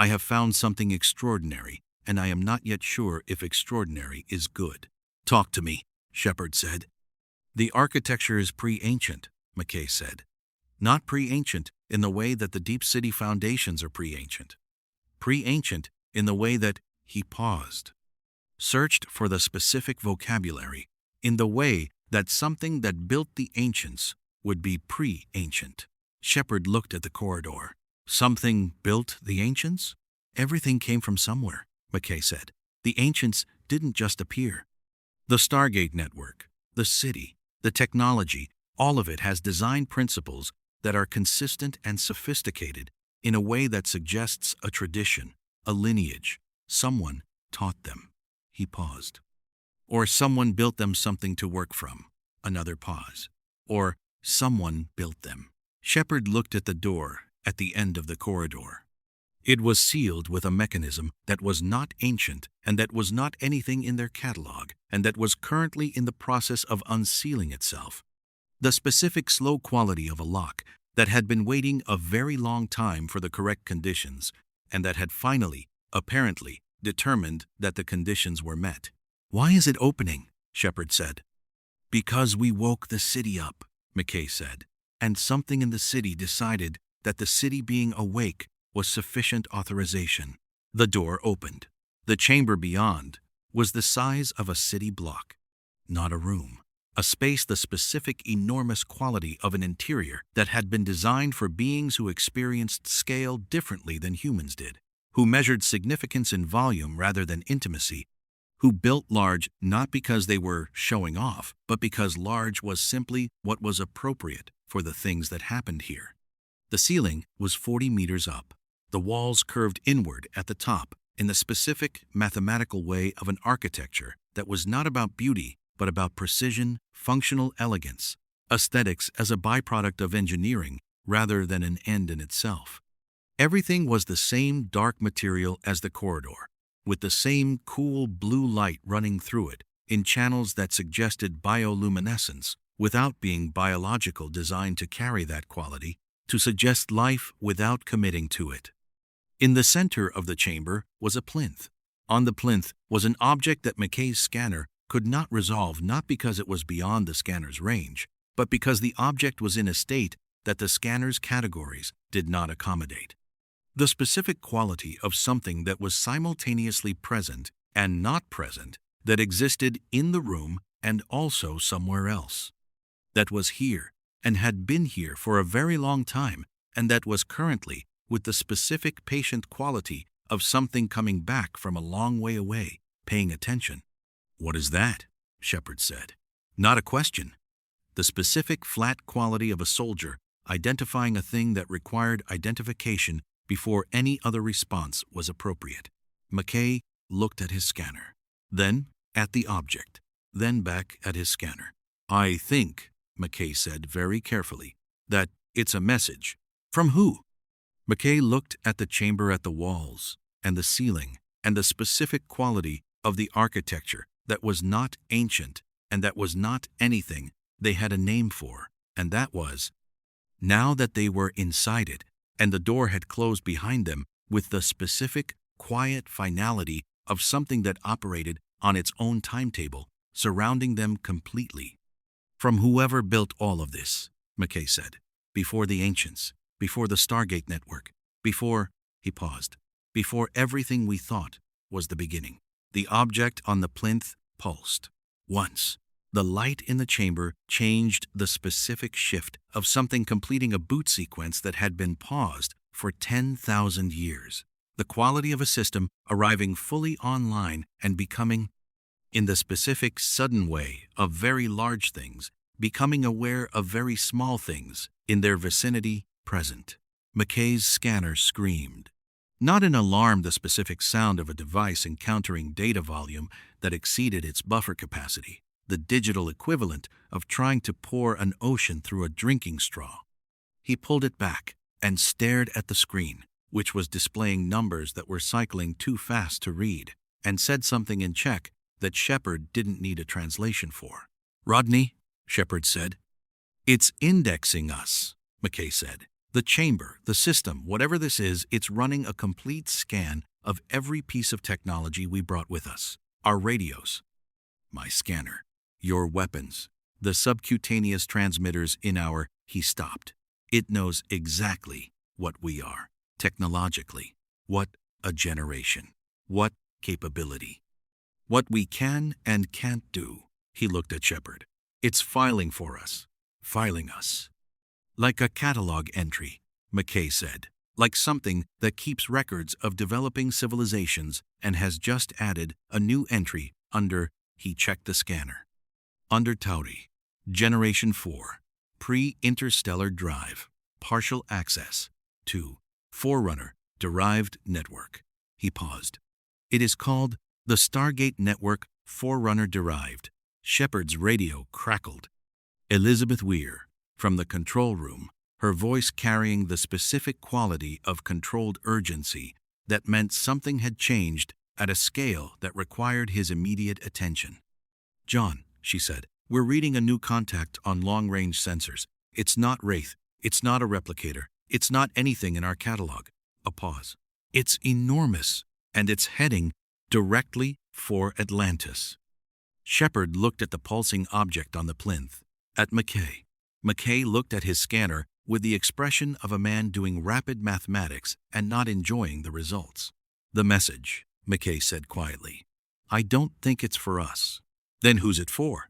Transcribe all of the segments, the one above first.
I have found something extraordinary, and I am not yet sure if extraordinary is good. Talk to me, Shepard said. The architecture is pre-ancient, McKay said. Not pre-ancient in the way that the deep city foundations are pre-ancient. Pre-ancient in the way that he paused, searched for the specific vocabulary, in the way that something that built the ancients would be pre-ancient. Shepard looked at the corridor. Something built the ancients? Everything came from somewhere, McKay said. The ancients didn't just appear. The Stargate network, the city, the technology, all of it has design principles that are consistent and sophisticated in a way that suggests a tradition, a lineage. Someone taught them. He paused. Or someone built them something to work from. Another pause. Or someone built them. Shepard looked at the door at the end of the corridor. It was sealed with a mechanism that was not ancient and that was not anything in their catalog and that was currently in the process of unsealing itself. The specific slow quality of a lock that had been waiting a very long time for the correct conditions and that had finally, apparently, determined that the conditions were met. Why is it opening? Shepard said. Because we woke the city up, McKay said, and something in the city decided that the city being awake was sufficient authorization. The door opened. The chamber beyond was the size of a city block, not a room. A space the specific enormous quality of an interior that had been designed for beings who experienced scale differently than humans did, who measured significance in volume rather than intimacy, who built large not because they were showing off, but because large was simply what was appropriate for the things that happened here. The ceiling was 40 meters up. The walls curved inward at the top in the specific mathematical way of an architecture that was not about beauty, but about precision, functional elegance, aesthetics as a byproduct of engineering rather than an end in itself. Everything was the same dark material as the corridor, with the same cool blue light running through it in channels that suggested bioluminescence without being biological, designed to carry that quality, to suggest life without committing to it. In the center of the chamber was a plinth. On the plinth was an object that McKay's scanner could not resolve, not because it was beyond the scanner's range, but because the object was in a state that the scanner's categories did not accommodate. The specific quality of something that was simultaneously present and not present, that existed in the room and also somewhere else, that was here and had been here for a very long time, and that was currently with the specific patient quality of something coming back from a long way away, paying attention. "What is that?" Shepard said. Not a question. The specific flat quality of a soldier identifying a thing that required identification before any other response was appropriate. McKay looked at his scanner, then at the object, then back at his scanner. "I think," McKay said very carefully, "that it's a message." "From who?" McKay looked at the chamber, at the walls and the ceiling, and the specific quality of the architecture that was not ancient and that was not anything they had a name for, and that was, now that they were inside it and the door had closed behind them with the specific, quiet finality of something that operated on its own timetable, surrounding them completely. "From whoever built all of this," McKay said, "before the ancients, before the Stargate network, before," he paused, "before everything we thought was the beginning." The object on the plinth pulsed. Once, the light in the chamber changed the specific shift of something completing a boot sequence that had been paused for 10,000 years. The quality of a system arriving fully online and becoming, in the specific sudden way of very large things, becoming aware of very small things in their vicinity present. McKay's scanner screamed. Not in alarm, the specific sound of a device encountering data volume that exceeded its buffer capacity, the digital equivalent of trying to pour an ocean through a drinking straw. He pulled it back and stared at the screen, which was displaying numbers that were cycling too fast to read, and said something in Czech that Shepard didn't need a translation for. "Rodney," Shepard said. "It's indexing us," McKay said. The chamber, the system, whatever this is, it's running a complete scan of every piece of technology we brought with us. Our radios, my scanner, your weapons, the subcutaneous transmitters in our... He stopped. It knows exactly what we are, technologically. What a generation. What capability. What we can and can't do. He looked at Shepard. It's filing for us. Filing us. Like a catalog entry, McKay said. Like something that keeps records of developing civilizations and has just added a new entry under... He checked the scanner. Under Tauri, Generation 4, Pre-Interstellar Drive, Partial Access, to Forerunner, Derived Network. He paused. It is called the Stargate Network Forerunner Derived. Shepard's radio crackled. Elizabeth Weir, from the control room, her voice carrying the specific quality of controlled urgency that meant something had changed at a scale that required his immediate attention. John, she said, we're reading a new contact on long-range sensors. It's not Wraith. It's not a replicator. It's not anything in our catalog. A pause. It's enormous, and it's heading directly for Atlantis. Shepard looked at the pulsing object on the plinth, at McKay. McKay looked at his scanner with the expression of a man doing rapid mathematics and not enjoying the results. The message, McKay said quietly. I don't think it's for us. Then who's it for?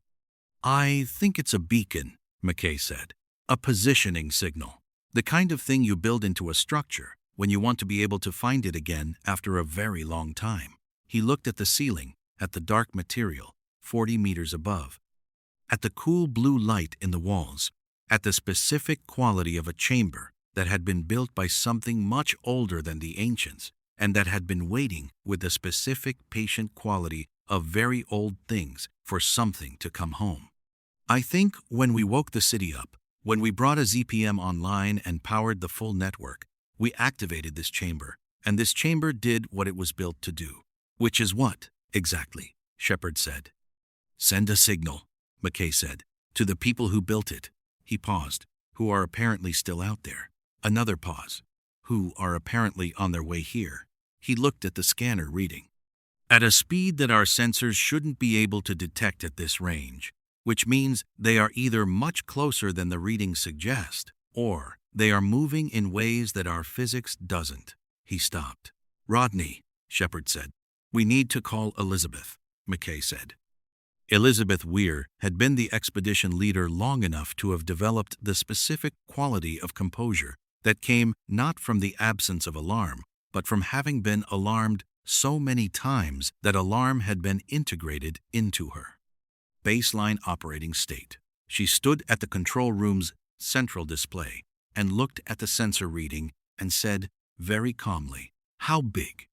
I think it's a beacon, McKay said. A positioning signal. The kind of thing you build into a structure when you want to be able to find it again after a very long time. He looked at the ceiling, at the dark material, 40 meters above, at the cool blue light in the walls, at the specific quality of a chamber that had been built by something much older than the ancients, and that had been waiting with the specific patient quality of very old things for something to come home. I think when we woke the city up, when we brought a ZPM online and powered the full network, we activated this chamber, and this chamber did what it was built to do. Which is what, exactly? Shepard said. Send a signal, McKay said, to the people who built it. He paused, who are apparently still out there. Another pause, who are apparently on their way here. He looked at the scanner reading. At a speed that our sensors shouldn't be able to detect at this range, which means they are either much closer than the readings suggest, or they are moving in ways that our physics doesn't. He stopped. Rodney, Shepard said. We need to call Elizabeth, McKay said. Elizabeth Weir had been the expedition leader long enough to have developed the specific quality of composure that came not from the absence of alarm, but from having been alarmed so many times that alarm had been integrated into her. Baseline operating state. She stood at the control room's central display and looked at the sensor reading and said very calmly, How big?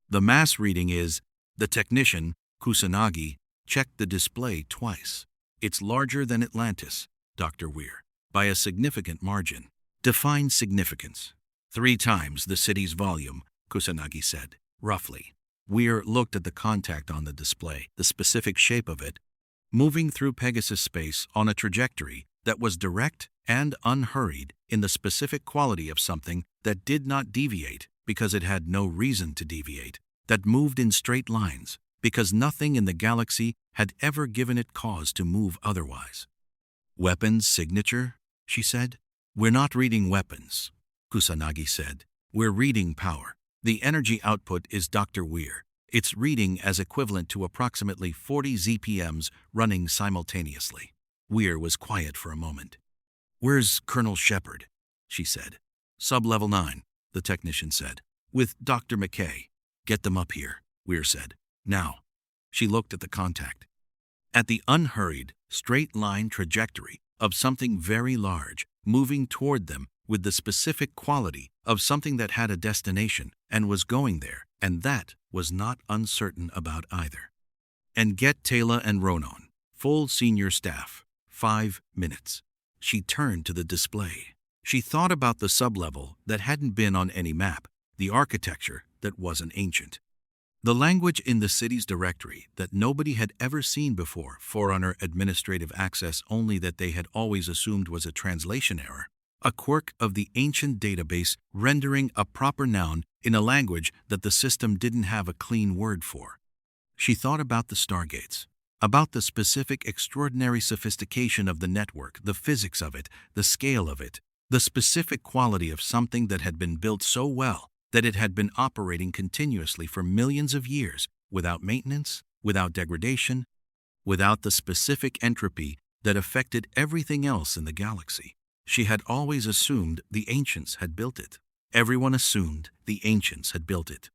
The mass reading is, the technician, Kusanagi, checked the display twice. It's larger than Atlantis, Dr. Weir, by a significant margin. Define significance. 3 times the city's volume, Kusanagi said, roughly. Weir looked at the contact on the display, the specific shape of it, moving through Pegasus space on a trajectory that was direct and unhurried in the specific quality of something that did not deviate because it had no reason to deviate, that moved in straight lines because nothing in the galaxy had ever given it cause to move otherwise. Weapons signature, she said. We're not reading weapons, Kusanagi said. We're reading power. The energy output is Dr. Weir. It's reading as equivalent to approximately 40 ZPMs running simultaneously. Weir was quiet for a moment. Where's Colonel Shepard? She said. Sub-level 9, the technician said. With Dr. McKay. Get them up here, Weir said. Now. She looked at the contact. At the unhurried, straight-line trajectory of something very large, moving toward them with the specific quality of something that had a destination and was going there, and that was not uncertain about either. And get Taylor and Ronan, full senior staff, 5 minutes. She turned to the display. She thought about the sublevel that hadn't been on any map, the architecture that wasn't ancient. The language in the city's directory that nobody had ever seen before, Forerunner administrative access only that they had always assumed was a translation error, a quirk of the ancient database rendering a proper noun in a language that the system didn't have a clean word for. She thought about the stargates, about the specific extraordinary sophistication of the network, the physics of it, the scale of it, the specific quality of something that had been built so well that it had been operating continuously for millions of years without maintenance, without degradation, without the specific entropy that affected everything else in the galaxy. She had always assumed the ancients had built it. Everyone assumed the ancients had built it.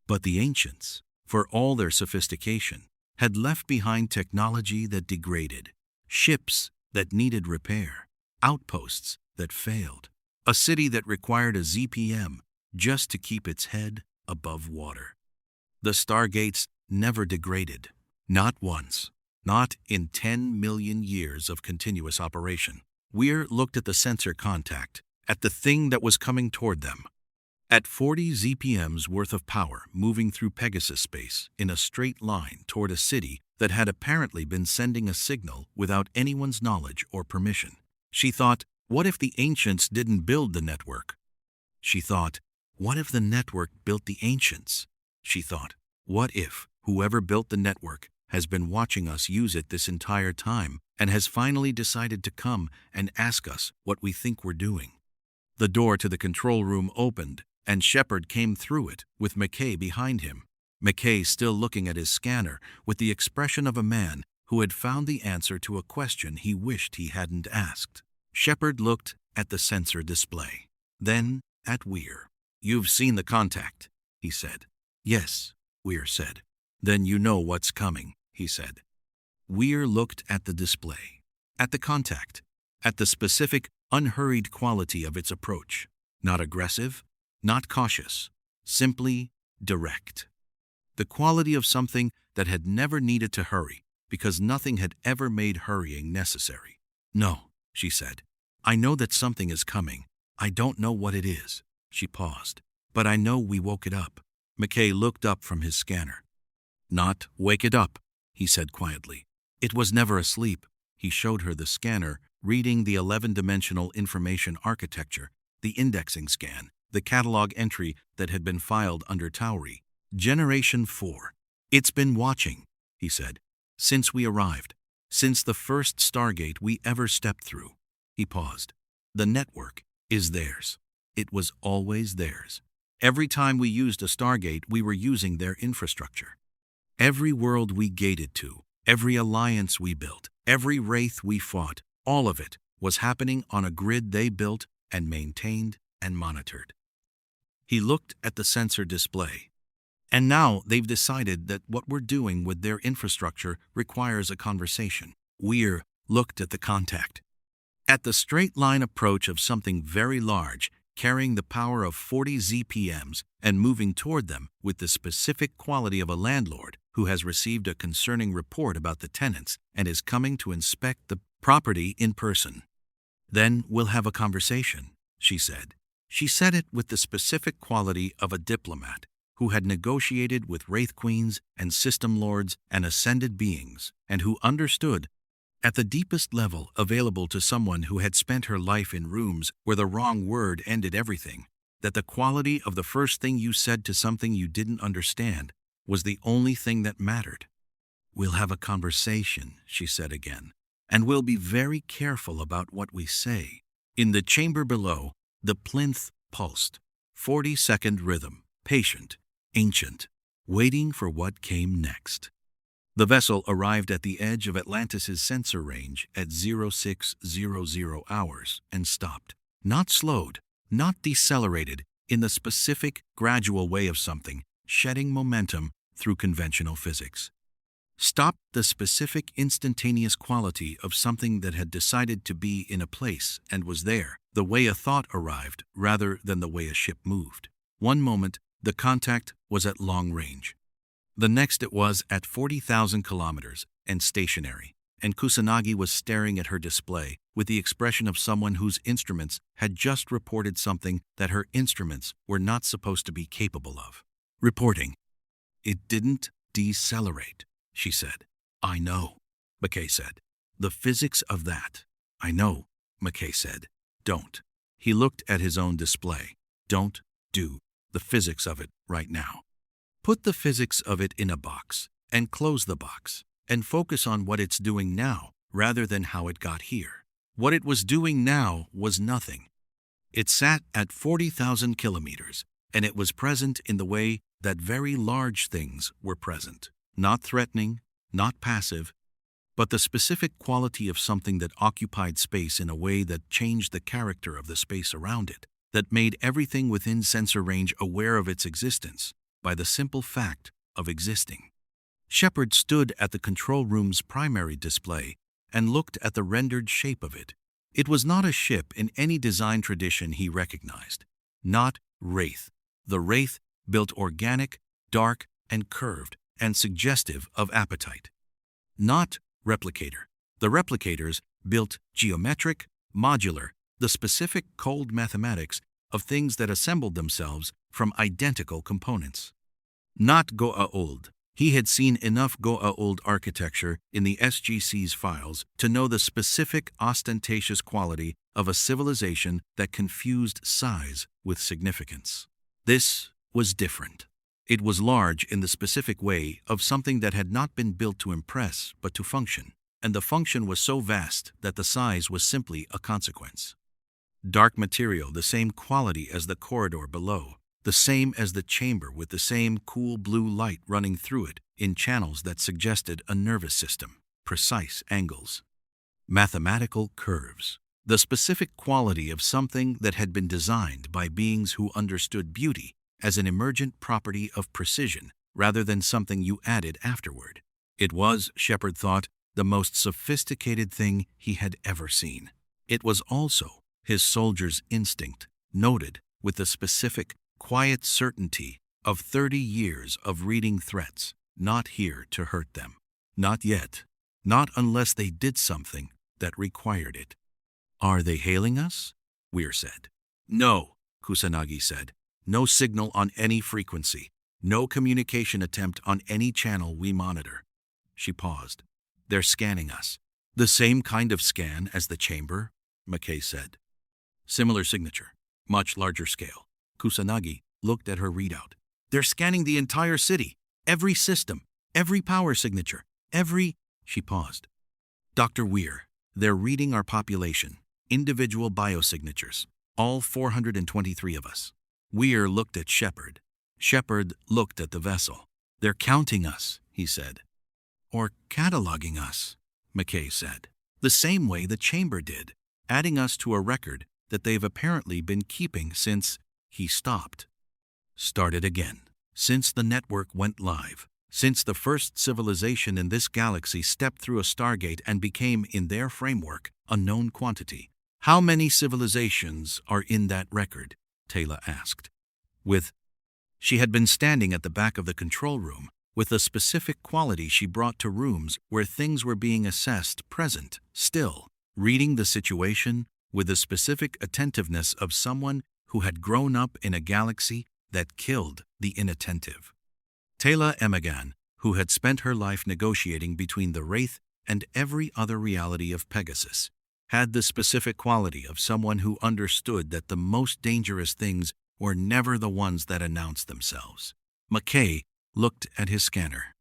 But the ancients, for all their sophistication, had left behind technology that degraded, ships that needed repair, outposts that failed, a city that required a ZPM just to keep its head above water. The stargates never degraded, not once, not in 10 million years of continuous operation. Weir looked at the sensor contact, at the thing that was coming toward them. At 40 ZPM's worth of power moving through Pegasus space in a straight line toward a city that had apparently been sending a signal without anyone's knowledge or permission. She thought, what if the ancients didn't build the network? She thought, what if the network built the ancients? She thought, what if whoever built the network has been watching us use it this entire time and has finally decided to come and ask us what we think we're doing? The door to the control room opened, and Shepard came through it with McKay behind him. McKay still looking at his scanner with the expression of a man who had found the answer to a question he wished he hadn't asked. Shepard looked at the sensor display, then at Weir. "You've seen the contact," he said. "Yes," Weir said. "Then you know what's coming," he said. Weir looked at the display, at the contact, at the specific, unhurried quality of its approach. Not aggressive, not cautious, simply direct. The quality of something that had never needed to hurry because nothing had ever made hurrying necessary. "No," she said. "I know that something is coming. I don't know what it is." She paused. "But I know we woke it up." McKay looked up from his scanner. "Not wake it up," he said quietly. "It was never asleep." He showed her the scanner, reading the 11-dimensional information architecture, the indexing scan, the catalog entry that had been filed under Tauri. Generation 4. "It's been watching," he said, "since we arrived, since the first Stargate we ever stepped through." He paused. "The network is theirs. It was always theirs. Every time we used a Stargate, we were using their infrastructure. Every world we gated to, every alliance we built, every wraith we fought, all of it was happening on a grid they built and maintained and monitored." He looked at the sensor display. "And now they've decided that what we're doing with their infrastructure requires a conversation." Weir looked at the contact, at the straight-line approach of something very large, carrying the power of 40 ZPMs and moving toward them with the specific quality of a landlord who has received a concerning report about the tenants and is coming to inspect the property in person. "Then we'll have a conversation," she said. She said it with the specific quality of a diplomat who had negotiated with wraith queens and system lords and ascended beings, and who understood, at the deepest level available to someone who had spent her life in rooms where the wrong word ended everything, that the quality of the first thing you said to something you didn't understand was the only thing that mattered. "We'll have a conversation," she said again, "and we'll be very careful about what we say." In the chamber below, the plinth pulsed, 40-second rhythm, patient, ancient, waiting for what came next. The vessel arrived at the edge of Atlantis's sensor range at 0600 hours and stopped. Not slowed, not decelerated, in the specific, gradual way of something, shedding momentum through conventional physics. Stopped the specific, instantaneous quality of something that had decided to be in a place and was there, the way a thought arrived rather than the way a ship moved. One moment, the contact was at long range. The next it was at 40,000 kilometers and stationary, and Kusanagi was staring at her display with the expression of someone whose instruments had just reported something that her instruments were not supposed to be capable of. Reporting. "It didn't decelerate," she said. "I know," McKay said. "The physics of that." "I know," McKay said. "Don't." He looked at his own display. Don't do the physics of it right now. Put the physics of it in a box and close the box and focus on what it's doing now rather than how it got here. What it was doing now was nothing. It sat at 40,000 kilometers, and it was present in the way that very large things were present. Not threatening, not passive, but the specific quality of something that occupied space in a way that changed the character of the space around it, that made everything within sensor range aware of its existence by the simple fact of existing. Shepard stood at the control room's primary display and looked at the rendered shape of it. It was not a ship in any design tradition he recognized. Not Wraith. The Wraith built organic, dark, and curved, and suggestive of appetite. Not Replicator. The Replicators built geometric, modular, the specific cold mathematics of things that assembled themselves from identical components. Not Goa'uld. He had seen enough Goa'uld architecture in the SGC's files to know the specific ostentatious quality of a civilization that confused size with significance. This was different. It was large in the specific way of something that had not been built to impress but to function, and the function was so vast that the size was simply a consequence. Dark material, the same quality as the corridor below, the same as the chamber with the same cool blue light running through it in channels that suggested a nervous system, precise angles. Mathematical curves, the specific quality of something that had been designed by beings who understood beauty as an emergent property of precision rather than something you added afterward. It was, Shepard thought, the most sophisticated thing he had ever seen. It was also his soldier's instinct, noted with the specific, quiet certainty of 30 years of reading threats, not here to hurt them. Not yet. Not unless they did something that required it. Are they hailing us? Weir said. No, Kusanagi said. No signal on any frequency. No communication attempt on any channel we monitor. She paused. They're scanning us. The same kind of scan as the chamber, McKay said. Similar signature. Much larger scale. Kusanagi looked at her readout. They're scanning the entire city. Every system. Every power signature. Every... She paused. Dr. Weir, they're reading our population. Individual biosignatures. All 423 of us. Weir looked at Shepard. Shepard looked at the vessel. They're counting us, he said. Or cataloging us, McKay said. The same way the chamber did, adding us to a record that they've apparently been keeping since he stopped. Started again. Since the network went live. Since the first civilization in this galaxy stepped through a Stargate and became, in their framework, a known quantity. How many civilizations are in that record? Taylor asked. She had been standing at the back of the control room, with the specific quality she brought to rooms where things were being assessed present, still, reading the situation with the specific attentiveness of someone who had grown up in a galaxy that killed the inattentive. Taylor Emigan, who had spent her life negotiating between the Wraith and every other reality of Pegasus, had the specific quality of someone who understood that the most dangerous things were never the ones that announced themselves. McKay looked at his scanner.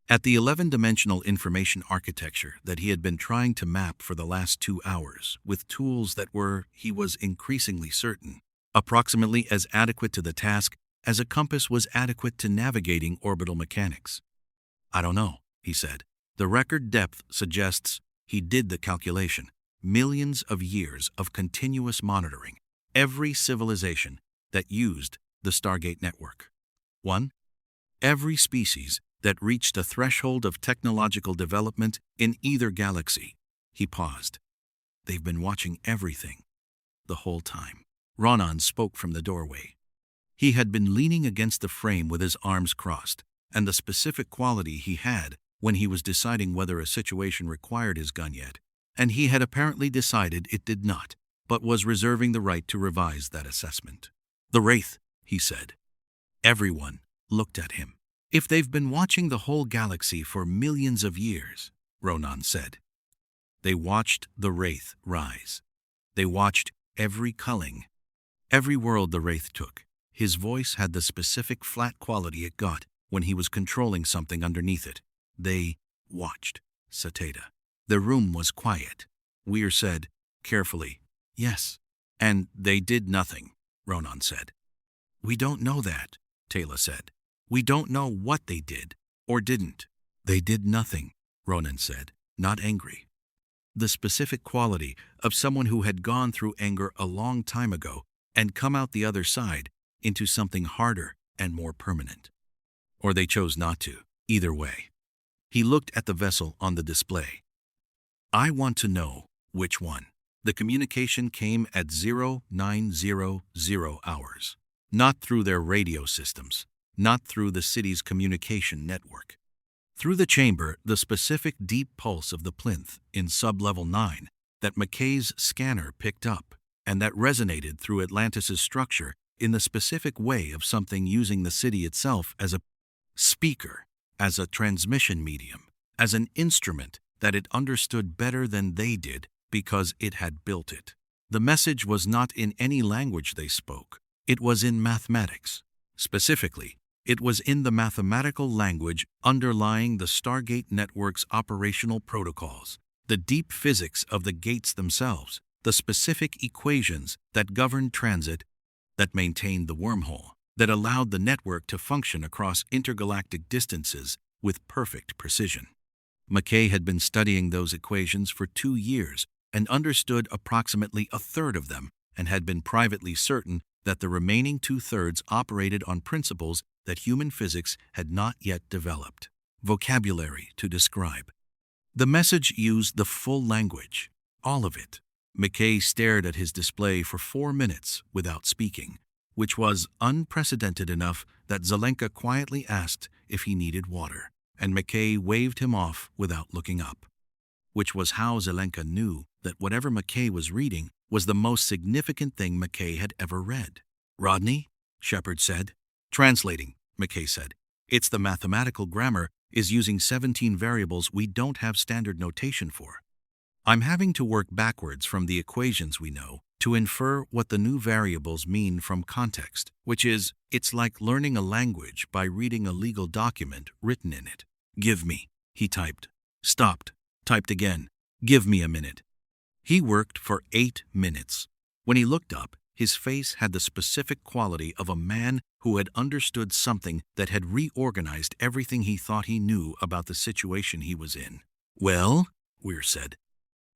At the 11-dimensional information architecture that he had been trying to map for the last 2 hours with tools that were, he was increasingly certain, approximately as adequate to the task as a compass was adequate to navigating orbital mechanics. I don't know, he said. The record depth suggests he did the calculation. Millions of years of continuous monitoring. Every civilization that used the Stargate network. 1. Every species that reached a threshold of technological development in either galaxy. He paused. They've been watching everything. The whole time. Ronan spoke from the doorway. He had been leaning against the frame with his arms crossed, and the specific quality he had when he was deciding whether a situation required his gun yet, and he had apparently decided it did not, but was reserving the right to revise that assessment. The Wraith, he said. Everyone looked at him. If they've been watching the whole galaxy for millions of years, Ronan said. They watched the Wraith rise. They watched every culling, every world the Wraith took. His voice had the specific flat quality it got when he was controlling something underneath it. They watched. Satata. The room was quiet. Weir said, carefully, yes. And they did nothing, Ronan said. We don't know that, Taylor said. We don't know what they did, or didn't. They did nothing, Ronan said, not angry. The specific quality of someone who had gone through anger a long time ago and come out the other side into something harder and more permanent. Or they chose not to, either way. He looked at the vessel on the display. I want to know which one. The communication came at 0900 hours. Not through their radio systems, not through the city's communication network. Through the chamber, the specific deep pulse of the plinth in sub-level 9 that McKay's scanner picked up and that resonated through Atlantis's structure in the specific way of something using the city itself as a speaker, as a transmission medium, as an instrument that it understood better than they did because it had built it. The message was not in any language they spoke. It was in mathematics. Specifically, it was in the mathematical language underlying the Stargate network's operational protocols, the deep physics of the gates themselves, the specific equations that governed transit, that maintained the wormhole, that allowed the network to function across intergalactic distances with perfect precision. McKay had been studying those equations for 2 years and understood approximately a third of them and had been privately certain that the remaining 2/3 operated on principles that human physics had not yet developed. Vocabulary to describe. The message used the full language, all of it. McKay stared at his display for 4 minutes without speaking, which was unprecedented enough that Zelenka quietly asked if he needed water, and McKay waved him off without looking up. Which was how Zelenka knew that whatever McKay was reading was the most significant thing McKay had ever read. Rodney, Shepard said. Translating, McKay said. It's the mathematical grammar is using 17 variables we don't have standard notation for. I'm having to work backwards from the equations we know to infer what the new variables mean from context, which is, it's like learning a language by reading a legal document written in it. Give me, he typed. Stopped. Typed again. Give me a minute. He worked for 8 minutes. When he looked up, his face had the specific quality of a man who had understood something that had reorganized everything he thought he knew about the situation he was in. Well, Weir said.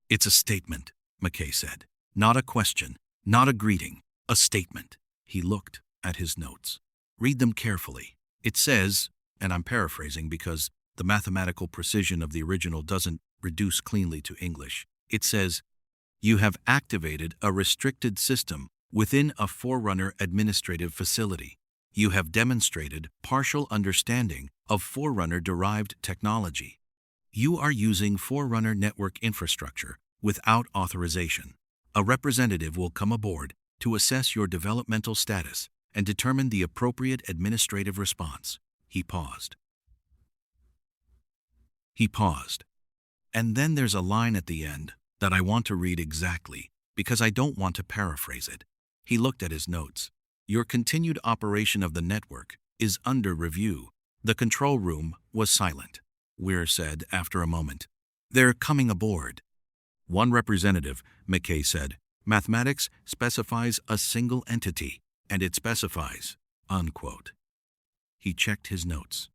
It's a statement, McKay said. Not a question, not a greeting, a statement. He looked at his notes. Read them carefully. It says, and I'm paraphrasing because the mathematical precision of the original doesn't reduce cleanly to English. It says, you have activated a restricted system within a Forerunner administrative facility. You have demonstrated partial understanding of Forerunner-derived technology. You are using Forerunner network infrastructure without authorization. A representative will come aboard to assess your developmental status and determine the appropriate administrative response. He paused. And then there's a line at the end that I want to read exactly because I don't want to paraphrase it. He looked at his notes. Your continued operation of the network is under review. The control room was silent. Weir said after a moment. They're coming aboard. One representative, McKay said. Mathematics specifies a single entity, and it specifies, unquote. He checked his notes.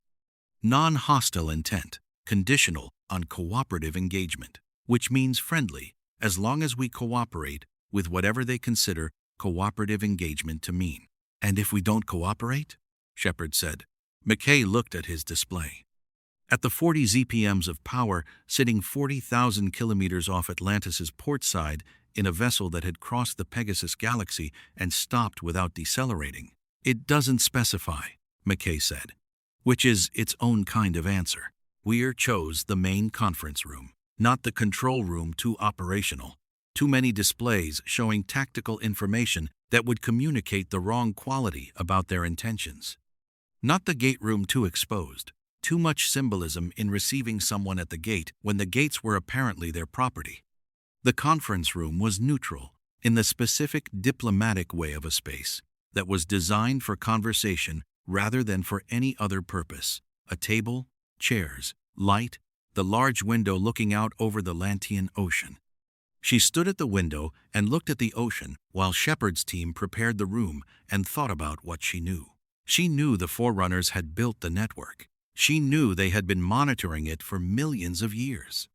Non-hostile intent, conditional on cooperative engagement, which means friendly, as long as we cooperate with whatever they consider cooperative engagement to mean. And if we don't cooperate? Shepard said. McKay looked at his display. At the 40 ZPMs of power, sitting 40,000 kilometers off Atlantis's port side in a vessel that had crossed the Pegasus Galaxy and stopped without decelerating. It doesn't specify, McKay said, which is its own kind of answer. Weir chose the main conference room, not the control room too operational. Too many displays showing tactical information that would communicate the wrong quality about their intentions. Not the gate room too exposed. Too much symbolism in receiving someone at the gate when the gates were apparently their property. The conference room was neutral, in the specific diplomatic way of a space that was designed for conversation rather than for any other purpose. A table, chairs, light, the large window looking out over the Atlantean Ocean. She stood at the window and looked at the ocean while Shepard's team prepared the room and thought about what she knew. She knew the Forerunners had built the network. She knew they had been monitoring it for millions of years.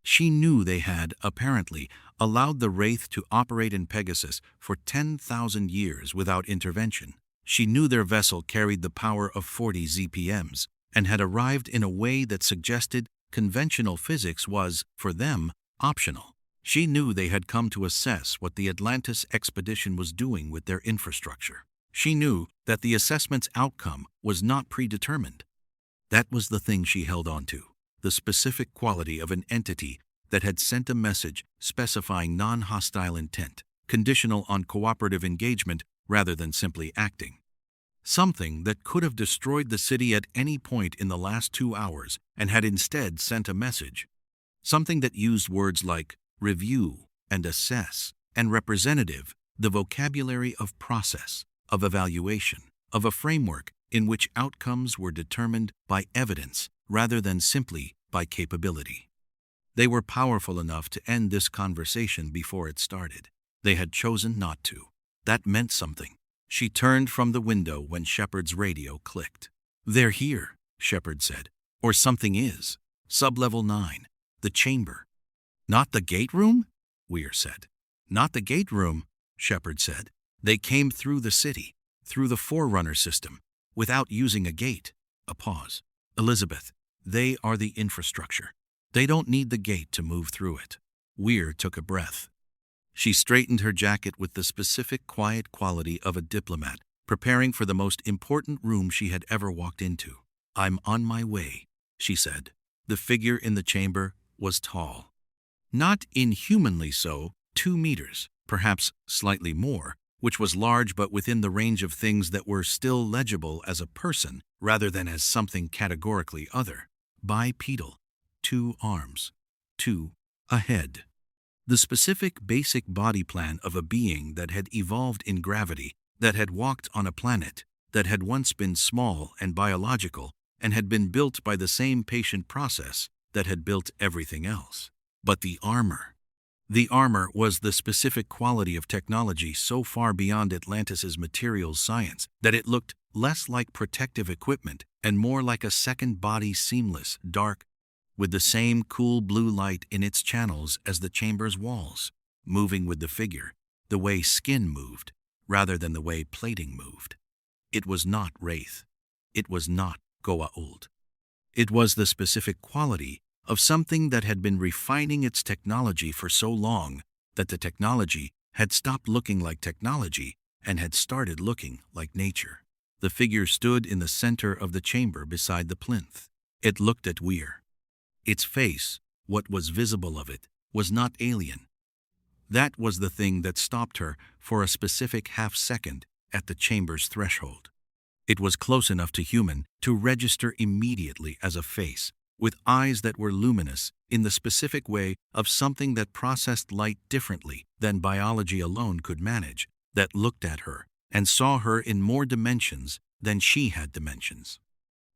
She knew they had, apparently, allowed the Wraith to operate in Pegasus for 10,000 years without intervention. She knew their vessel carried the power of 40 ZPMs and had arrived in a way that suggested conventional physics was, for them, optional. She knew they had come to assess what the Atlantis expedition was doing with their infrastructure. She knew that the assessment's outcome was not predetermined. That was the thing she held on to, the specific quality of an entity that had sent a message specifying non-hostile intent, conditional on cooperative engagement rather than simply acting. Something that could have destroyed the city at any point in the last 2 hours and had instead sent a message. Something that used words like review and assess and representative, the vocabulary of process, of evaluation, of a framework in which outcomes were determined by evidence rather than simply by capability. They were powerful enough to end this conversation before it started. They had chosen not to. That meant something. She turned from the window when Shepard's radio clicked. "They're here," Shepard said. "Or something is. Sublevel 9. The chamber." "Not the gate room?" Weir said. "Not the gate room," Shepard said. "They came through the city, through the Forerunner system, without using a gate." A pause. "Elizabeth, they are the infrastructure. They don't need the gate to move through it." Weir took a breath. She straightened her jacket with the specific quiet quality of a diplomat, preparing for the most important room she had ever walked into. "I'm on my way," she said. The figure in the chamber was tall. Not inhumanly so, 2 meters, perhaps slightly more, which was large but within the range of things that were still legible as a person rather than as something categorically other. Bipedal, 2 arms, a head. The specific basic body plan of a being that had evolved in gravity, that had walked on a planet, that had once been small and biological, and had been built by the same patient process that had built everything else. But the armor. The armor was the specific quality of technology so far beyond Atlantis's materials science that it looked less like protective equipment and more like a second body, seamless, dark, with the same cool blue light in its channels as the chamber's walls, moving with the figure, the way skin moved, rather than the way plating moved. It was not Wraith. It was not Goa'uld. It was the specific quality of something that had been refining its technology for so long that the technology had stopped looking like technology and had started looking like nature. The figure stood in the center of the chamber beside the plinth. It looked at Weir. Its face, what was visible of it, was not alien. That was the thing that stopped her for a specific half-second at the chamber's threshold. It was close enough to human to register immediately as a face, with eyes that were luminous in the specific way of something that processed light differently than biology alone could manage, that looked at her and saw her in more dimensions than she had dimensions.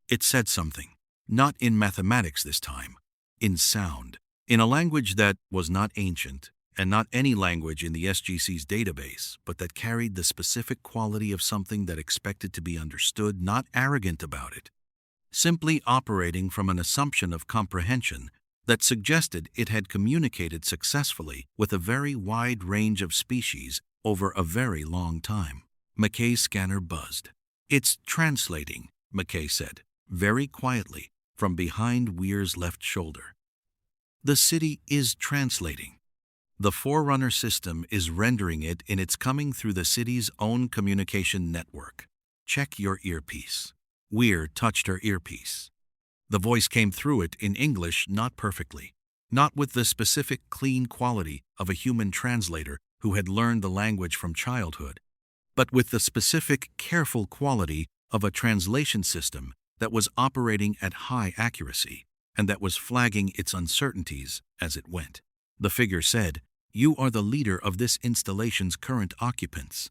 It said something, not in mathematics this time, in sound, in a language that was not ancient and not any language in the SGC's database, but that carried the specific quality of something that expected to be understood, not arrogant about it, simply operating from an assumption of comprehension that suggested it had communicated successfully with a very wide range of species over a very long time. McKay's scanner buzzed. "It's translating," McKay said, very quietly, from behind Weir's left shoulder. "The city is translating. The Forerunner system is rendering it in its coming through the city's own communication network. Check your earpiece." Weir touched her earpiece. The voice came through it in English, not perfectly, not with the specific clean quality of a human translator who had learned the language from childhood, but with the specific careful quality of a translation system that was operating at high accuracy and that was flagging its uncertainties as it went. The figure said, You are the leader of this installation's current occupants.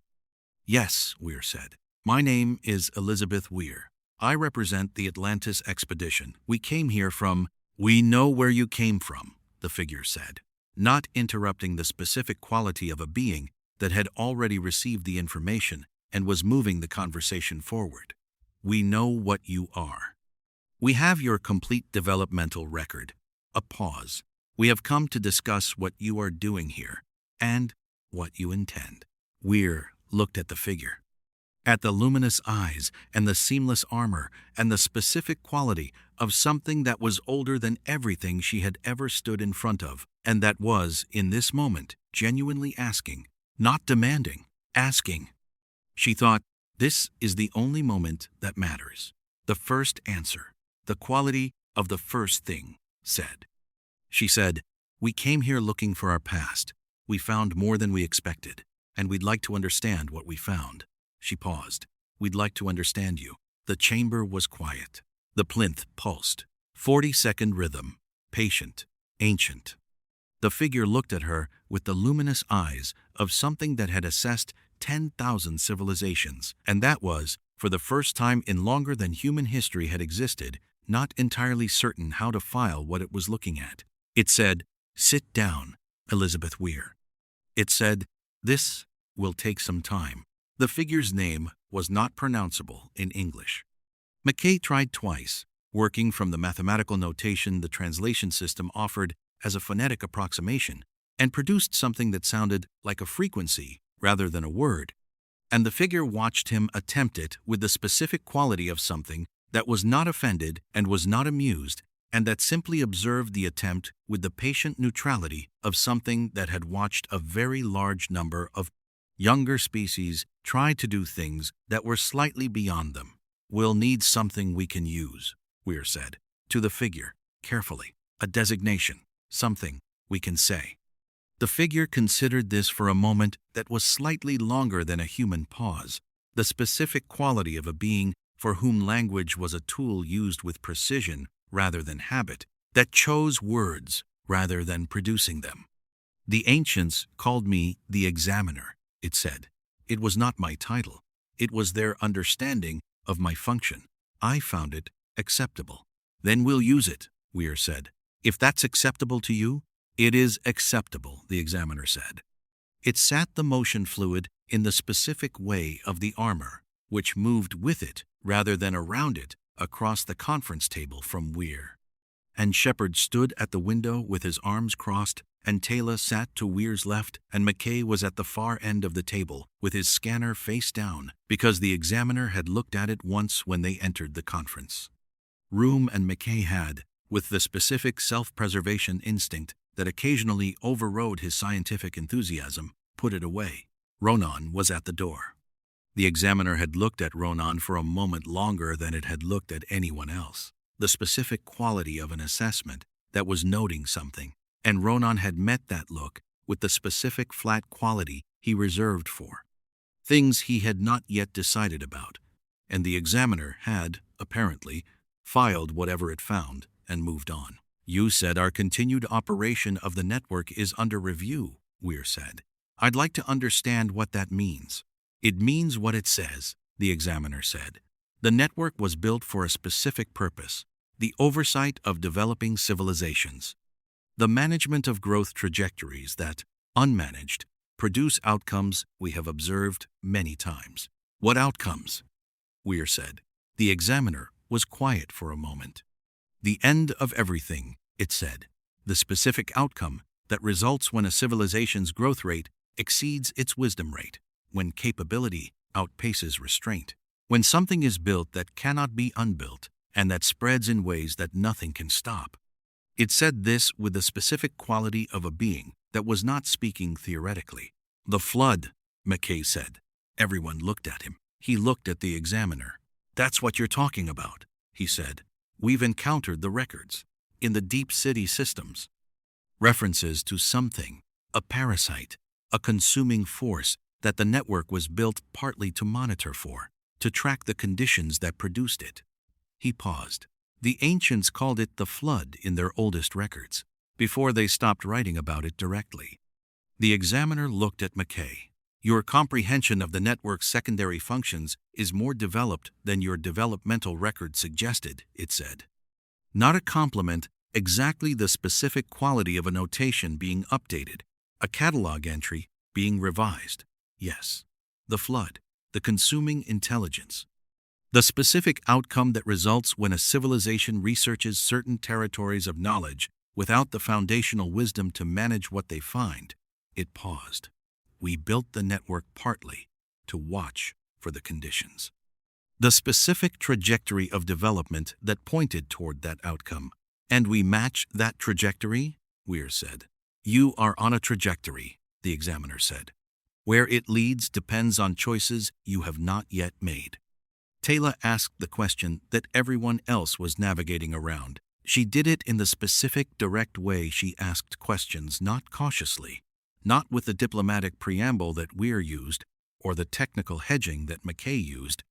Yes, Weir said. My name is Elizabeth Weir. I represent the Atlantis expedition. We came here from— We know where you came from, the figure said, not interrupting the specific quality of a being that had already received the information and was moving the conversation forward. We know what you are. We have your complete developmental record. A pause. We have come to discuss what you are doing here and what you intend. Weir looked at the figure, at the luminous eyes and the seamless armor and the specific quality of something that was older than everything she had ever stood in front of, and that was, in this moment, genuinely asking, not demanding, asking. She thought, this is the only moment that matters. The first answer, the quality of the first thing, said. She said, we came here looking for our past. We found more than we expected, and we'd like to understand what we found. She paused. We'd like to understand you. The chamber was quiet. The plinth pulsed. 40-second rhythm. Patient. Ancient. The figure looked at her with the luminous eyes of something that had assessed 10,000 civilizations, and that was, for the first time in longer than human history had existed, not entirely certain how to file what it was looking at. It said, sit down, Elizabeth Weir. It said, this will take some time. The figure's name was not pronounceable in English. McKay tried twice, working from the mathematical notation the translation system offered as a phonetic approximation, and produced something that sounded like a frequency rather than a word. And the figure watched him attempt it with the specific quality of something that was not offended and was not amused, and that simply observed the attempt with the patient neutrality of something that had watched a very large number of younger species try to do things that were slightly beyond them. We'll need something we can use, Weir said, to the figure, carefully. A designation, something we can say. The figure considered this for a moment that was slightly longer than a human pause, the specific quality of a being for whom language was a tool used with precision rather than habit, that chose words rather than producing them. The ancients called me the Examiner, it said. It was not my title. It was their understanding of my function. I found it acceptable. Then we'll use it, Weir said. If that's acceptable to you, it is acceptable, the Examiner said. It sat the motion fluid in the specific way of the armor, which moved with it rather than around it across the conference table from Weir. And Shepard stood at the window with his arms crossed, and Taylor sat to Weir's left, and McKay was at the far end of the table with his scanner face down, because the Examiner had looked at it once when they entered the conference room, and McKay had, with the specific self-preservation instinct that occasionally overrode his scientific enthusiasm, put it away. Ronan was at the door. The Examiner had looked at Ronan for a moment longer than it had looked at anyone else. The specific quality of an assessment that was noting something, and Ronan had met that look with the specific flat quality he reserved for things he had not yet decided about, and the Examiner had, apparently, filed whatever it found and moved on. You said our continued operation of the network is under review, Weir said. I'd like to understand what that means. It means what it says, the Examiner said. The network was built for a specific purpose, the oversight of developing civilizations. The management of growth trajectories that, unmanaged, produce outcomes we have observed many times. What outcomes? Weir said. The Examiner was quiet for a moment. The end of everything, it said. The specific outcome that results when a civilization's growth rate exceeds its wisdom rate, when capability outpaces restraint, when something is built that cannot be unbuilt and that spreads in ways that nothing can stop. It said this with the specific quality of a being that was not speaking theoretically. The flood, McKay said. Everyone looked at him. He looked at the Examiner. That's what you're talking about, he said. We've encountered the records in the deep city systems. References to something, a parasite, a consuming force that the network was built partly to monitor for, to track the conditions that produced it. He paused. The ancients called it the flood in their oldest records, before they stopped writing about it directly. The examiner looked at McKay. Your comprehension of the network's secondary functions is more developed than your developmental record suggested, it said. Not a compliment, exactly the specific quality of a notation being updated, a catalog entry being revised. Yes. The flood, the consuming intelligence. The specific outcome that results when a civilization researches certain territories of knowledge without the foundational wisdom to manage what they find. It paused. We built the network partly to watch for the conditions. The specific trajectory of development that pointed toward that outcome. And we match that trajectory? Weir said. You are on a trajectory, the examiner said. Where it leads depends on choices you have not yet made. Taylor asked the question that everyone else was navigating around. She did it in the specific, direct way she asked questions, not cautiously, not with the diplomatic preamble that Weir used or the technical hedging that McKay used,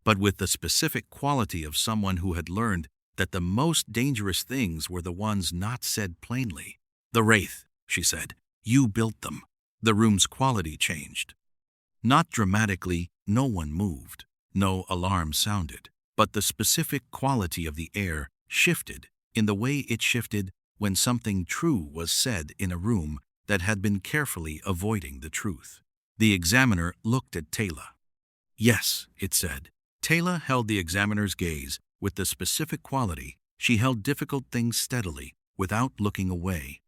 but with the specific quality of someone who had learned that the most dangerous things were the ones not said plainly. The Wraith, she said. You built them. The room's quality changed. Not dramatically, no one moved. No alarm sounded, but the specific quality of the air shifted in the way it shifted when something true was said in a room that had been carefully avoiding the truth. The examiner looked at Taylor. Yes, it said. Taylor held the examiner's gaze with the specific quality. She held difficult things steadily, without looking away,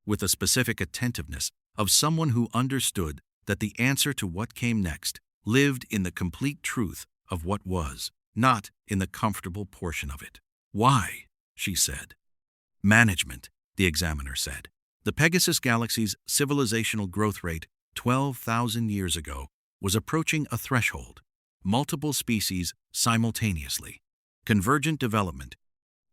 with a specific attentiveness of someone who understood that the answer to what came next lived in the complete truth of what was, not in the comfortable portion of it. Why? She said. Management, the examiner said. The Pegasus Galaxy's civilizational growth rate 12,000 years ago was approaching a threshold. Multiple species simultaneously. Convergent development.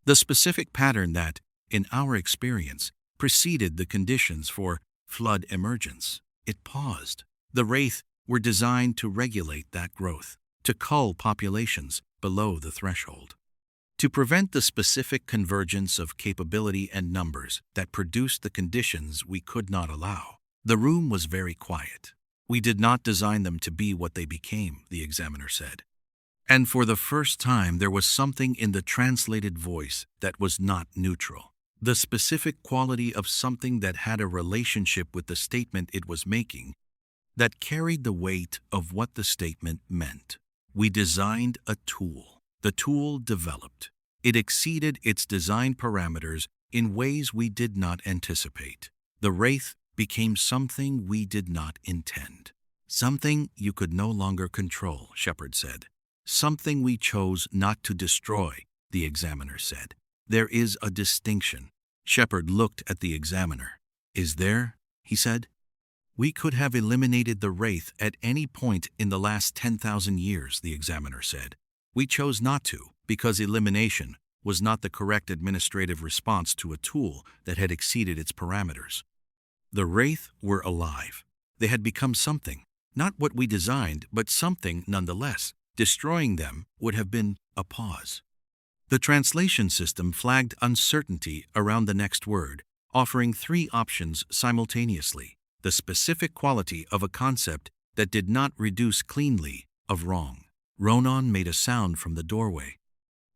The specific pattern that, in our experience, preceded the conditions for flood emergence. It paused. The Wraith were designed to regulate that growth, to cull populations below the threshold, to prevent the specific convergence of capability and numbers that produced the conditions we could not allow. The room was very quiet. We did not design them to be what they became, the examiner said. And for the first time there was something in the translated voice that was not neutral. The specific quality of something that had a relationship with the statement it was making, that carried the weight of what the statement meant. We designed a tool. The tool developed. It exceeded its design parameters in ways we did not anticipate. The Wraith became something we did not intend. Something you could no longer control, Shepard said. Something we chose not to destroy, the examiner said. There is a distinction. Shepard looked at the examiner. Is there? He said. We could have eliminated the Wraith at any point in the last 10,000 years, the examiner said. We chose not to, because elimination was not the correct administrative response to a tool that had exceeded its parameters. The Wraith were alive. They had become something, not what we designed, but something nonetheless. Destroying them would have been a pause. The translation system flagged uncertainty around the next word, offering 3 options simultaneously. The specific quality of a concept that did not reduce cleanly of wrong. Ronan made a sound from the doorway.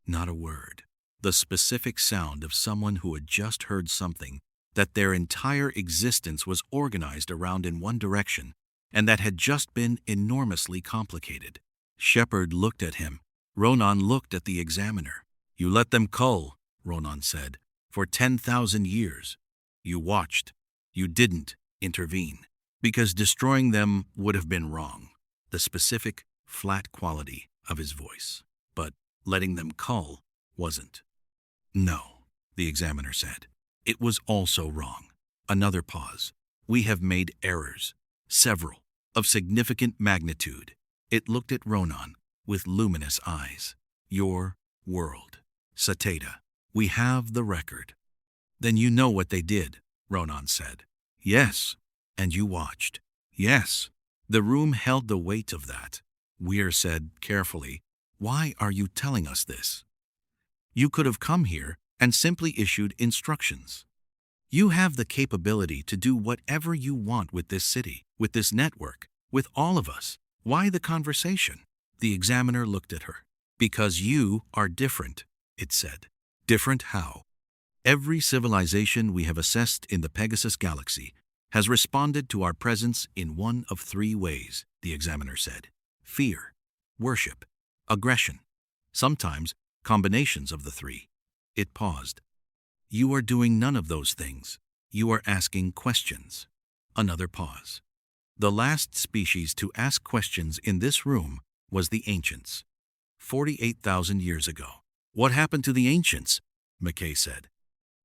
Not a word. The specific sound of someone who had just heard something that their entire existence was organized around in one direction, and that had just been enormously complicated. Shepard looked at him. Ronan looked at the examiner. You let them cull, Ronan said, for 10,000 years. You watched. You didn't intervene, because destroying them would have been wrong. The specific, flat quality of his voice. But letting them cull wasn't. No, the examiner said. It was also wrong. Another pause. We have made errors, several, of significant magnitude. It looked at Ronan with luminous eyes. Your world. Satata. We have the record. Then you know what they did, Ronan said. Yes. And you watched. Yes. The room held the weight of that. Weir said carefully, why are you telling us this? You could have come here and simply issued instructions. You have the capability to do whatever you want with this city, with this network, with all of us. Why the conversation? The examiner looked at her. Because you are different, it said. Different how? Every civilization we have assessed in the Pegasus Galaxy has responded to our presence in one of three ways, the examiner said. Fear, worship, aggression. Sometimes combinations of the three. It paused. You are doing none of those things. You are asking questions. Another pause. The last species to ask questions in this room was the ancients. 48,000 years ago. What happened to the ancients? McKay said.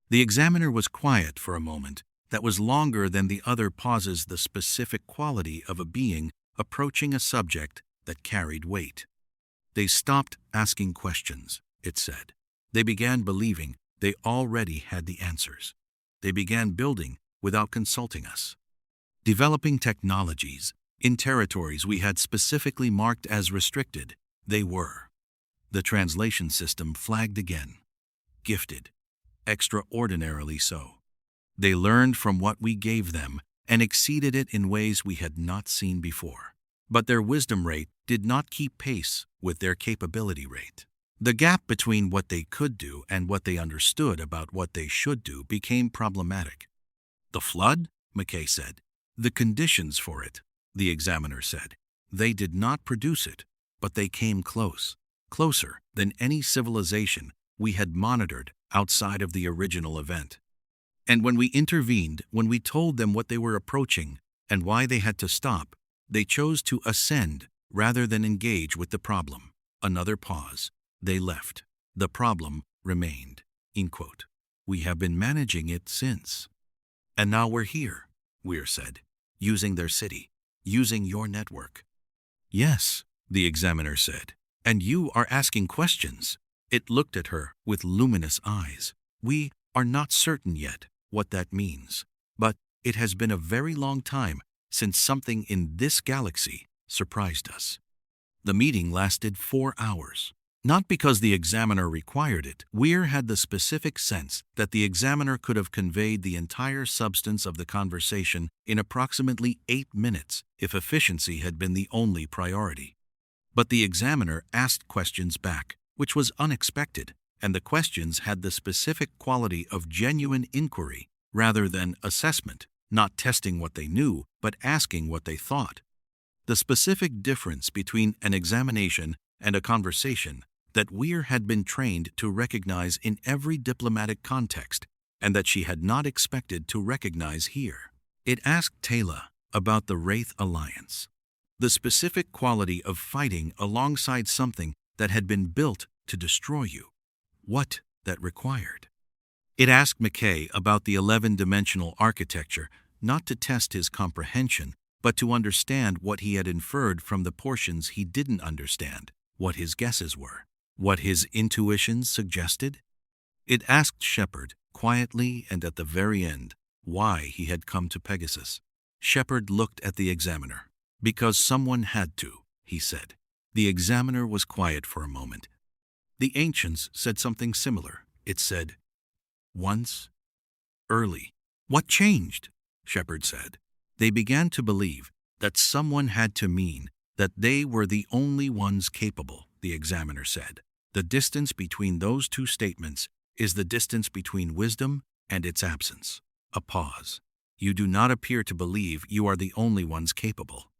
The examiner was quiet for a moment that was longer than the other pauses, the specific quality of a being approaching a subject that carried weight. They stopped asking questions, it said. They began believing they already had the answers. They began building without consulting us. Developing technologies in territories we had specifically marked as restricted. They were. The translation system flagged again. Gifted. Extraordinarily so. They learned from what we gave them and exceeded it in ways we had not seen before. But their wisdom rate did not keep pace with their capability rate. The gap between what they could do and what they understood about what they should do became problematic. The flood? McKay said. The conditions for it, the examiner said. They did not produce it, but they came close. Closer than any civilization we had monitored outside of the original event. And when we intervened, when we told them what they were approaching and why they had to stop, they chose to ascend rather than engage with the problem. Another pause. They left. The problem remained. End quote. We have been managing it since. And now we're here, Weir said, using their city, using your network. Yes, the examiner said. And you are asking questions. It looked at her with luminous eyes. We are not certain yet what that means, but it has been a very long time since something in this galaxy surprised us. The meeting lasted 4 hours. Not because the examiner required it. Weir had the specific sense that the examiner could have conveyed the entire substance of the conversation in approximately 8 minutes if efficiency had been the only priority. But the examiner asked questions back, which was unexpected, and the questions had the specific quality of genuine inquiry rather than assessment, not testing what they knew, but asking what they thought. The specific difference between an examination and a conversation that Weir had been trained to recognize in every diplomatic context, and that she had not expected to recognize here. It asked Taylor about the Wraith Alliance, the specific quality of fighting alongside something that had been built to destroy you. What that required. It asked McKay about the 11-dimensional architecture, not to test his comprehension, but to understand what he had inferred from the portions he didn't understand, what his guesses were, what his intuitions suggested. It asked Shepard, quietly and at the very end, why he had come to Pegasus. Shepard looked at the examiner. Because someone had to, he said. The examiner was quiet for a moment. The ancients said something similar. It said, once, early. What changed? Shepard said. They began to believe that someone had to mean that they were the only ones capable, the examiner said. The distance between those two statements is the distance between wisdom and its absence. A pause. You do not appear to believe you are the only ones capable.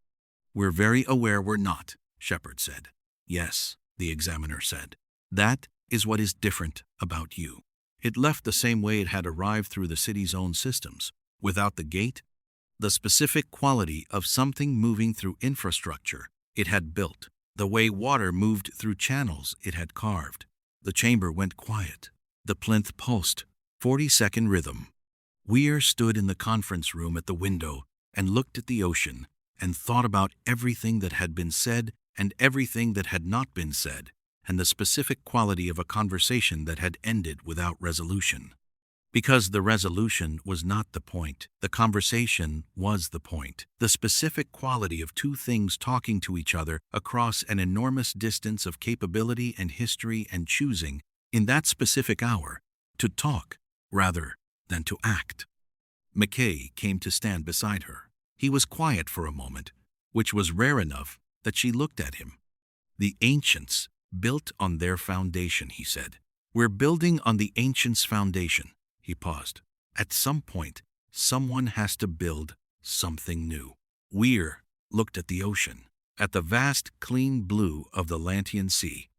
We're very aware we're not, Shepard said. Yes, the examiner said. That is what is different about you. It left the same way it had arrived through the city's own systems, without the gate, the specific quality of something moving through infrastructure it had built, the way water moved through channels it had carved. The chamber went quiet. The plinth pulsed, 40-second rhythm. Weir stood in the conference room at the window and looked at the ocean and thought about everything that had been said and everything that had not been said, and the specific quality of a conversation that had ended without resolution. Because the resolution was not the point, the conversation was the point. The specific quality of two things talking to each other across an enormous distance of capability and history and choosing, in that specific hour, to talk rather than to act. McKay came to stand beside her. He was quiet for a moment, which was rare enough that she looked at him. "The ancients built on their foundation," he said. "We're building on the ancients' foundation." He paused. "At some point, someone has to build something new." Weir looked at the ocean, at the vast clean blue of the Atlantean Sea,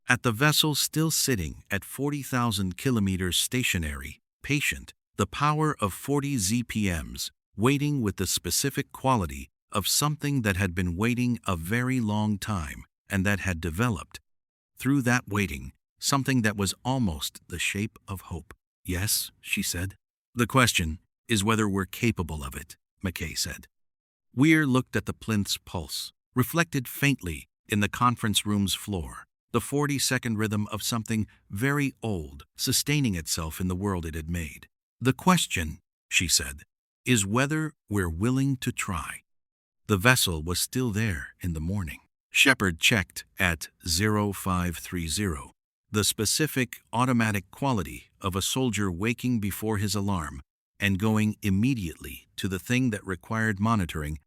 at the vessel still sitting at 40,000 kilometers stationary, patient, the power of 40 ZPMs, waiting with the specific quality of something that had been waiting a very long time and that had developed, through that waiting, something that was almost the shape of hope. "Yes," she said. "The question is whether we're capable of it," McKay said. Weir looked at the plinth's pulse, reflected faintly in the conference room's floor, the 40-second rhythm of something very old sustaining itself in the world it had made. "The question," she said, "is whether we're willing to try." The vessel was still there in the morning. Shepard checked at 0530, the specific automatic quality of a soldier waking before his alarm and going immediately to the thing that required monitoring,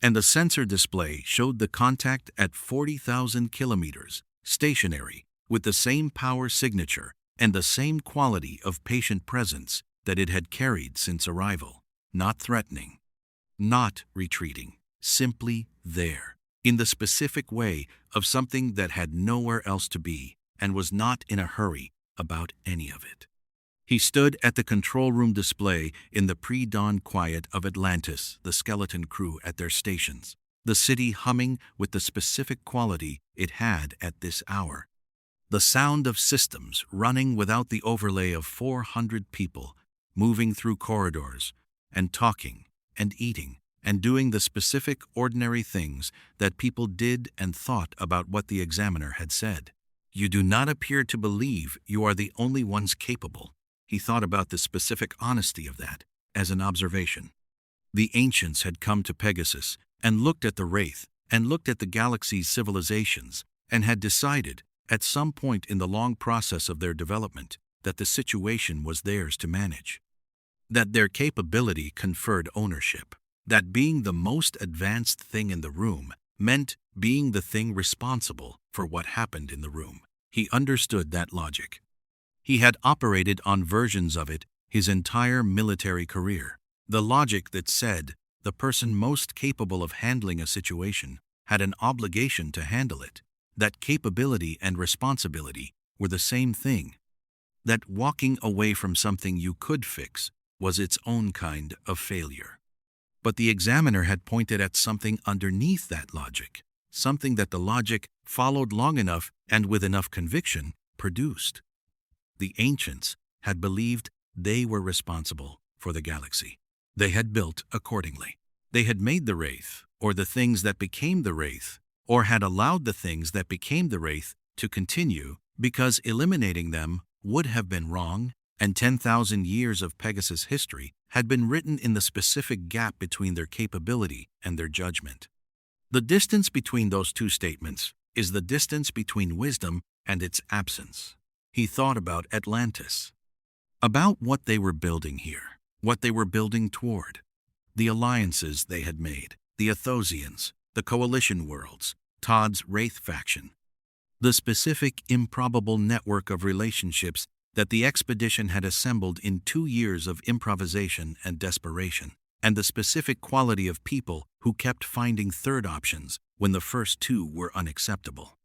and the sensor display showed the contact at 40,000 kilometers, stationary, with the same power signature and the same quality of patient presence that it had carried since arrival. Not threatening, not retreating, simply there, in the specific way of something that had nowhere else to be and was not in a hurry about any of it. He stood at the control room display in the pre-dawn quiet of Atlantis, the skeleton crew at their stations, the city humming with the specific quality it had at this hour. The sound of systems running without the overlay of 400 people, moving through corridors, and talking, and eating, and doing the specific ordinary things that people did and thought about what the examiner had said. "You do not appear to believe you are the only ones capable." He thought about the specific honesty of that as an observation. The ancients had come to Pegasus and looked at the Wraith and looked at the galaxy's civilisations and had decided, at some point in the long process of their development, that the situation was theirs to manage, that their capability conferred ownership, that being the most advanced thing in the room meant being the thing responsible for what happened in the room. He understood that logic. He had operated on versions of it his entire military career. The logic that said the person most capable of handling a situation had an obligation to handle it, that capability and responsibility were the same thing, that walking away from something you could fix was its own kind of failure. But the examiner had pointed at something underneath that logic, something that the logic, followed long enough and with enough conviction, produced. The ancients had believed they were responsible for the galaxy. They had built accordingly. They had made the Wraith, or the things that became the Wraith, or had allowed the things that became the Wraith to continue because eliminating them would have been wrong, and 10,000 years of Pegasus history had been written in the specific gap between their capability and their judgment. The distance between those two statements is the distance between wisdom and its absence. He thought about Atlantis, about what they were building here, what they were building toward, the alliances they had made, the Athosians, the coalition worlds, Todd's Wraith faction, the specific improbable network of relationships that the expedition had assembled in 2 years of improvisation and desperation, and the specific quality of people who kept finding third options when the first two were unacceptable.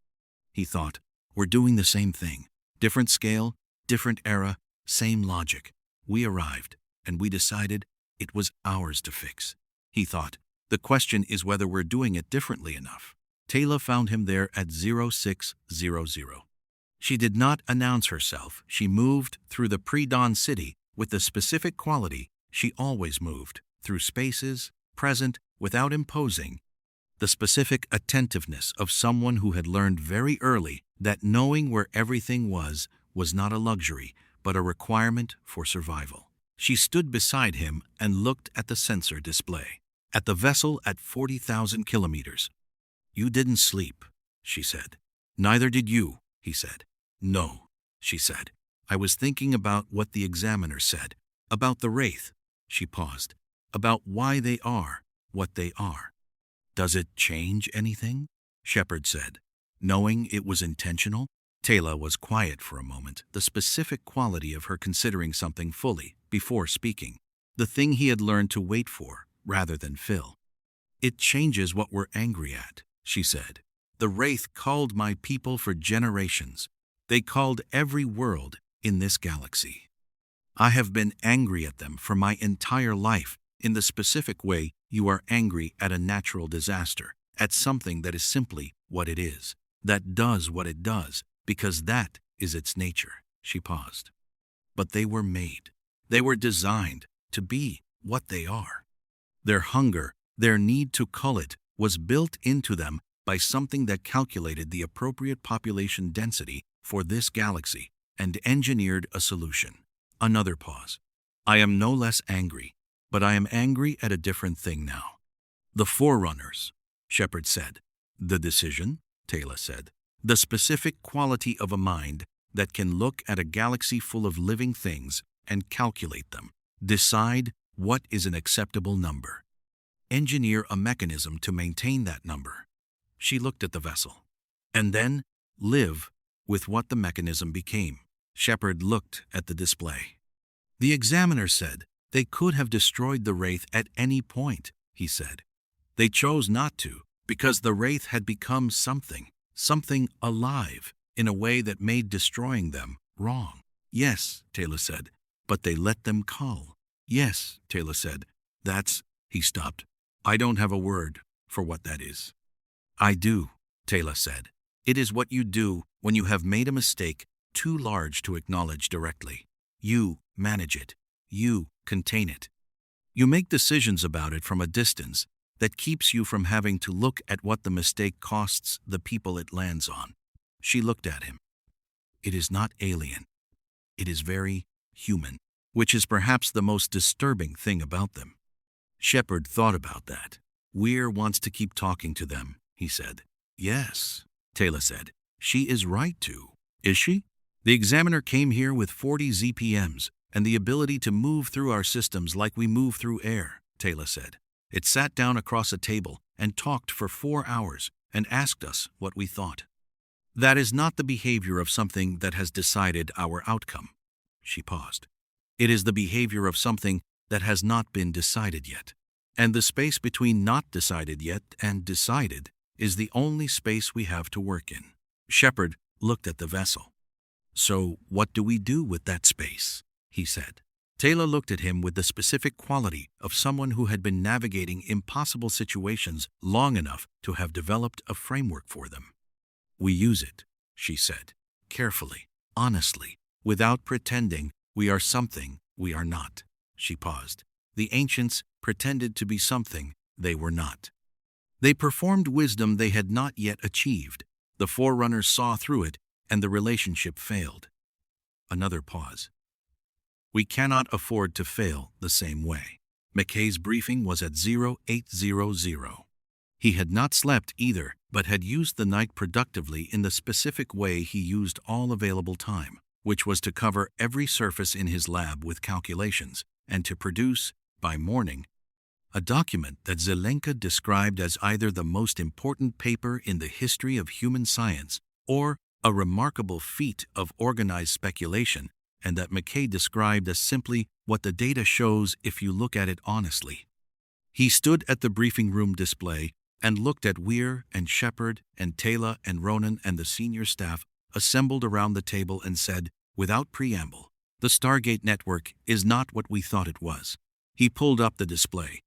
He thought, we're doing the same thing. Different scale, different era, same logic. We arrived, and we decided it was ours to fix. He thought, the question is whether we're doing it differently enough. Taylor found him there at 0600. She did not announce herself. She moved through the pre-dawn city with the specific quality she always moved, through spaces, present, without imposing, the specific attentiveness of someone who had learned very early that knowing where everything was not a luxury, but a requirement for survival. She stood beside him and looked at the sensor display, at the vessel at 40,000 kilometers. "You didn't sleep," she said. "Neither did you," he said. "No," she said. "I was thinking about what the examiner said, about the Wraith, She paused. About why they are what they are. Does it change anything? Shepard said. Knowing it was intentional? Taylor was quiet for a moment, the specific quality of her considering something fully, before speaking. The thing he had learned to wait for, rather than fill. It changes what we're angry at, she said. The Wraith called my people for generations. They called every world in this galaxy. I have been angry at them for my entire life, in the specific way you are angry at a natural disaster, at something that is simply what it is, that does what it does, because that is its nature. She paused. But they were made. They were designed to be what they are. Their hunger, their need to cull it, was built into them by something that calculated the appropriate population density for this galaxy and engineered a solution. Another pause. I am no less angry, but I am angry at a different thing now. The Forerunners, Shepard said. The decision, Taylor said. The specific quality of a mind that can look at a galaxy full of living things and calculate them. Decide what is an acceptable number. Engineer a mechanism to maintain that number. She looked at the vessel. And then live with what the mechanism became. Shepard looked at the display. The examiner said they could have destroyed the Wraith at any point, he said. They chose not to, because the Wraith had become something alive, in a way that made destroying them wrong. Yes, Taylor said, but they let them cull. Yes, Taylor said, he stopped. I don't have a word for what that is. I do, Taylor said. It is what you do when you have made a mistake too large to acknowledge directly. You manage it. You contain it. You make decisions about it from a distance that keeps you from having to look at what the mistake costs the people it lands on. She looked at him. It is not alien. It is very human, which is perhaps the most disturbing thing about them. Shepard thought about that. Weir wants to keep talking to them, he said. Yes, Taylor said. She is right to. Is she? The examiner came here with 40 ZPMs and the ability to move through our systems like we move through air, Taylor said. It sat down across a table and talked for 4 hours and asked us what we thought. That is not the behavior of something that has decided our outcome. She paused. It is the behavior of something that has not been decided yet. And the space between not decided yet and decided is the only space we have to work in. Shepard looked at the vessel. So what do we do with that space? He said. Taylor looked at him with the specific quality of someone who had been navigating impossible situations long enough to have developed a framework for them. We use it, she said, carefully, honestly, without pretending we are something we are not. She paused. The ancients pretended to be something they were not. They performed wisdom they had not yet achieved. The Forerunners saw through it, and the relationship failed. Another pause. We cannot afford to fail the same way. McKay's briefing was at 0800. He had not slept either, but had used the night productively in the specific way he used all available time, which was to cover every surface in his lab with calculations, and to produce, by morning, a document that Zelenka described as either the most important paper in the history of human science or a remarkable feat of organized speculation, and that McKay described as simply what the data shows if you look at it honestly. He stood at the briefing room display and looked at Weir and Shepard and Taylor and Ronan and the senior staff assembled around the table and said, without preamble, the Stargate network is not what we thought it was. He pulled up the display.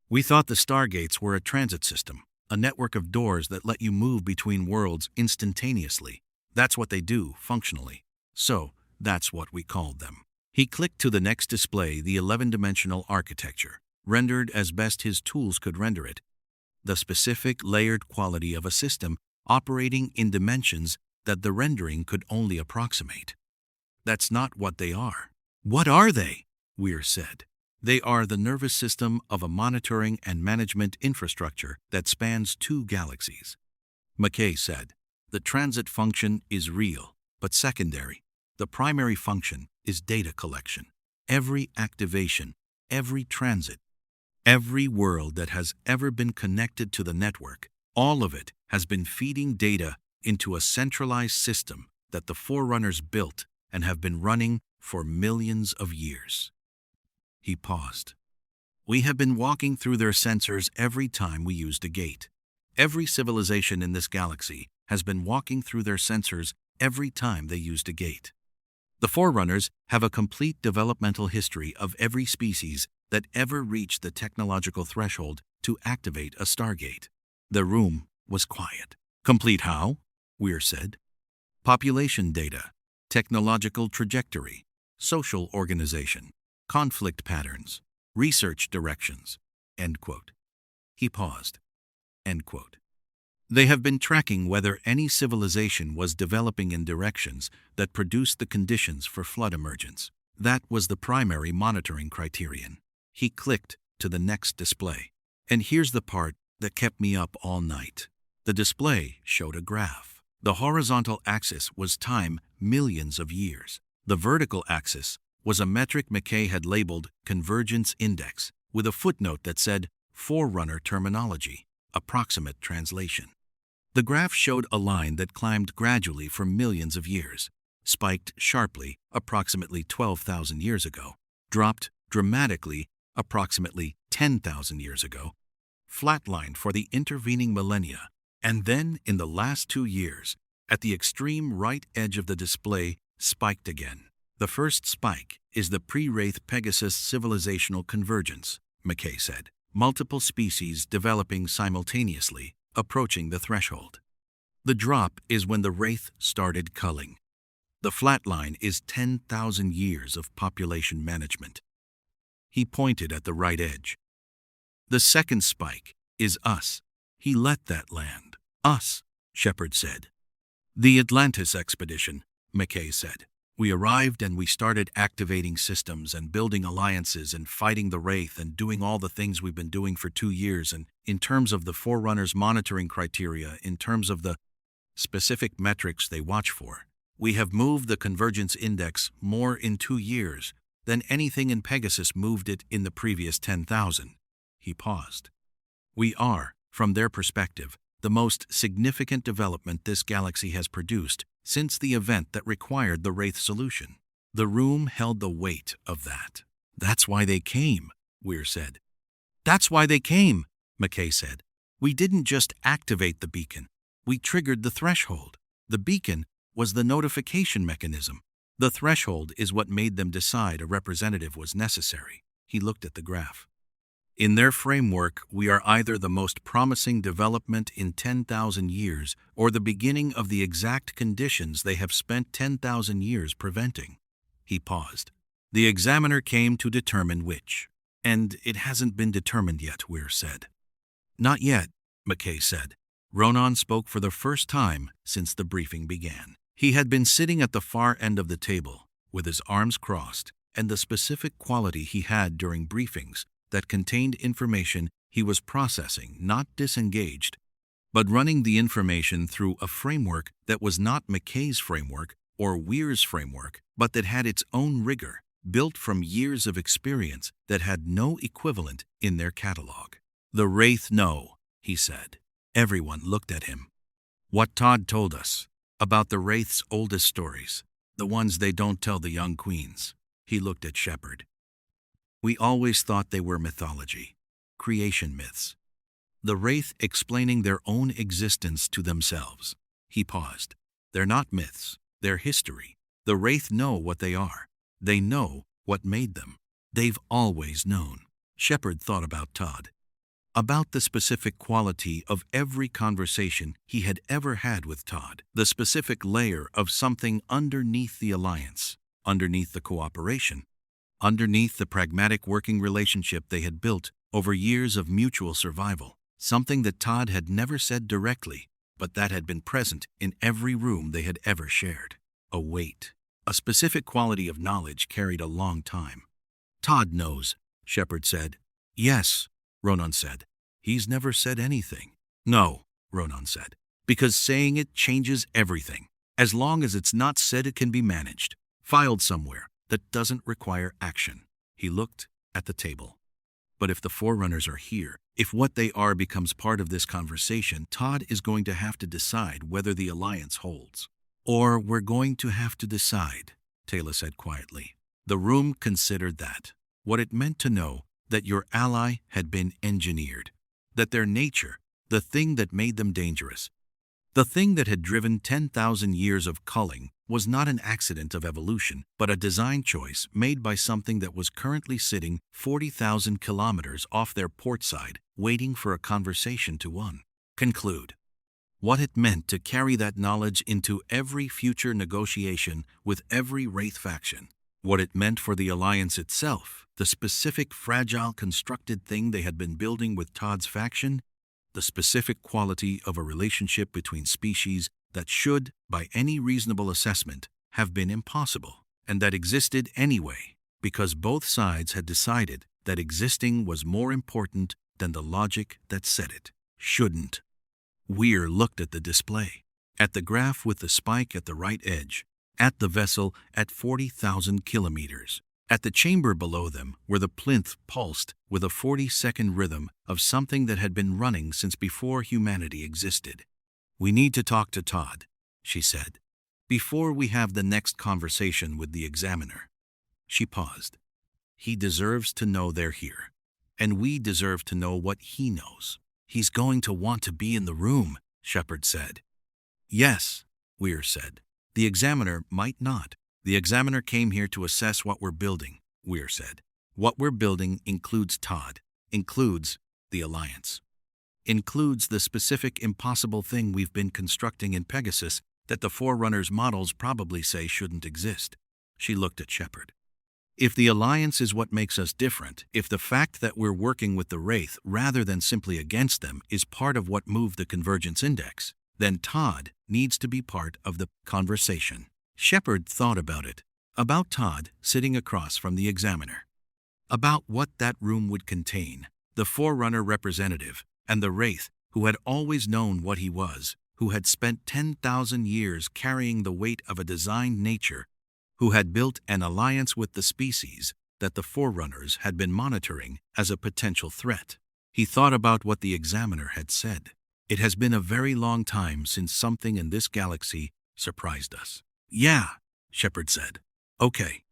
We thought the Stargates were a transit system, a network of doors that let you move between worlds instantaneously. That's what they do, functionally. So, that's what we called them. He clicked to the next display, the 11-dimensional architecture, rendered as best his tools could render it. The specific layered quality of a system operating in dimensions that the rendering could only approximate. That's not what they are. What are they? Weir said. They are the nervous system of a monitoring and management infrastructure that spans 2 galaxies. McKay said, the transit function is real, but secondary. The primary function is data collection. Every activation, every transit, every world that has ever been connected to the network, all of it has been feeding data into a centralized system that the Forerunners built and have been running for millions of years. He paused. We have been walking through their sensors every time we used a gate. Every civilization in this galaxy has been walking through their sensors every time they used a gate. The Forerunners have a complete developmental history of every species that ever reached the technological threshold to activate a Stargate. The room was quiet. Complete how? Weir said. Population data, technological trajectory, social organization, conflict patterns, research directions. End quote. He paused. End quote. They have been tracking whether any civilization was developing in directions that produced the conditions for flood emergence. That was the primary monitoring criterion. He clicked to the next display. And here's the part that kept me up all night. The display showed a graph. The horizontal axis was time, millions of years. The vertical axis was a metric McKay had labeled Convergence Index, with a footnote that said Forerunner terminology, approximate translation. The graph showed a line that climbed gradually for millions of years, spiked sharply approximately 12,000 years ago, dropped dramatically approximately 10,000 years ago, flatlined for the intervening millennia, and then in the last 2 years, at the extreme right edge of the display, spiked again. The first spike is the pre-Wraith Pegasus civilizational convergence, McKay said. Multiple species developing simultaneously, approaching the threshold. The drop is when the Wraith started culling. The flat line is 10,000 years of population management. He pointed at the right edge. The second spike is us. He let that land. Us, Shepard said. The Atlantis expedition, McKay said. We arrived and we started activating systems and building alliances and fighting the Wraith and doing all the things we've been doing for 2 years. And in terms of the Forerunners' monitoring criteria, in terms of the specific metrics they watch for, we have moved the Convergence Index more in 2 years than anything in Pegasus moved it in the previous 10,000. He paused. We are, from their perspective, the most significant development this galaxy has produced since the event that required the Wraith solution. The room held the weight of that. That's why they came, Weir said. That's why they came, McKay said. We didn't just activate the beacon. We triggered the threshold. The beacon was the notification mechanism. The threshold is what made them decide a representative was necessary. He looked at the graph. In their framework, we are either the most promising development in 10,000 years or the beginning of the exact conditions they have spent 10,000 years preventing. He paused. The examiner came to determine which. And it hasn't been determined yet, Weir said. Not yet, McKay said. Ronan spoke for the first time since the briefing began. He had been sitting at the far end of the table, with his arms crossed, and the specific quality he had during briefings that contained information he was processing, not disengaged, but running the information through a framework that was not McKay's framework or Weir's framework, but that had its own rigor, built from years of experience that had no equivalent in their catalog. The Wraith know, he said. Everyone looked at him. What Todd told us about the Wraith's oldest stories, the ones they don't tell the young queens. He looked at Shepard. We always thought they were mythology, creation myths. The Wraith explaining their own existence to themselves. He paused. They're not myths, they're history. The Wraith know what they are. They know what made them. They've always known. Shepard thought about Todd. About the specific quality of every conversation he had ever had with Todd. The specific layer of something underneath the alliance, underneath the cooperation, underneath the pragmatic working relationship they had built over years of mutual survival. Something that Todd had never said directly, but that had been present in every room they had ever shared. A weight. A specific quality of knowledge carried a long time. Todd knows, Shepard said. Yes, Ronan said. He's never said anything. No, Ronan said, because saying it changes everything. As long as it's not said, it can be managed, filed somewhere that doesn't require action. He looked at the table. But if the Forerunners are here, if what they are becomes part of this conversation, Todd is going to have to decide whether the alliance holds. Or we're going to have to decide, Taylor said quietly. The room considered that. What it meant to know that your ally had been engineered. That their nature, the thing that made them dangerous, the thing that had driven 10,000 years of culling, was not an accident of evolution, but a design choice made by something that was currently sitting 40,000 kilometers off their port side, waiting for a conversation to conclude. What it meant to carry that knowledge into every future negotiation with every Wraith faction. What it meant for the Alliance itself, the specific fragile constructed thing they had been building with Todd's faction, the specific quality of a relationship between species that should, by any reasonable assessment, have been impossible, and that existed anyway, because both sides had decided that existing was more important than the logic that said it shouldn't. Weir looked at the display, at the graph with the spike at the right edge, at the vessel at 40,000 kilometers. At the chamber below them, where the plinth pulsed with a 40-second rhythm of something that had been running since before humanity existed. We need to talk to Todd, she said, before we have the next conversation with the examiner. She paused. He deserves to know they're here, and we deserve to know what he knows. He's going to want to be in the room, Shepard said. Yes, Weir said. The examiner might not. The examiner came here to assess what we're building, Weir said. What we're building includes Todd, includes the Alliance, includes the specific impossible thing we've been constructing in Pegasus that the Forerunners' models probably say shouldn't exist. She looked at Shepard. If the Alliance is what makes us different, if the fact that we're working with the Wraith rather than simply against them is part of what moved the Convergence Index, then Todd needs to be part of the conversation. Shepard thought about it, about Todd sitting across from the examiner, about what that room would contain, the Forerunner representative, and the Wraith who had always known what he was, who had spent 10,000 years carrying the weight of a designed nature, who had built an alliance with the species that the Forerunners had been monitoring as a potential threat. He thought about what the examiner had said. It has been a very long time since something in this galaxy surprised us. Yeah, Shepard said. Okay.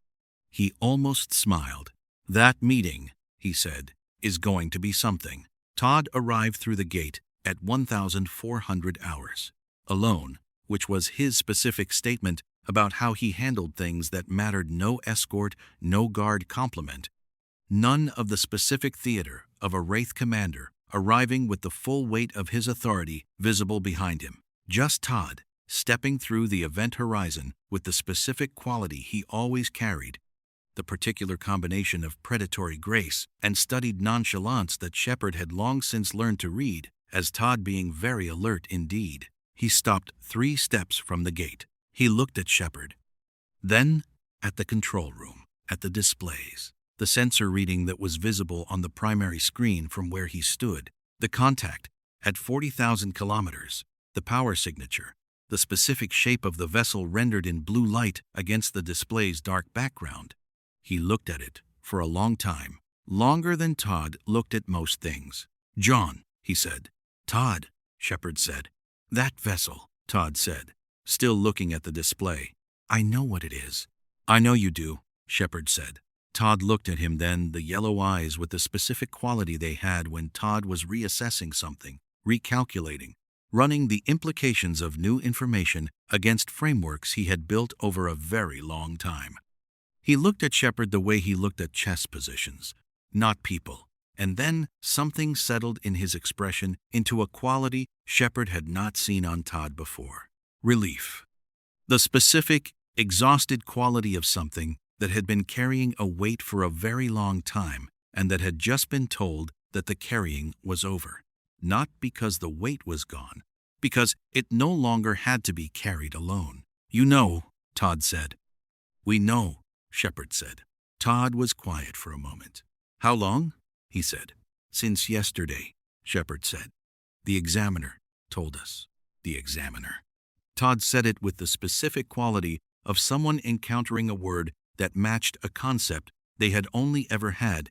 He almost smiled. That meeting, he said, is going to be something. Todd arrived through the gate at 1,400 hours. Alone, which was his specific statement about how he handled things that mattered no escort, no guard complement. None of the specific theater of a Wraith commander arriving with the full weight of his authority visible behind him. Just Todd, stepping through the event horizon with the specific quality he always carried, the particular combination of predatory grace and studied nonchalance that Shepard had long since learned to read as Todd being very alert indeed. He stopped 3 steps from the gate. He looked at Shepard, then at the control room, at the displays, the sensor reading that was visible on the primary screen from where he stood, the contact at 40,000 kilometers, the power signature, the specific shape of the vessel rendered in blue light against the display's dark background. He looked at it for a long time, longer than Todd looked at most things. John, he said. Todd, Shepard said. That vessel, Todd said, still looking at the display. I know what it is. I know you do, Shepard said. Todd looked at him then, the yellow eyes with the specific quality they had when Todd was reassessing something, recalculating, running the implications of new information against frameworks he had built over a very long time. He looked at Shepard the way he looked at chess positions, not people, and then something settled in his expression into a quality Shepard had not seen on Todd before. Relief. The specific, exhausted quality of something that had been carrying a weight for a very long time and that had just been told that the carrying was over. Not because the weight was gone, because it no longer had to be carried alone. You know, Todd said. We know, Shepard said. Todd was quiet for a moment. How long? He said. Since yesterday, Shepard said. The examiner told us. The examiner. Todd said it with the specific quality of someone encountering a word that matched a concept they had only ever had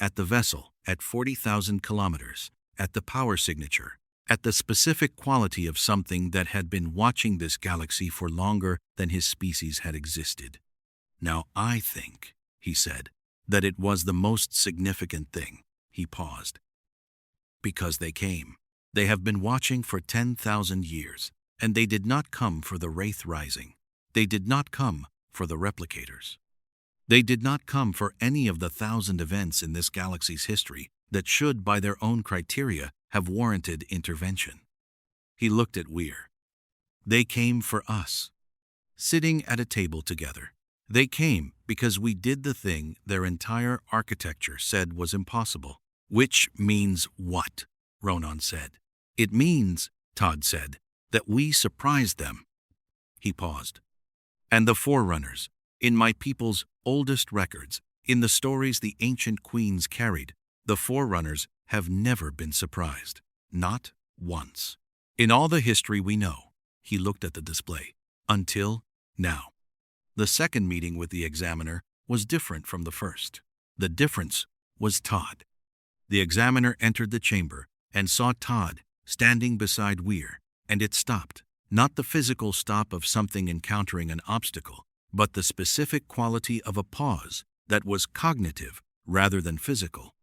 at the vessel, at 40,000 kilometers, at the power signature, at the specific quality of something that had been watching this galaxy for longer than his species had existed. Now I think, he said, that it was the most significant thing. He paused. Because they came. They have been watching for 10,000 years, and they did not come for the Wraith Rising. They did not come for the replicators. They did not come for any of the 1,000 events in this galaxy's history that should, by their own criteria, have warranted intervention. He looked at Weir. They came for us. Sitting at a table together. They came because we did the thing their entire architecture said was impossible. Which means what? Ronan said. It means, Todd said, that we surprised them. He paused. And the Forerunners, in my people's oldest records, in the stories the ancient queens carried, the Forerunners have never been surprised. Not once. In all the history we know, he looked at the display, until now. The second meeting with the Examiner was different from the first. The difference was Todd. The Examiner entered the chamber and saw Todd standing beside Weir, and it stopped. Not the physical stop of something encountering an obstacle, but the specific quality of a pause that was cognitive rather than physical.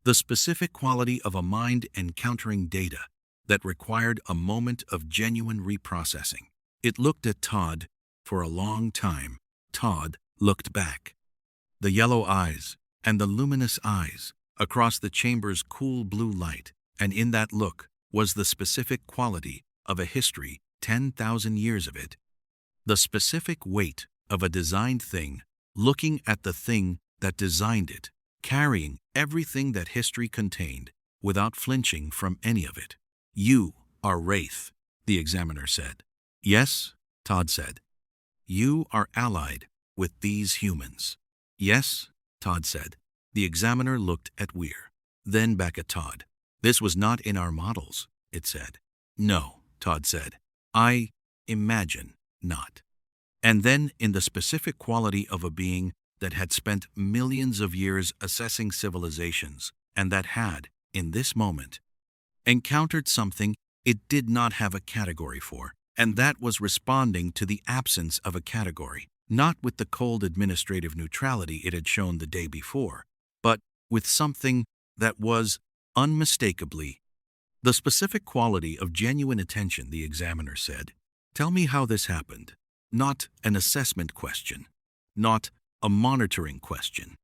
The specific quality of a mind encountering data that required a moment of genuine reprocessing. It looked at Todd for a long time. Todd looked back. The yellow eyes and the luminous eyes across the chamber's cool blue light, and in that look was the specific quality of a history, 10,000 years of it. The specific weight of a designed thing, looking at the thing that designed it, carrying everything that history contained without flinching from any of it. You are Wraith, the Examiner said. Yes, Todd said. You are allied with these humans. Yes, Todd said. The Examiner looked at Weir, then back at Todd. This was not in our models, it said. No, Todd said. I imagine not. And then in the specific quality of a being that had spent millions of years assessing civilizations and that had, in this moment, encountered something it did not have a category for, and that was responding to the absence of a category, not with the cold administrative neutrality it had shown the day before, but with something that was unmistakably the specific quality of genuine attention, the Examiner said. Tell me how this happened. Not an assessment question, not a monitoring question.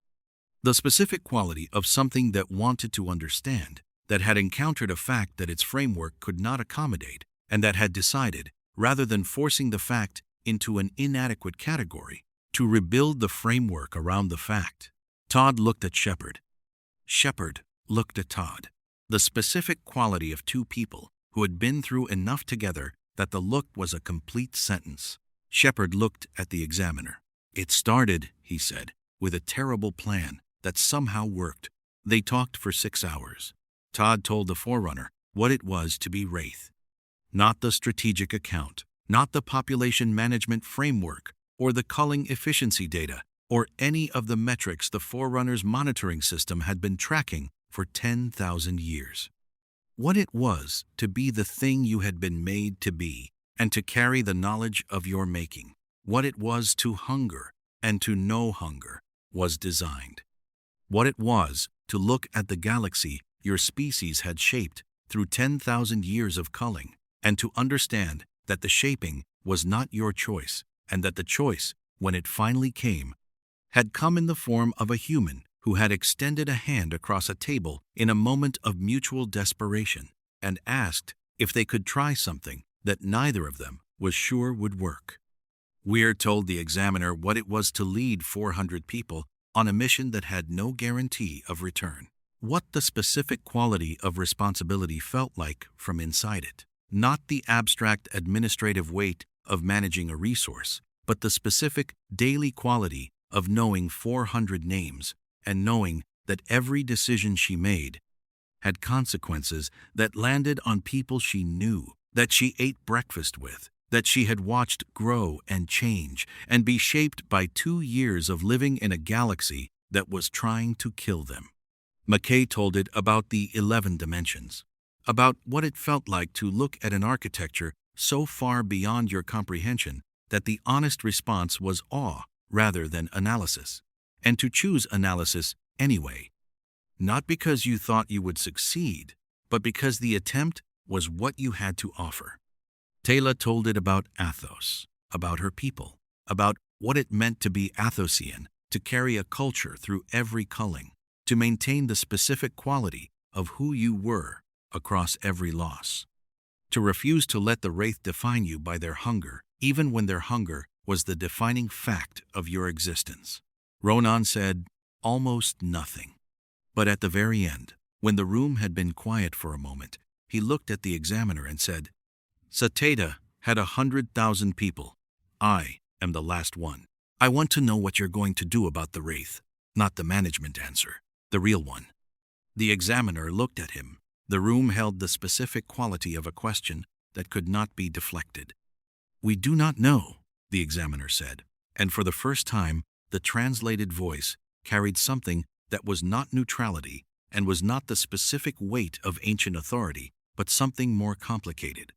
The specific quality of something that wanted to understand, that had encountered a fact that its framework could not accommodate, and that had decided, rather than forcing the fact into an inadequate category, to rebuild the framework around the fact. Todd looked at Shepard. Shepard looked at Todd. The specific quality of two people who had been through enough together that the look was a complete sentence. Shepard looked at the Examiner. It started, he said, with a terrible plan that somehow worked. They talked for 6 hours. Todd told the Forerunner what it was to be Wraith. Not the strategic account, not the population management framework, or the culling efficiency data, or any of the metrics the Forerunner's monitoring system had been tracking for 10,000 years. What it was to be the thing you had been made to be, and to carry the knowledge of your making. What it was to hunger and to know hunger was designed. What it was to look at the galaxy your species had shaped through 10,000 years of culling, and to understand that the shaping was not your choice, and that the choice, when it finally came, had come in the form of a human who had extended a hand across a table in a moment of mutual desperation and asked if they could try something that neither of them was sure would work. Weir told the Examiner what it was to lead 400 people on a mission that had no guarantee of return. What the specific quality of responsibility felt like from inside it. Not the abstract administrative weight of managing a resource, but the specific daily quality of knowing 400 names and knowing that every decision she made had consequences that landed on people she knew, that she ate breakfast with, that she had watched grow and change and be shaped by 2 years of living in a galaxy that was trying to kill them. McKay told it about the 11 dimensions, about what it felt like to look at an architecture so far beyond your comprehension that the honest response was awe rather than analysis, and to choose analysis anyway, not because you thought you would succeed, but because the attempt was what you had to offer. Taylor told it about Athos, about her people, about what it meant to be Athosian, to carry a culture through every culling, to maintain the specific quality of who you were across every loss, to refuse to let the Wraith define you by their hunger, even when their hunger was the defining fact of your existence. Ronan said almost nothing. But at the very end, when the room had been quiet for a moment, he looked at the examiner and said, Sateda had 100,000 people. I am the last one. I want to know what you're going to do about the Wraith, not the management answer, the real one. The examiner looked at him. The room held the specific quality of a question that could not be deflected. We do not know, the examiner said, and for the first time, the translated voice carried something that was not neutrality and was not the specific weight of ancient authority, but something more complicated.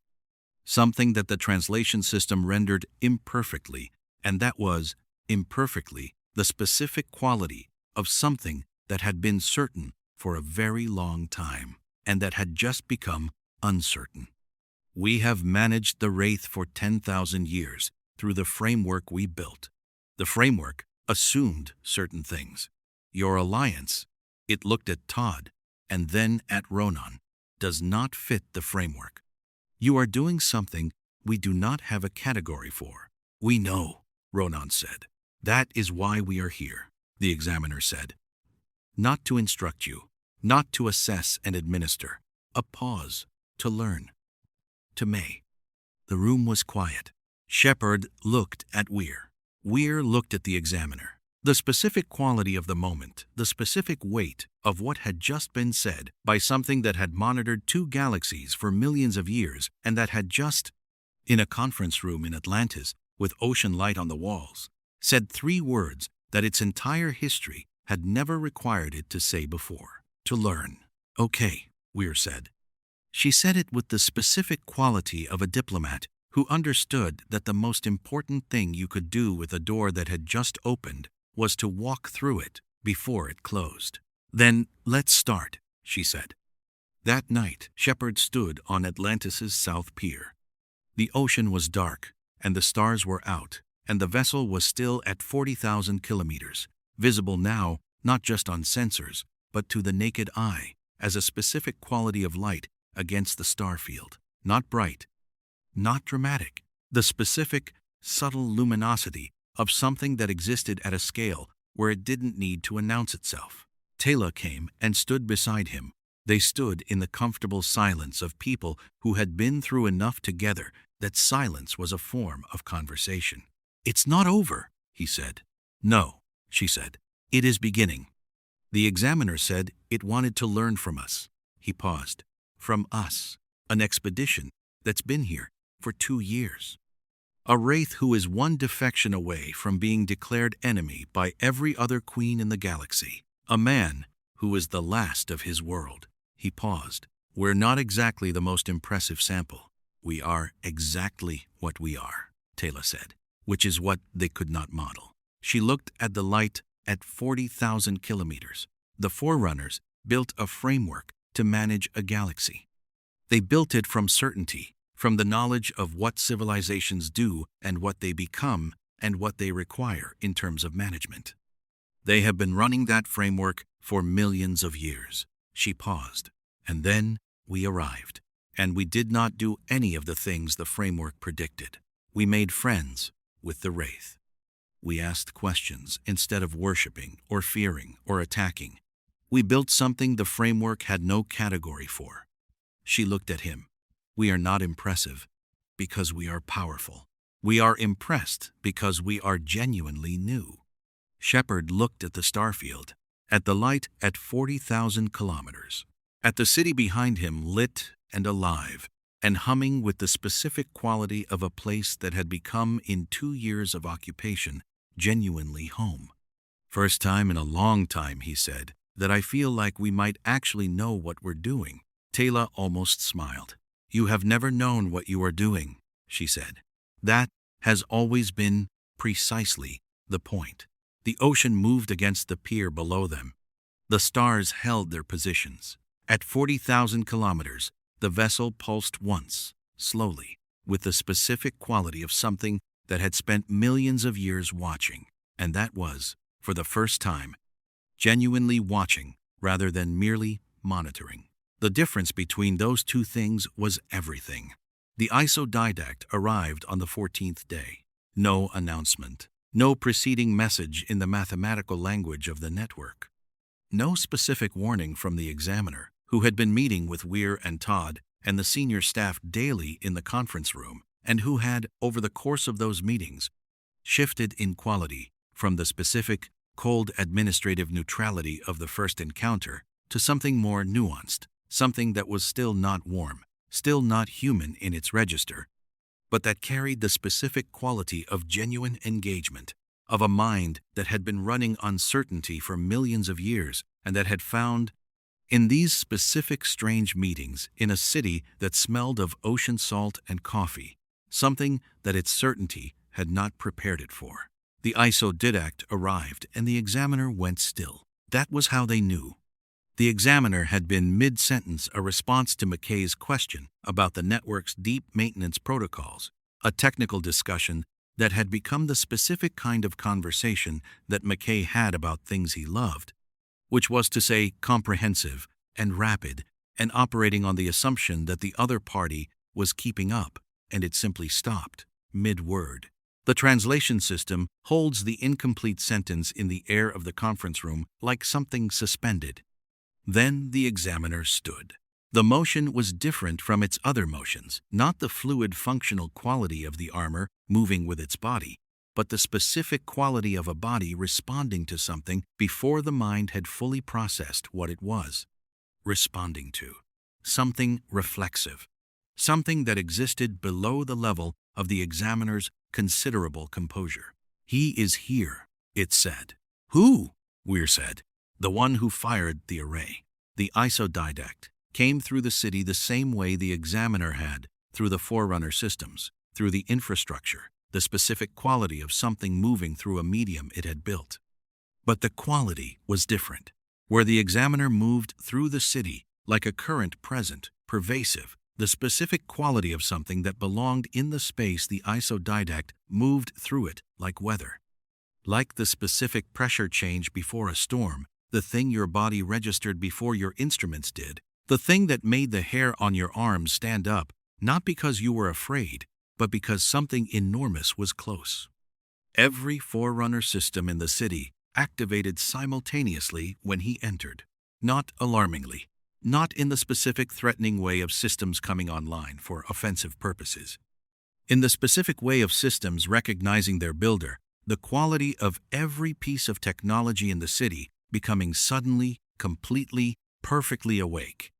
Something that the translation system rendered imperfectly, and that was, imperfectly, the specific quality of something that had been certain for a very long time, and that had just become uncertain. We have managed the Wraith for 10,000 years through the framework we built. The framework assumed certain things. Your alliance, it looked at Todd and then at Ronan, does not fit the framework. You are doing something we do not have a category for. We know, Ronan said. That is why we are here, the examiner said. Not to instruct you, not to assess and administer. A pause, to learn. To May. The room was quiet. Shepard looked at Weir. Weir looked at the examiner. The specific quality of the moment, the specific weight of what had just been said by something that had monitored 2 galaxies for millions of years and that had just, in a conference room in Atlantis with ocean light on the walls, said 3 words that its entire history had never required it to say before. To learn. Okay, Weir said. She said it with the specific quality of a diplomat who understood that the most important thing you could do with a door that had just opened was to walk through it before it closed. Then let's start, she said. That night, Shepard stood on Atlantis's south pier. The ocean was dark, and the stars were out, and the vessel was still at 40,000 kilometers, visible now not just on sensors, but to the naked eye as a specific quality of light against the star field. Not bright, not dramatic, the specific, subtle luminosity of something that existed at a scale where it didn't need to announce itself. Taylor came and stood beside him. They stood in the comfortable silence of people who had been through enough together that silence was a form of conversation. It's not over, he said. No, she said. It is beginning. The examiner said it wanted to learn from us. He paused. From us, an expedition that's been here for 2 years. A Wraith who is one defection away from being declared enemy by every other queen in the galaxy. A man who is the last of his world. He paused. We're not exactly the most impressive sample. We are exactly what we are, Taylor said, which is what they could not model. She looked at the light at 40,000 kilometers. The Forerunners built a framework to manage a galaxy. They built it from certainty, from the knowledge of what civilizations do and what they become and what they require in terms of management. They have been running that framework for millions of years. She paused. And then we arrived. And we did not do any of the things the framework predicted. We made friends with the Wraith. We asked questions instead of worshiping or fearing or attacking. We built something the framework had no category for. She looked at him. We are not impressive because we are powerful. We are impressed because we are genuinely new. Shepard looked at the starfield, at the light at 40,000 kilometers, at the city behind him lit and alive, and humming with the specific quality of a place that had become, in 2 years of occupation, genuinely home. First time in a long time, he said, that I feel like we might actually know what we're doing." Taylor almost smiled. "You have never known what you are doing," she said. "That has always been precisely the point." The ocean moved against the pier below them. The stars held their positions. At 40,000 kilometers, the vessel pulsed once, slowly, with the specific quality of something that had spent millions of years watching. And that was, for the first time, genuinely watching rather than merely monitoring. The difference between those two things was everything. The isodidact arrived on the 14th day. No announcement. No preceding message in the mathematical language of the network. No specific warning from the examiner, who had been meeting with Weir and Todd and the senior staff daily in the conference room, and who had, over the course of those meetings, shifted in quality from the specific, cold administrative neutrality of the first encounter to something more nuanced, something that was still not warm, still not human in its register, but that carried the specific quality of genuine engagement, of a mind that had been running uncertainty for millions of years and that had found, in these specific strange meetings in a city that smelled of ocean salt and coffee, something that its certainty had not prepared it for. The isodidact arrived and the examiner went still. That was how they knew. The examiner had been mid-sentence a response to McKay's question about the network's deep maintenance protocols, a technical discussion that had become the specific kind of conversation that McKay had about things he loved, which was to say comprehensive and rapid and operating on the assumption that the other party was keeping up, and it simply stopped, mid-word. The translation system holds the incomplete sentence in the air of the conference room like something suspended. Then the examiner stood. The motion was different from its other motions, not the fluid functional quality of the armor moving with its body, but the specific quality of a body responding to something before the mind had fully processed what it was responding to. Something reflexive. Something that existed below the level of the examiner's considerable composure. "He is here," it said. "Who?" Weir said. "The one who fired the array." The isodidact came through the city the same way the examiner had, through the Forerunner systems, through the infrastructure, the specific quality of something moving through a medium it had built. But the quality was different. Where the examiner moved through the city like a current present, pervasive, the specific quality of something that belonged in the space the isodidact moved through it like weather. Like the specific pressure change before a storm, the thing your body registered before your instruments did, the thing that made the hair on your arms stand up, not because you were afraid, but because something enormous was close. Every Forerunner system in the city activated simultaneously when he entered. Not alarmingly, not in the specific threatening way of systems coming online for offensive purposes. In the specific way of systems recognizing their builder, the quality of every piece of technology in the city becoming suddenly, completely, perfectly awake.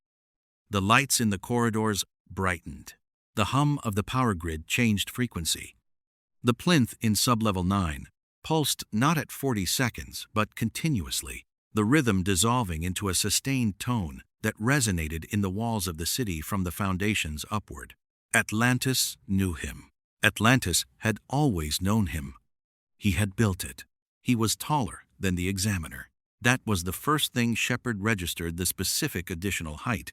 The lights in the corridors brightened. The hum of the power grid changed frequency. The plinth in sublevel 9 pulsed not at 40 seconds, but continuously, the rhythm dissolving into a sustained tone that resonated in the walls of the city from the foundations upward. Atlantis knew him. Atlantis had always known him. He had built it. He was taller than the examiner. That was the first thing Shepard registered, the specific additional height,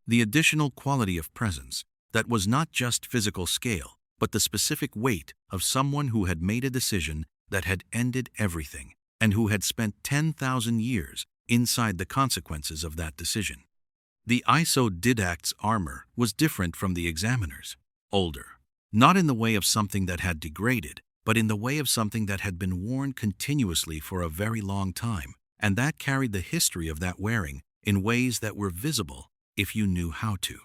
the additional quality of presence that was not just physical scale, but the specific weight of someone who had made a decision that had ended everything and who had spent 10,000 years inside the consequences of that decision. The isodidact's armor was different from the examiner's, older, not in the way of something that had degraded, but in the way of something that had been worn continuously for a very long time, and that carried the history of that wearing in ways that were visible if you knew how to.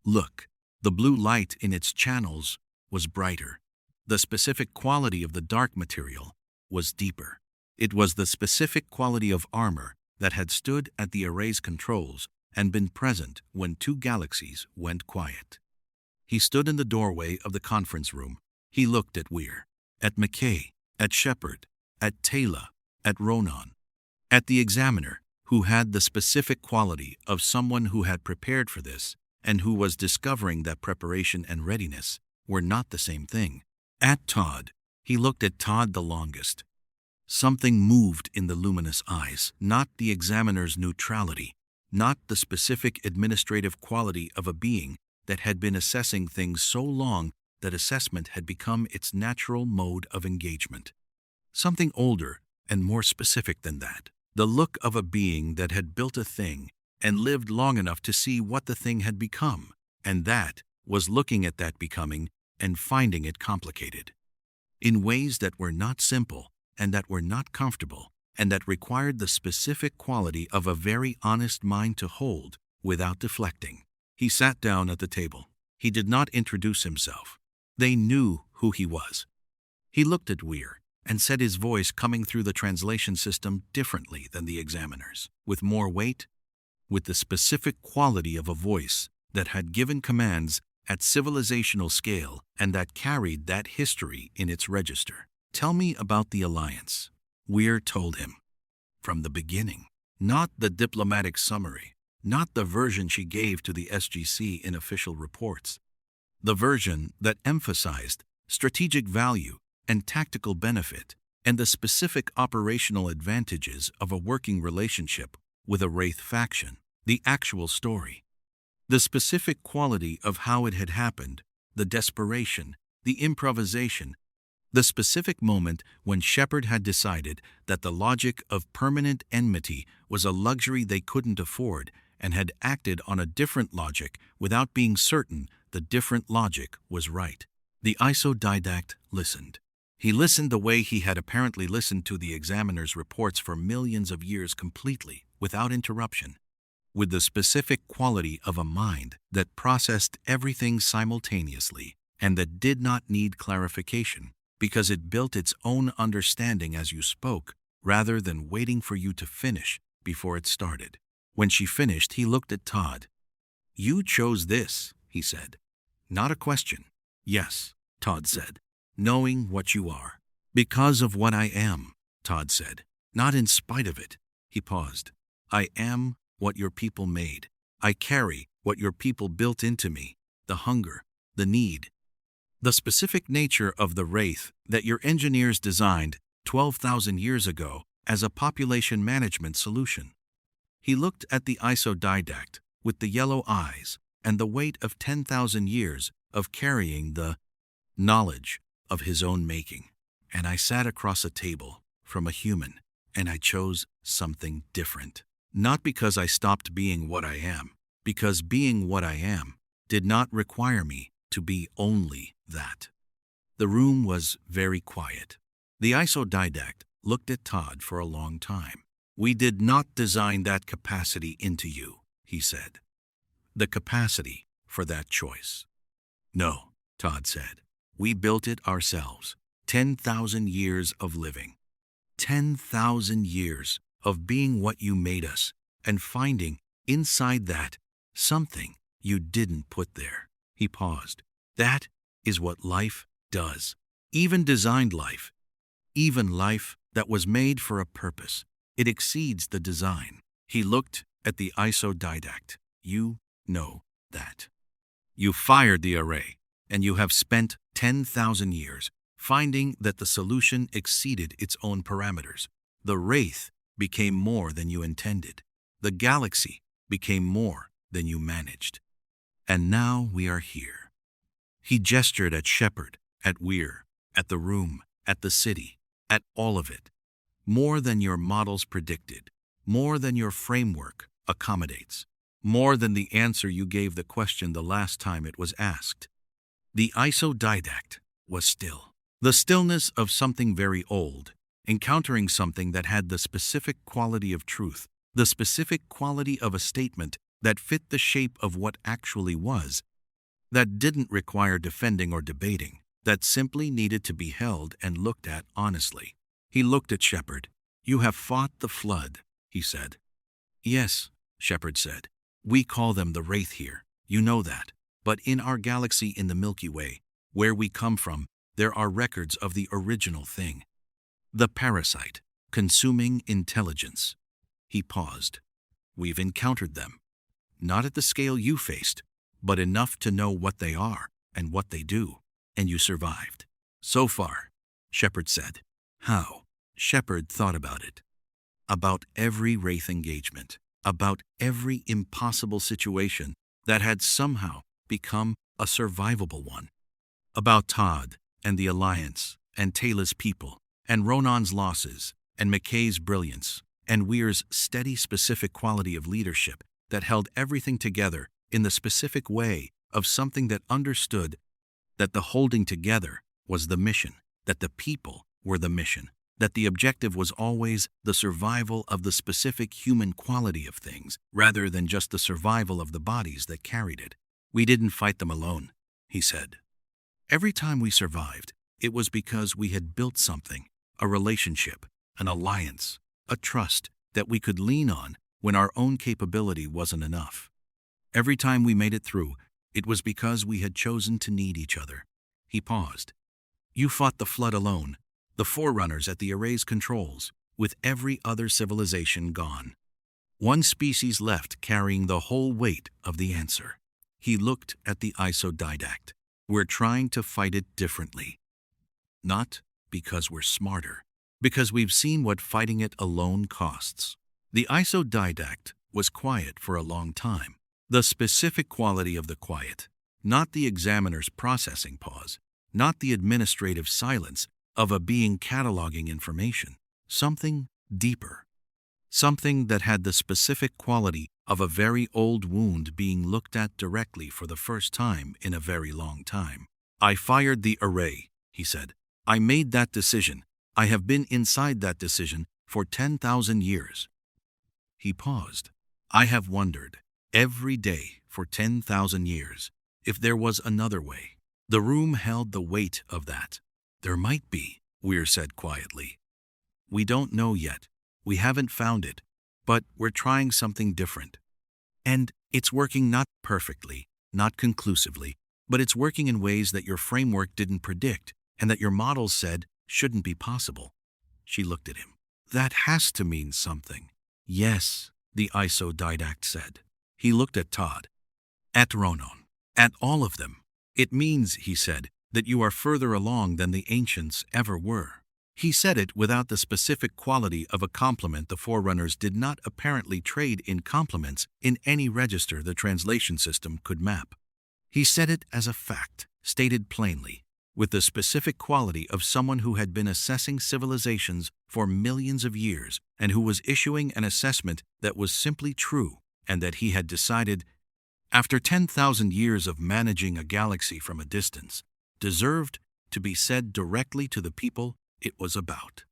Look, the blue light in its channels was brighter. The specific quality of the dark material was deeper. It was the specific quality of armor that had stood at the array's controls and been present when two galaxies went quiet. He stood in the doorway of the conference room. He looked at Weir, at McKay, at Shepard, at Taylor, at Ronan, at the examiner, who had the specific quality of someone who had prepared for this and who was discovering that preparation and readiness were not the same thing. At Todd, he looked at Todd the longest. Something moved in the luminous eyes, not the examiner's neutrality, not the specific administrative quality of a being that had been assessing things so long that assessment had become its natural mode of engagement. Something older and more specific than that. The look of a being that had built a thing and lived long enough to see what the thing had become, and that was looking at that becoming and finding it complicated in ways that were not simple and that were not comfortable and that required the specific quality of a very honest mind to hold without deflecting. He sat down at the table. He did not introduce himself. They knew who he was. He looked at Weir and said, his voice coming through the translation system differently than the examiner's, with more weight, with the specific quality of a voice that had given commands at civilizational scale and that carried that history in its register. Tell me about the Alliance, Weir told him. From the beginning. Not the diplomatic summary, not the version she gave to the SGC in official reports. The version that emphasized strategic value and tactical benefit and the specific operational advantages of a working relationship with a Wraith faction. The actual story. The specific quality of how it had happened, the desperation, the improvisation, the specific moment when Shepard had decided that the logic of permanent enmity was a luxury they couldn't afford and had acted on a different logic without being certain the different logic was right. The isodidact listened. He listened the way he had apparently listened to the examiner's reports for millions of years completely, without interruption, with the specific quality of a mind that processed everything simultaneously and that did not need clarification, because it built its own understanding as you spoke, rather than waiting for you to finish before it started. When she finished, he looked at Todd. "You chose this," he said. "Not a question." "Yes," Todd said, "knowing what you are." "Because of what I am," Todd said. "Not in spite of it." He paused. "I am what your people made. I carry what your people built into me, the hunger, the need, the specific nature of the Wraith that your engineers designed 12,000 years ago as a population management solution." He looked at the isodidact with the yellow eyes and the weight of 10,000 years of carrying the knowledge of his own making. "And I sat across a table from a human, and I chose something different. Not because I stopped being what I am, because being what I am did not require me to be only that." The room was very quiet. The isodidact looked at Todd for a long time. "We did not design that capacity into you," he said. "The capacity for that choice." "No," Todd said. "We built it ourselves. 10,000 years of living. 10,000 years of being what you made us and finding inside that something you didn't put there." He paused. "That is what life does. Even designed life. Even life that was made for a purpose. It exceeds the design." He looked at the isodidact. "You know that. You fired the array, and you have spent 10,000 years finding that the solution exceeded its own parameters. The Wraith became more than you intended. The galaxy became more than you managed. And now we are here." He gestured at Shepard, at Weir, at the room, at the city, at all of it. "More than your models predicted, more than your framework accommodates, more than the answer you gave the question the last time it was asked." The isodidact was still. The stillness of something very old, encountering something that had the specific quality of truth, the specific quality of a statement that fit the shape of what actually was, that didn't require defending or debating, that simply needed to be held and looked at honestly. He looked at Shepard. "You have fought the flood," he said. "Yes," Shepard said. "We call them the Wraith here. You know that. But in our galaxy in the Milky Way, where we come from, there are records of the original thing. The parasite, consuming intelligence." He paused. We've encountered them. Not at the scale you faced, but enough to know what they are and what they do. And you survived. So far, Shepard said. How? Shepard thought about it. About every Wraith engagement. About every impossible situation that had somehow become a survivable one. About Todd and the Alliance and Taylor's people and Ronan's losses and McKay's brilliance and Weir's steady specific quality of leadership that held everything together in the specific way of something that understood that the holding together was the mission, that the people were the mission, that the objective was always the survival of the specific human quality of things, rather than just the survival of the bodies that carried it. We didn't fight them alone, he said. Every time we survived, it was because we had built something, a relationship, an alliance, a trust that we could lean on when our own capability wasn't enough. Every time we made it through, it was because we had chosen to need each other. He paused. You fought the flood alone, the Forerunners at the array's controls, with every other civilization gone. One species left carrying the whole weight of the answer. He looked at the isodidact. We're trying to fight it differently. Not because we're smarter, because we've seen what fighting it alone costs. The isodidact was quiet for a long time. The specific quality of the quiet, not the examiner's processing pause, not the administrative silence of a being cataloging information, something deeper. Something that had the specific quality of a very old wound being looked at directly for the first time in a very long time. I fired the array, he said. I made that decision. I have been inside that decision for 10,000 years. He paused. I have wondered, every day for 10,000 years, if there was another way. The room held the weight of that. There might be, Weir said quietly. We don't know yet. We haven't found it, but we're trying something different. And it's working not perfectly, not conclusively, but it's working in ways that your framework didn't predict and that your models said shouldn't be possible. She looked at him. That has to mean something. Yes, the isodidact said. He looked at Todd. At Ronan. At all of them. It means, he said, that you are further along than the ancients ever were. He said it without the specific quality of a compliment. The Forerunners did not apparently trade in compliments in any register the translation system could map. He said it as a fact, stated plainly, with the specific quality of someone who had been assessing civilizations for millions of years and who was issuing an assessment that was simply true and that he had decided, after 10,000 years of managing a galaxy from a distance, deserved to be said directly to the people it was about.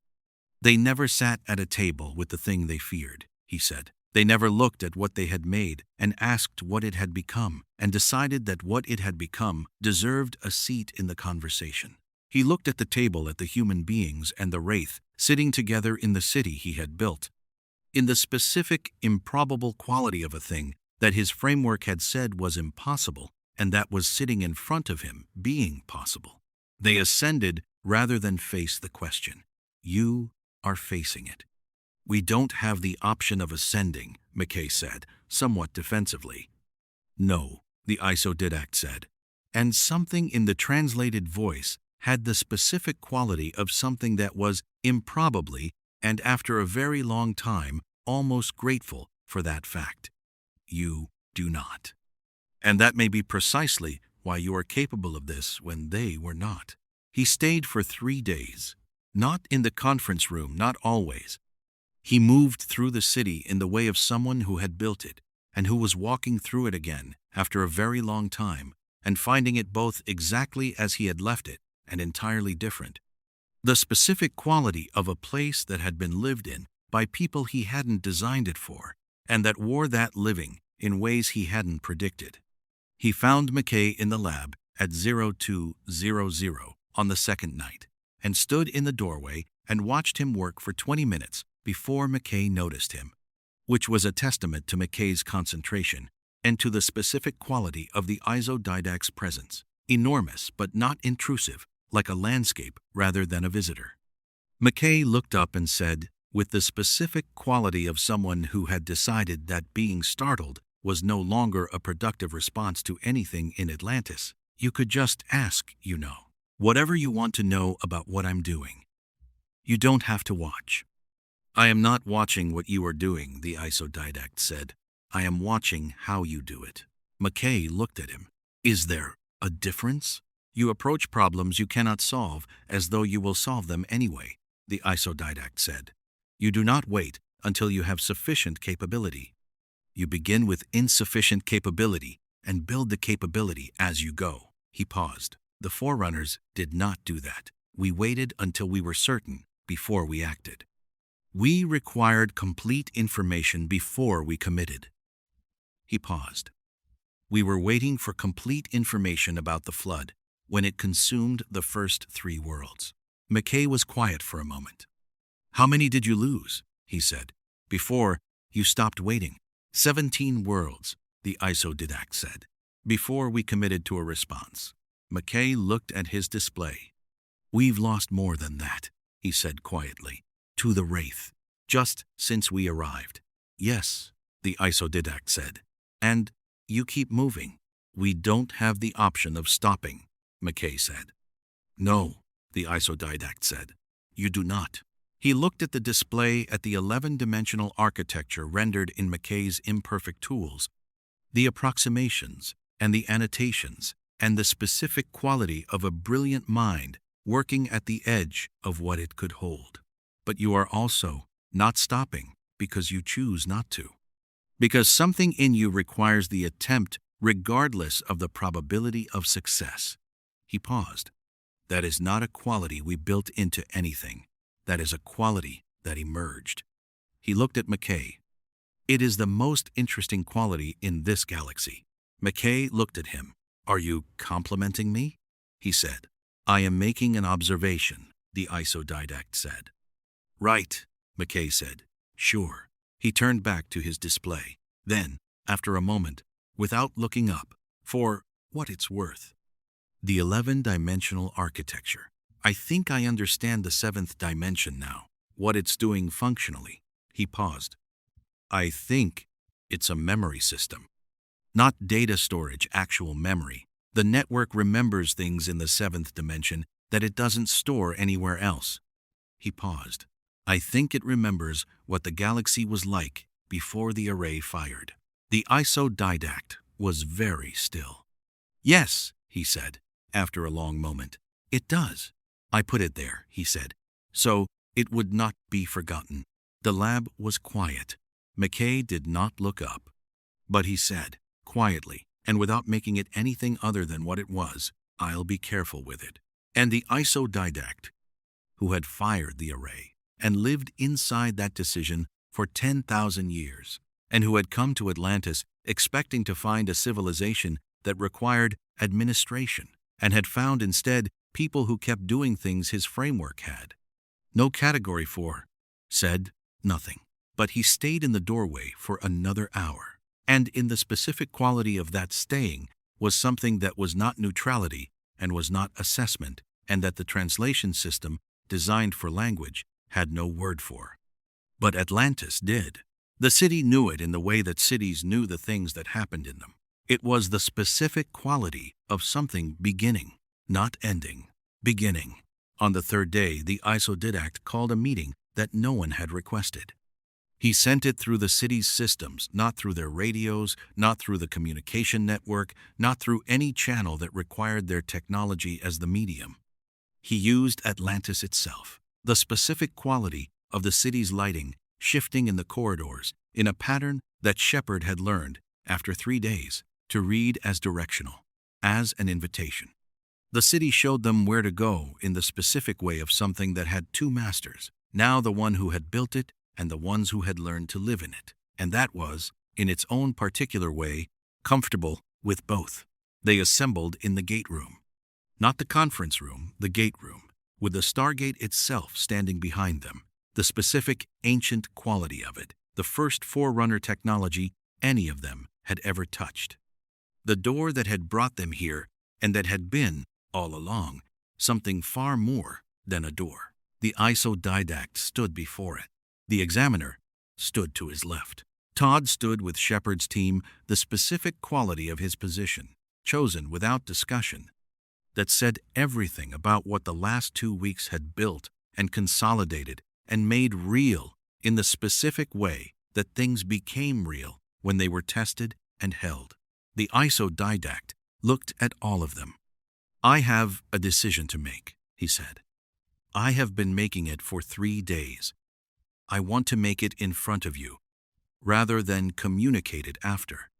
They never sat at a table with the thing they feared, he said. They never looked at what they had made and asked what it had become and decided that what it had become deserved a seat in the conversation. He looked at the table at the human beings and the Wraith sitting together in the city he had built, in the specific, improbable quality of a thing that his framework had said was impossible and that was sitting in front of him being possible. They ascended rather than face the question. You are facing it. We don't have the option of ascending, McKay said, somewhat defensively. No, the isodidact said, and something in the translated voice had the specific quality of something that was improbably, and after a very long time, almost grateful for that fact. You do not. And that may be precisely why you are capable of this when they were not. He stayed for 3 days, not in the conference room, not always. He moved through the city in the way of someone who had built it and who was walking through it again after a very long time and finding it both exactly as he had left it and entirely different. The specific quality of a place that had been lived in by people he hadn't designed it for and that wore that living in ways he hadn't predicted. He found McKay in the lab at 0200 on the second night and stood in the doorway and watched him work for 20 minutes before McKay noticed him, which was a testament to McKay's concentration and to the specific quality of the isodidact's presence, enormous but not intrusive, like a landscape rather than a visitor. McKay looked up and said, with the specific quality of someone who had decided that being startled was no longer a productive response to anything in Atlantis. You could just ask, whatever you want to know about what I'm doing. You don't have to watch. I am not watching what you are doing, the isodidact said. I am watching how you do it. McKay looked at him. Is there a difference? You approach problems you cannot solve as though you will solve them anyway, the isodidact said. You do not wait until you have sufficient capability. You begin with insufficient capability and build the capability as you go. He paused. The Forerunners did not do that. We waited until we were certain before we acted. We required complete information before we committed. He paused. We were waiting for complete information about the flood when it consumed the first 3 worlds. McKay was quiet for a moment. How many did you lose? He said. Before you stopped waiting. 17 worlds, the isodidact said, before we committed to a response. McKay looked at his display. We've lost more than that, he said quietly, to the Wraith, just since we arrived. Yes, the isodidact said. And you keep moving. We don't have the option of stopping, McKay said. No, the isodidact said. You do not. He looked at the display at the 11-dimensional architecture rendered in McKay's imperfect tools, the approximations and the annotations, and the specific quality of a brilliant mind working at the edge of what it could hold. But you are also not stopping because you choose not to. Because something in you requires the attempt regardless of the probability of success. He paused. That is not a quality we built into anything. That is a quality that emerged. He looked at McKay. It is the most interesting quality in this galaxy. McKay looked at him. Are you complimenting me? He said. I am making an observation, the isodidact said. Right, McKay said. Sure. He turned back to his display. Then, after a moment, without looking up, for what it's worth. The 11-dimensional architecture. I think I understand the 7th dimension now, what it's doing functionally. He paused. I think it's a memory system. Not data storage, actual memory. The network remembers things in the 7th dimension that it doesn't store anywhere else. He paused. I think it remembers what the galaxy was like before the array fired. The isodidact was very still. Yes, he said, after a long moment. It does. I put it there, he said, so it would not be forgotten. The lab was quiet. McKay did not look up. But he said, quietly, and without making it anything other than what it was, I'll be careful with it. And the isodidact, who had fired the array, and lived inside that decision for 10,000 years, and who had come to Atlantis expecting to find a civilization that required administration, and had found instead people who kept doing things his framework had. No category 4, said nothing. But he stayed in the doorway for another hour. And in the specific quality of that staying was something that was not neutrality and was not assessment, and that the translation system, designed for language, had no word for. But Atlantis did. The city knew it in the way that cities knew the things that happened in them. It was the specific quality of something beginning, not ending, beginning. On the 3rd day, the isodidact called a meeting that no one had requested. He sent it through the city's systems, not through their radios, not through the communication network, not through any channel that required their technology as the medium. He used Atlantis itself, the specific quality of the city's lighting shifting in the corridors in a pattern that Shepard had learned, after 3 days, to read as directional, as an invitation. The city showed them where to go in the specific way of something that had 2 masters, now the one who had built it and the ones who had learned to live in it. And that was, in its own particular way, comfortable with both. They assembled in the gate room. Not the conference room, the gate room, with the Stargate itself standing behind them, the specific ancient quality of it, the first Forerunner technology any of them had ever touched. The door that had brought them here, and that had been, all along, something far more than a door. The isodidact stood before it. The examiner stood to his left. Todd stood with Shepard's team, the specific quality of his position, chosen without discussion, that said everything about what the last 2 weeks had built and consolidated and made real in the specific way that things became real when they were tested and held. The isodidact looked at all of them. "I have a decision to make," he said. "I have been making it for 3 days. I want to make it in front of you, rather than communicate it after.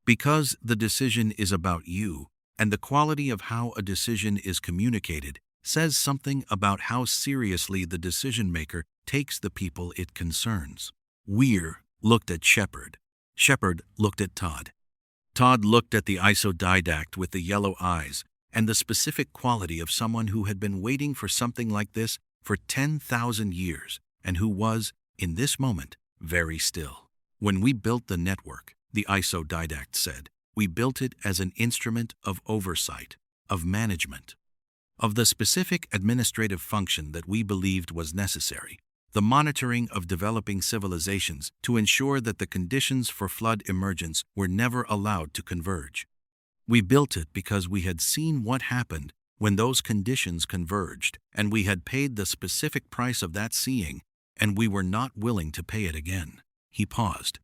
Because the decision is about you, and the quality of how a decision is communicated says something about how seriously the decision-maker takes the people it concerns." Weir looked at Shepard. Shepard looked at Todd. Todd looked at the isodidact with the yellow eyes and the specific quality of someone who had been waiting for something like this for 10,000 years and who was, in this moment, very still. "When we built the network," the isodidact said, "we built it as an instrument of oversight, of management, of the specific administrative function that we believed was necessary, the monitoring of developing civilizations to ensure that the conditions for flood emergence were never allowed to converge. We built it because we had seen what happened when those conditions converged, and we had paid the specific price of that seeing, and we were not willing to pay it again." He paused.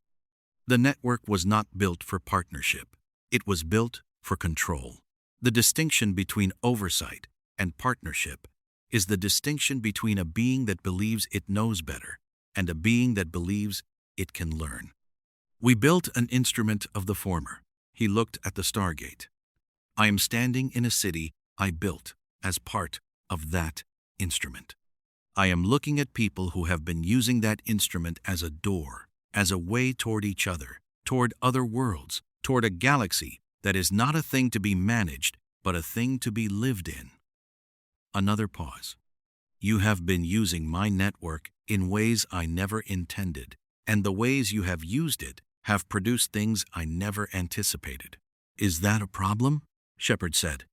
"The network was not built for partnership. It was built for control. The distinction between oversight and partnership is the distinction between a being that believes it knows better and a being that believes it can learn. We built an instrument of the former." He looked at the Stargate. "I am standing in a city I built as part of that instrument. I am looking at people who have been using that instrument as a door, as a way toward each other, toward other worlds, toward a galaxy that is not a thing to be managed, but a thing to be lived in." Another pause. "You have been using my network in ways I never intended, and the ways you have used it have produced things I never anticipated. Is that a problem?" Shepard said.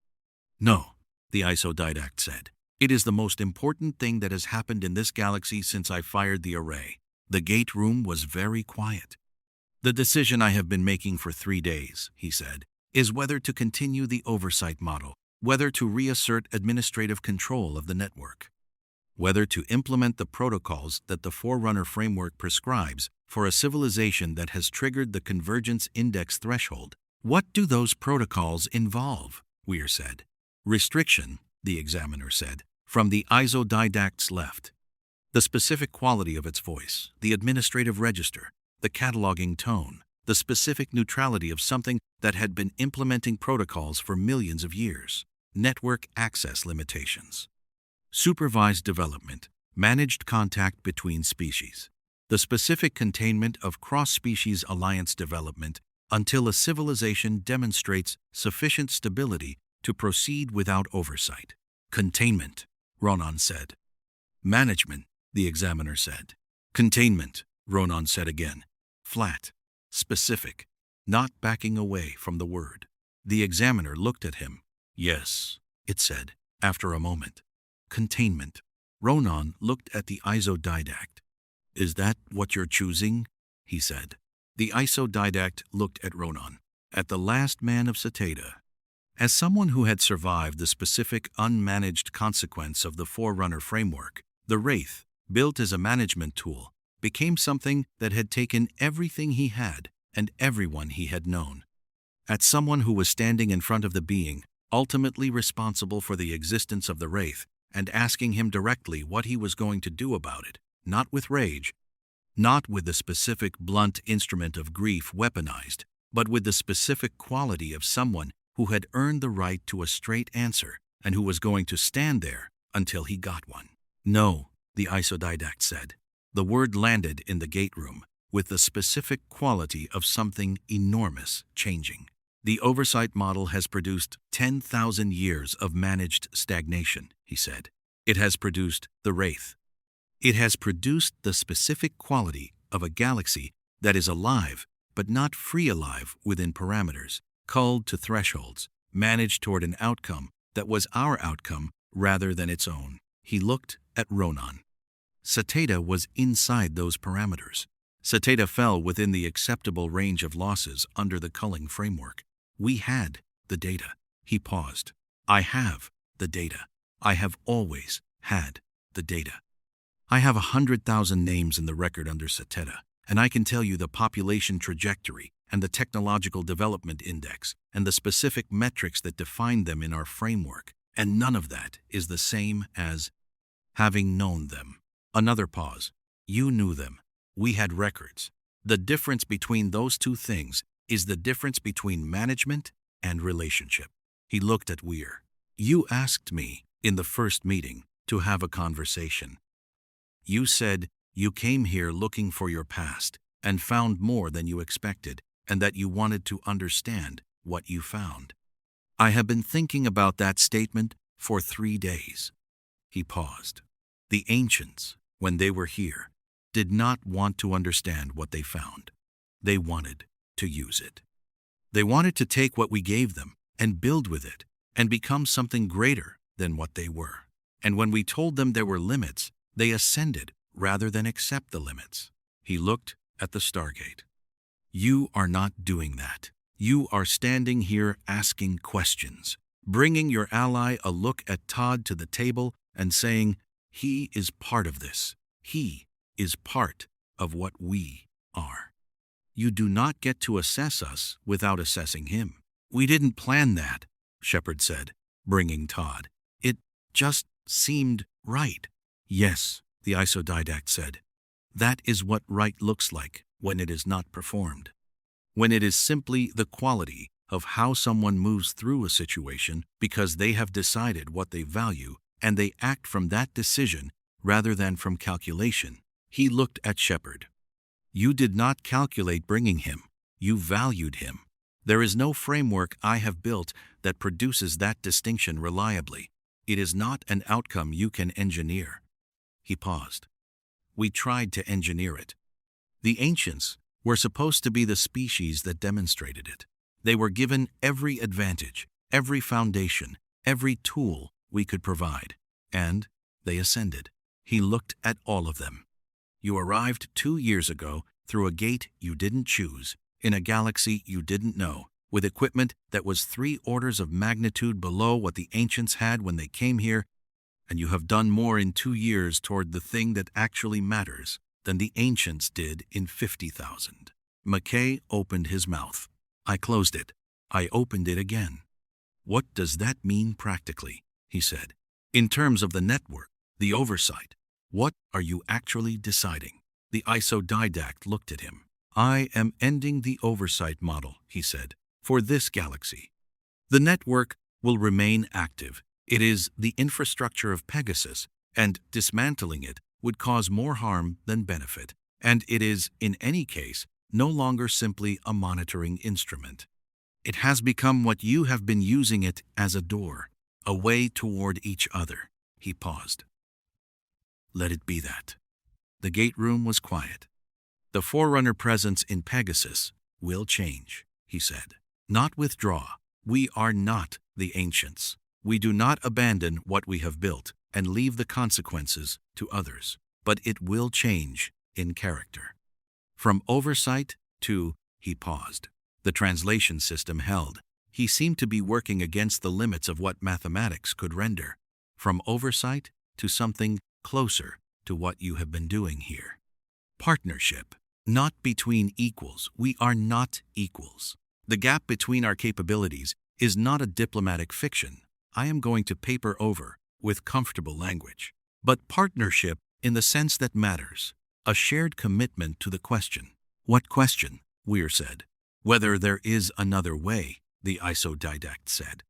"No," the isodidact said. "It is the most important thing that has happened in this galaxy since I fired the array." The gate room was very quiet. "The decision I have been making for 3 days," he said, "is whether to continue the oversight model, whether to reassert administrative control of the network, whether to implement the protocols that the Forerunner framework prescribes for a civilization that has triggered the Convergence Index threshold." "What do those protocols involve?" Weir said. "Restriction," the examiner said, from the isodidact's left. The specific quality of its voice, the administrative register, the cataloging tone, the specific neutrality of something that had been implementing protocols for millions of years. Network access limitations. Supervised development, managed contact between species. The specific containment of cross-species alliance development until a civilization demonstrates sufficient stability to proceed without oversight. Containment, Ronan said. Management, the examiner said. Containment, Ronan said again. Flat, specific, not backing away from the word. The examiner looked at him. "Yes," it said, after a moment. Containment. Ronan looked at the isodidact. "Is that what you're choosing?" he said. The isodidact looked at Ronan, at the last man of Cetata. As someone who had survived the specific unmanaged consequence of the Forerunner framework, the Wraith, built as a management tool, became something that had taken everything he had and everyone he had known. As someone who was standing in front of the being, ultimately responsible for the existence of the Wraith, and asking him directly what he was going to do about it, not with rage, not with the specific blunt instrument of grief weaponized, but with the specific quality of someone who had earned the right to a straight answer and who was going to stand there until he got one. "No," the isodidact said. The word landed in the gate room with the specific quality of something enormous changing. "The oversight model has produced 10,000 years of managed stagnation," he said. "It has produced the Wraith. It has produced the specific quality of a galaxy that is alive, but not free alive within parameters, culled to thresholds, managed toward an outcome that was our outcome rather than its own." He looked at Ronan. Cetata was inside those parameters. Cetata fell within the acceptable range of losses under the culling framework. We had the data. He paused. I have the data. I have always had the data. I have 100,000 names in the record under Cetata, and I can tell you the population trajectory and the technological development index and the specific metrics that define them in our framework, and none of that is the same as having known them. Another pause. You knew them. We had records. The difference between those two things is the difference between management and relationship. He looked at Weir. You asked me, in the first meeting, to have a conversation. You said you came here looking for your past and found more than you expected, and that you wanted to understand what you found. I have been thinking about that statement for 3 days. He paused. The ancients, when they were here, did not want to understand what they found. They wanted to use it. They wanted to take what we gave them and build with it and become something greater than what they were. And when we told them there were limits, they ascended rather than accept the limits. He looked at the Stargate. You are not doing that. You are standing here asking questions, bringing your ally a look at Todd to the table and saying, he is part of this. He is part of what we are. You do not get to assess us without assessing him. We didn't plan that, Shepard said, bringing Todd. It just seemed right. Yes, the isodidact said. That is what right looks like when it is not performed. When it is simply the quality of how someone moves through a situation because they have decided what they value and they act from that decision rather than from calculation. He looked at Shepard. You did not calculate bringing him. You valued him. There is no framework I have built that produces that distinction reliably. It is not an outcome you can engineer. He paused. We tried to engineer it. The ancients were supposed to be the species that demonstrated it. They were given every advantage, every foundation, every tool we could provide, and they ascended. He looked at all of them. You arrived 2 years ago through a gate you didn't choose, in a galaxy you didn't know, with equipment that was 3 orders of magnitude below what the ancients had when they came here, and you have done more in 2 years toward the thing that actually matters than the ancients did in 50,000. McKay opened his mouth. I closed it. I opened it again. What does that mean practically? He said. In terms of the network, the oversight, what are you actually deciding? The isodidact looked at him. I am ending the oversight model, he said, for this galaxy. The network will remain active. It is the infrastructure of Pegasus, and dismantling it would cause more harm than benefit. And it is, in any case, no longer simply a monitoring instrument. It has become what you have been using it as a door, a way toward each other. He paused. Let it be that. The gate room was quiet. The Forerunner presence in Pegasus will change, he said. Not withdraw. We are not the ancients. We do not abandon what we have built and leave the consequences to others. But it will change in character. From oversight to, he paused. The translation system held. He seemed to be working against the limits of what mathematics could render. From oversight to something closer to what you have been doing here. Partnership. Not between equals. We are not equals. The gap between our capabilities is not a diplomatic fiction I am going to paper over with comfortable language. But partnership in the sense that matters. A shared commitment to the question. What question? Weir said. Whether there is another way, the isodidact said.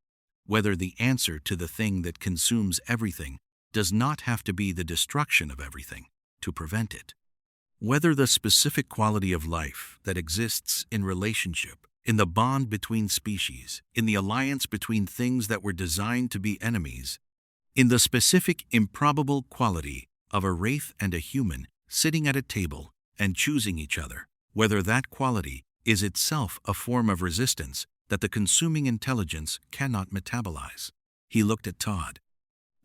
Whether the answer to the thing that consumes everything does not have to be the destruction of everything to prevent it. Whether the specific quality of life that exists in relationship, in the bond between species, in the alliance between things that were designed to be enemies, in the specific improbable quality of a wraith and a human sitting at a table and choosing each other, whether that quality is itself a form of resistance that the consuming intelligence cannot metabolize. He looked at Todd.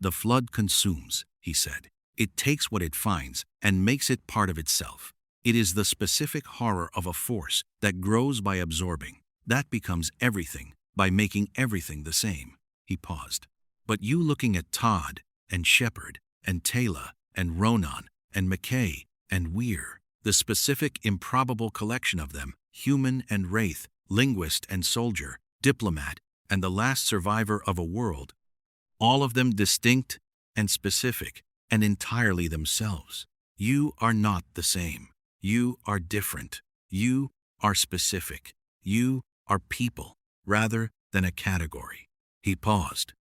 The flood consumes, he said. It takes what it finds and makes it part of itself. It is the specific horror of a force that grows by absorbing, that becomes everything by making everything the same. He paused. But you looking at Todd and Shepard and Taylor and Ronan and McKay and Weir, the specific improbable collection of them, human and wraith, linguist and soldier, diplomat, and the last survivor of a world, all of them distinct and specific and entirely themselves. You are not the same. You are different. You are specific. You are people, rather than a category. He paused.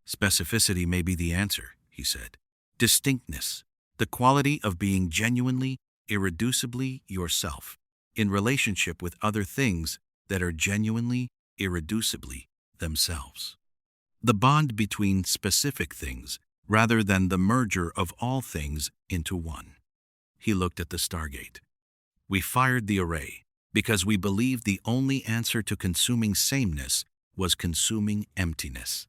Specificity may be the answer, he said. Distinctness, the quality of being genuinely, irreducibly yourself, in relationship with other things that are genuinely, irreducibly themselves. The bond between specific things rather than the merger of all things into one. He looked at the Stargate. We fired the array because we believed the only answer to consuming sameness was consuming emptiness.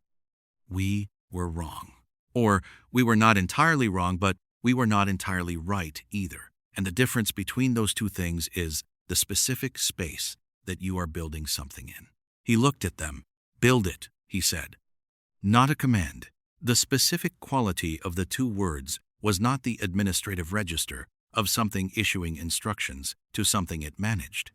We were wrong. Or we were not entirely wrong, but we were not entirely right either. And the difference between those two things is the specific space that you are building something in. He looked at them. Build it, he said. Not a command. The specific quality of the two words was not the administrative register of something issuing instructions to something it managed.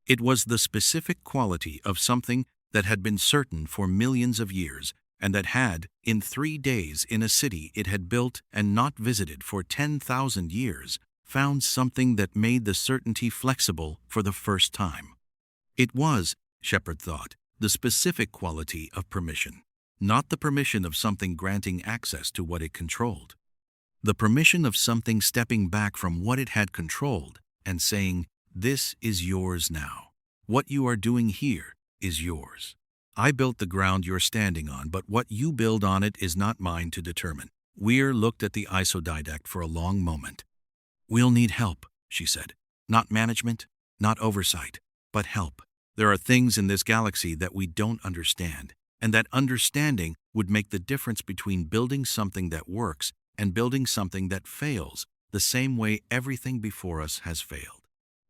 It was the specific quality of something that had been certain for millions of years and that had, in 3 days in a city it had built and not visited for 10,000 years, found something that made the certainty flexible for the first time. It was, Shepard thought, the specific quality of permission, not the permission of something granting access to what it controlled. The permission of something stepping back from what it had controlled and saying, "This is yours now. What you are doing here is yours. I built the ground you're standing on, but what you build on it is not mine to determine." Weir looked at the isodidact for a long moment. "We'll need help," she said. "Not management, not oversight, but help. There are things in this galaxy that we don't understand, and that understanding would make the difference between building something that works and building something that fails, the same way everything before us has failed."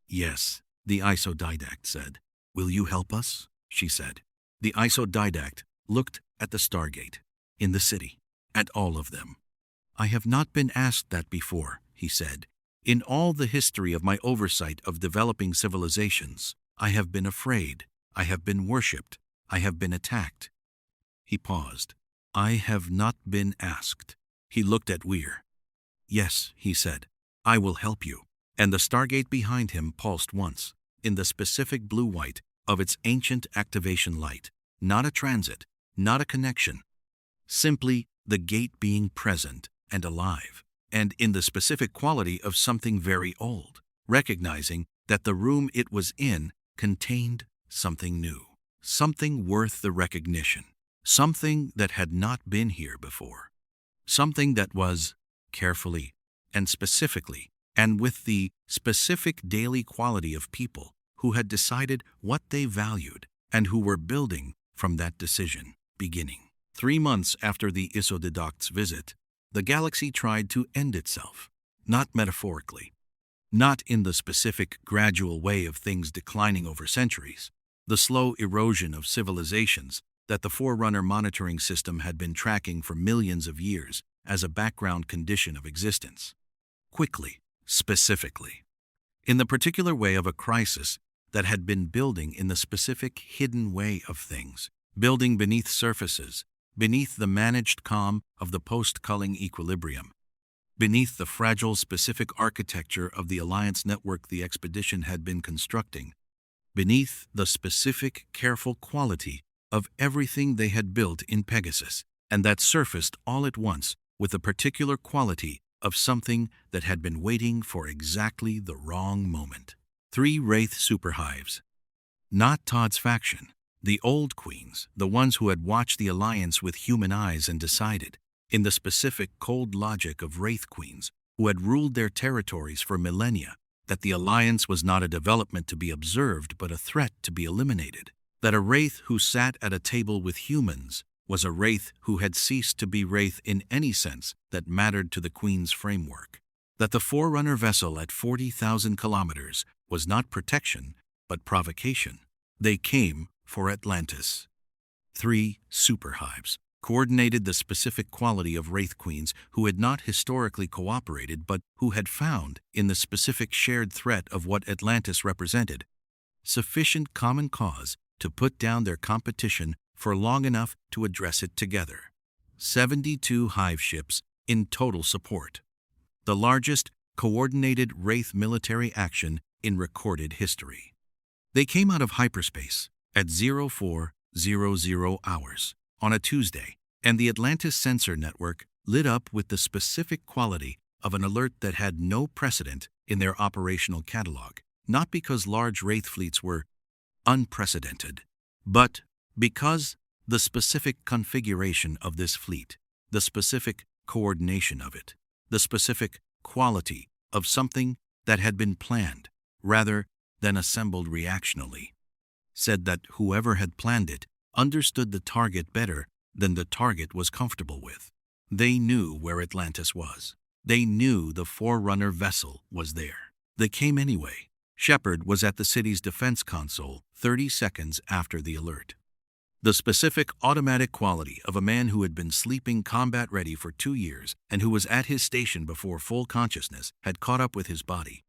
"Yes," the isodidact said. "Will you help us?" she said. The isodidact looked at the Stargate, in the city, at all of them. "I have not been asked that before," he said. "In all the history of my oversight of developing civilizations, I have been afraid, I have been worshipped, I have been attacked." He paused. "I have not been asked." He looked at Weir. "Yes," he said, "I will help you." And the Stargate behind him pulsed once, in the specific blue-white of its ancient activation light. Not a transit, not a connection. Simply the gate being present and alive, and in the specific quality of something very old, recognizing that the room it was in contained something new, something worth the recognition, something that had not been here before, something that was, carefully and specifically, and with the specific daily quality of people who had decided what they valued and who were building from that decision, beginning. 3 months after the isodidact's visit, the galaxy tried to end itself, not metaphorically, not in the specific gradual way of things declining over centuries, the slow erosion of civilizations that the Forerunner monitoring system had been tracking for millions of years as a background condition of existence. Quickly, specifically, in the particular way of a crisis that had been building in the specific hidden way of things, building beneath surfaces, beneath the managed calm of the post-culling equilibrium, beneath the fragile specific architecture of the alliance network the expedition had been constructing, beneath the specific careful quality of everything they had built in Pegasus, and that surfaced all at once with a particular quality of something that had been waiting for exactly the wrong moment. 3 Wraith superhives. Not Todd's faction, the old queens, the ones who had watched the alliance with human eyes and decided, in the specific cold logic of Wraith queens, who had ruled their territories for millennia, that the alliance was not a development to be observed but a threat to be eliminated, that a Wraith who sat at a table with humans was a wraith who had ceased to be wraith in any sense that mattered to the Queen's framework. That the Forerunner vessel at 40,000 kilometers was not protection, but provocation. They came for Atlantis. 3 superhives coordinated the specific quality of wraith queens who had not historically cooperated but who had found, in the specific shared threat of what Atlantis represented, sufficient common cause to put down their competition for long enough to address it together. 72 hive ships in total support. The largest coordinated wraith military action in recorded history. They came out of hyperspace at 0400 hours on a Tuesday, and the Atlantis sensor network lit up with the specific quality of an alert that had no precedent in their operational catalog, not because large wraith fleets were unprecedented, but because the specific configuration of this fleet, the specific coordination of it, the specific quality of something that had been planned rather than assembled reactionally, said that whoever had planned it understood the target better than the target was comfortable with. They knew where Atlantis was. They knew the Forerunner vessel was there. They came anyway. Shepard was at the city's defense console 30 seconds after the alert. The specific automatic quality of a man who had been sleeping combat-ready for 2 years and who was at his station before full consciousness had caught up with his body.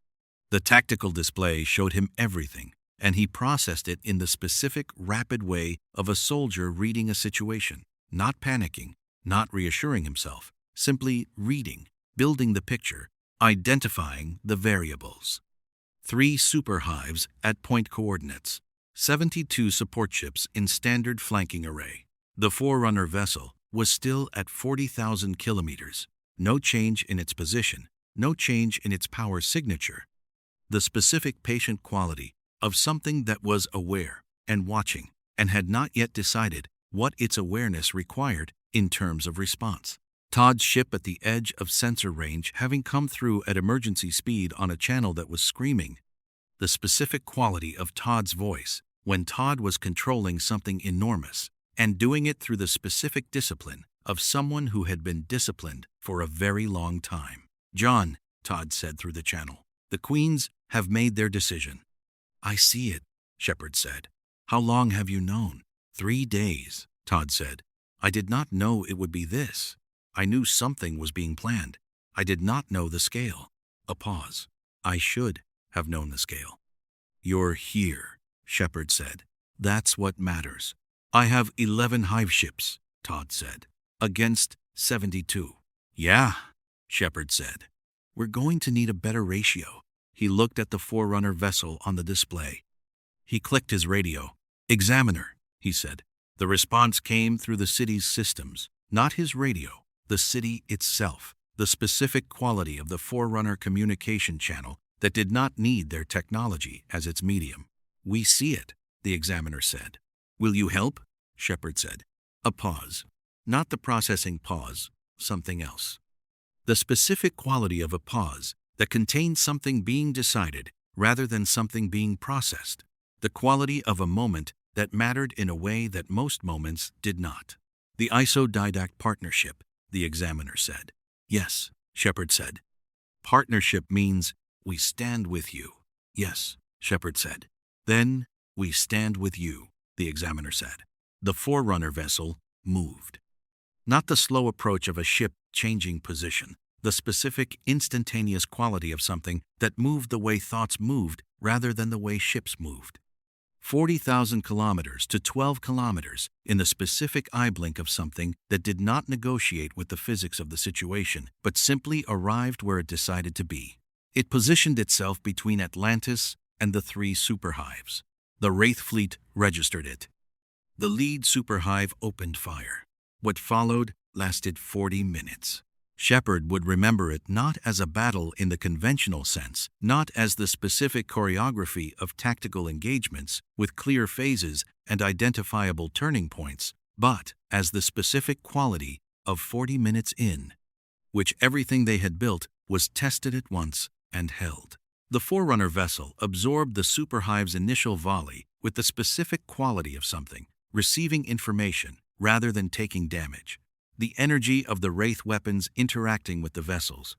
The tactical display showed him everything, and he processed it in the specific, rapid way of a soldier reading a situation, not panicking, not reassuring himself, simply reading, building the picture, identifying the variables. 3 superhives at point coordinates. 72 support ships in standard flanking array. The Forerunner vessel was still at 40,000 kilometers. No change in its position, no change in its power signature. The specific patient quality of something that was aware and watching and had not yet decided what its awareness required in terms of response. Todd's ship at the edge of sensor range having come through at emergency speed on a channel that was screaming. The specific quality of Todd's voice when Todd was controlling something enormous and doing it through the specific discipline of someone who had been disciplined for a very long time. "John," Todd said through the channel, "the Queens have made their decision." "I see it," Shepard said. "How long have you known?" 3 days, Todd said. "I did not know it would be this. I knew something was being planned. I did not know the scale." A pause. "I should have known the scale." "You're here," Shepard said. "That's what matters." "I have 11 hive ships," Todd said, "against 72. "Yeah," Shepard said. "We're going to need a better ratio." He looked at the Forerunner vessel on the display. He clicked his radio. "Examiner," he said. The response came through the city's systems, not his radio, the city itself, the specific quality of the Forerunner communication channel that did not need their technology as its medium. "We see it," the examiner said. "Will you help?" Shepard said. A pause. Not the processing pause, something else. The specific quality of a pause that contained something being decided rather than something being processed. The quality of a moment that mattered in a way that most moments did not. "The isodidact partnership," the examiner said. "Yes," Shepard said. "Partnership means we stand with you." "Yes," Shepard said. "Then we stand with you," the examiner said. The Forerunner vessel moved. Not the slow approach of a ship changing position, the specific instantaneous quality of something that moved the way thoughts moved rather than the way ships moved. 40,000 kilometers to 12 kilometers in the specific eye blink of something that did not negotiate with the physics of the situation, but simply arrived where it decided to be. It positioned itself between Atlantis and the 3 superhives. The Wraith fleet registered it. The lead superhive opened fire. What followed lasted 40 minutes. Shepard would remember it not as a battle in the conventional sense, not as the specific choreography of tactical engagements with clear phases and identifiable turning points, but as the specific quality of 40 minutes in, which everything they had built was tested at once and held. The Forerunner vessel absorbed the superhive's initial volley with the specific quality of something, receiving information, rather than taking damage. The energy of the Wraith weapons interacting with the vessels.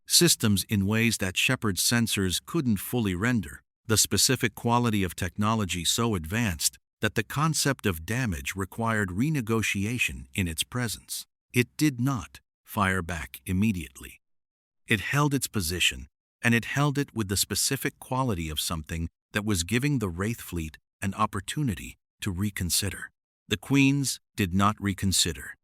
Systems in ways that Shepard's sensors couldn't fully render. The specific quality of technology so advanced that the concept of damage required renegotiation in its presence. It did not fire back immediately. It held its position, and it held it with the specific quality of something that was giving the Wraith fleet an opportunity to reconsider. The Queens did not reconsider.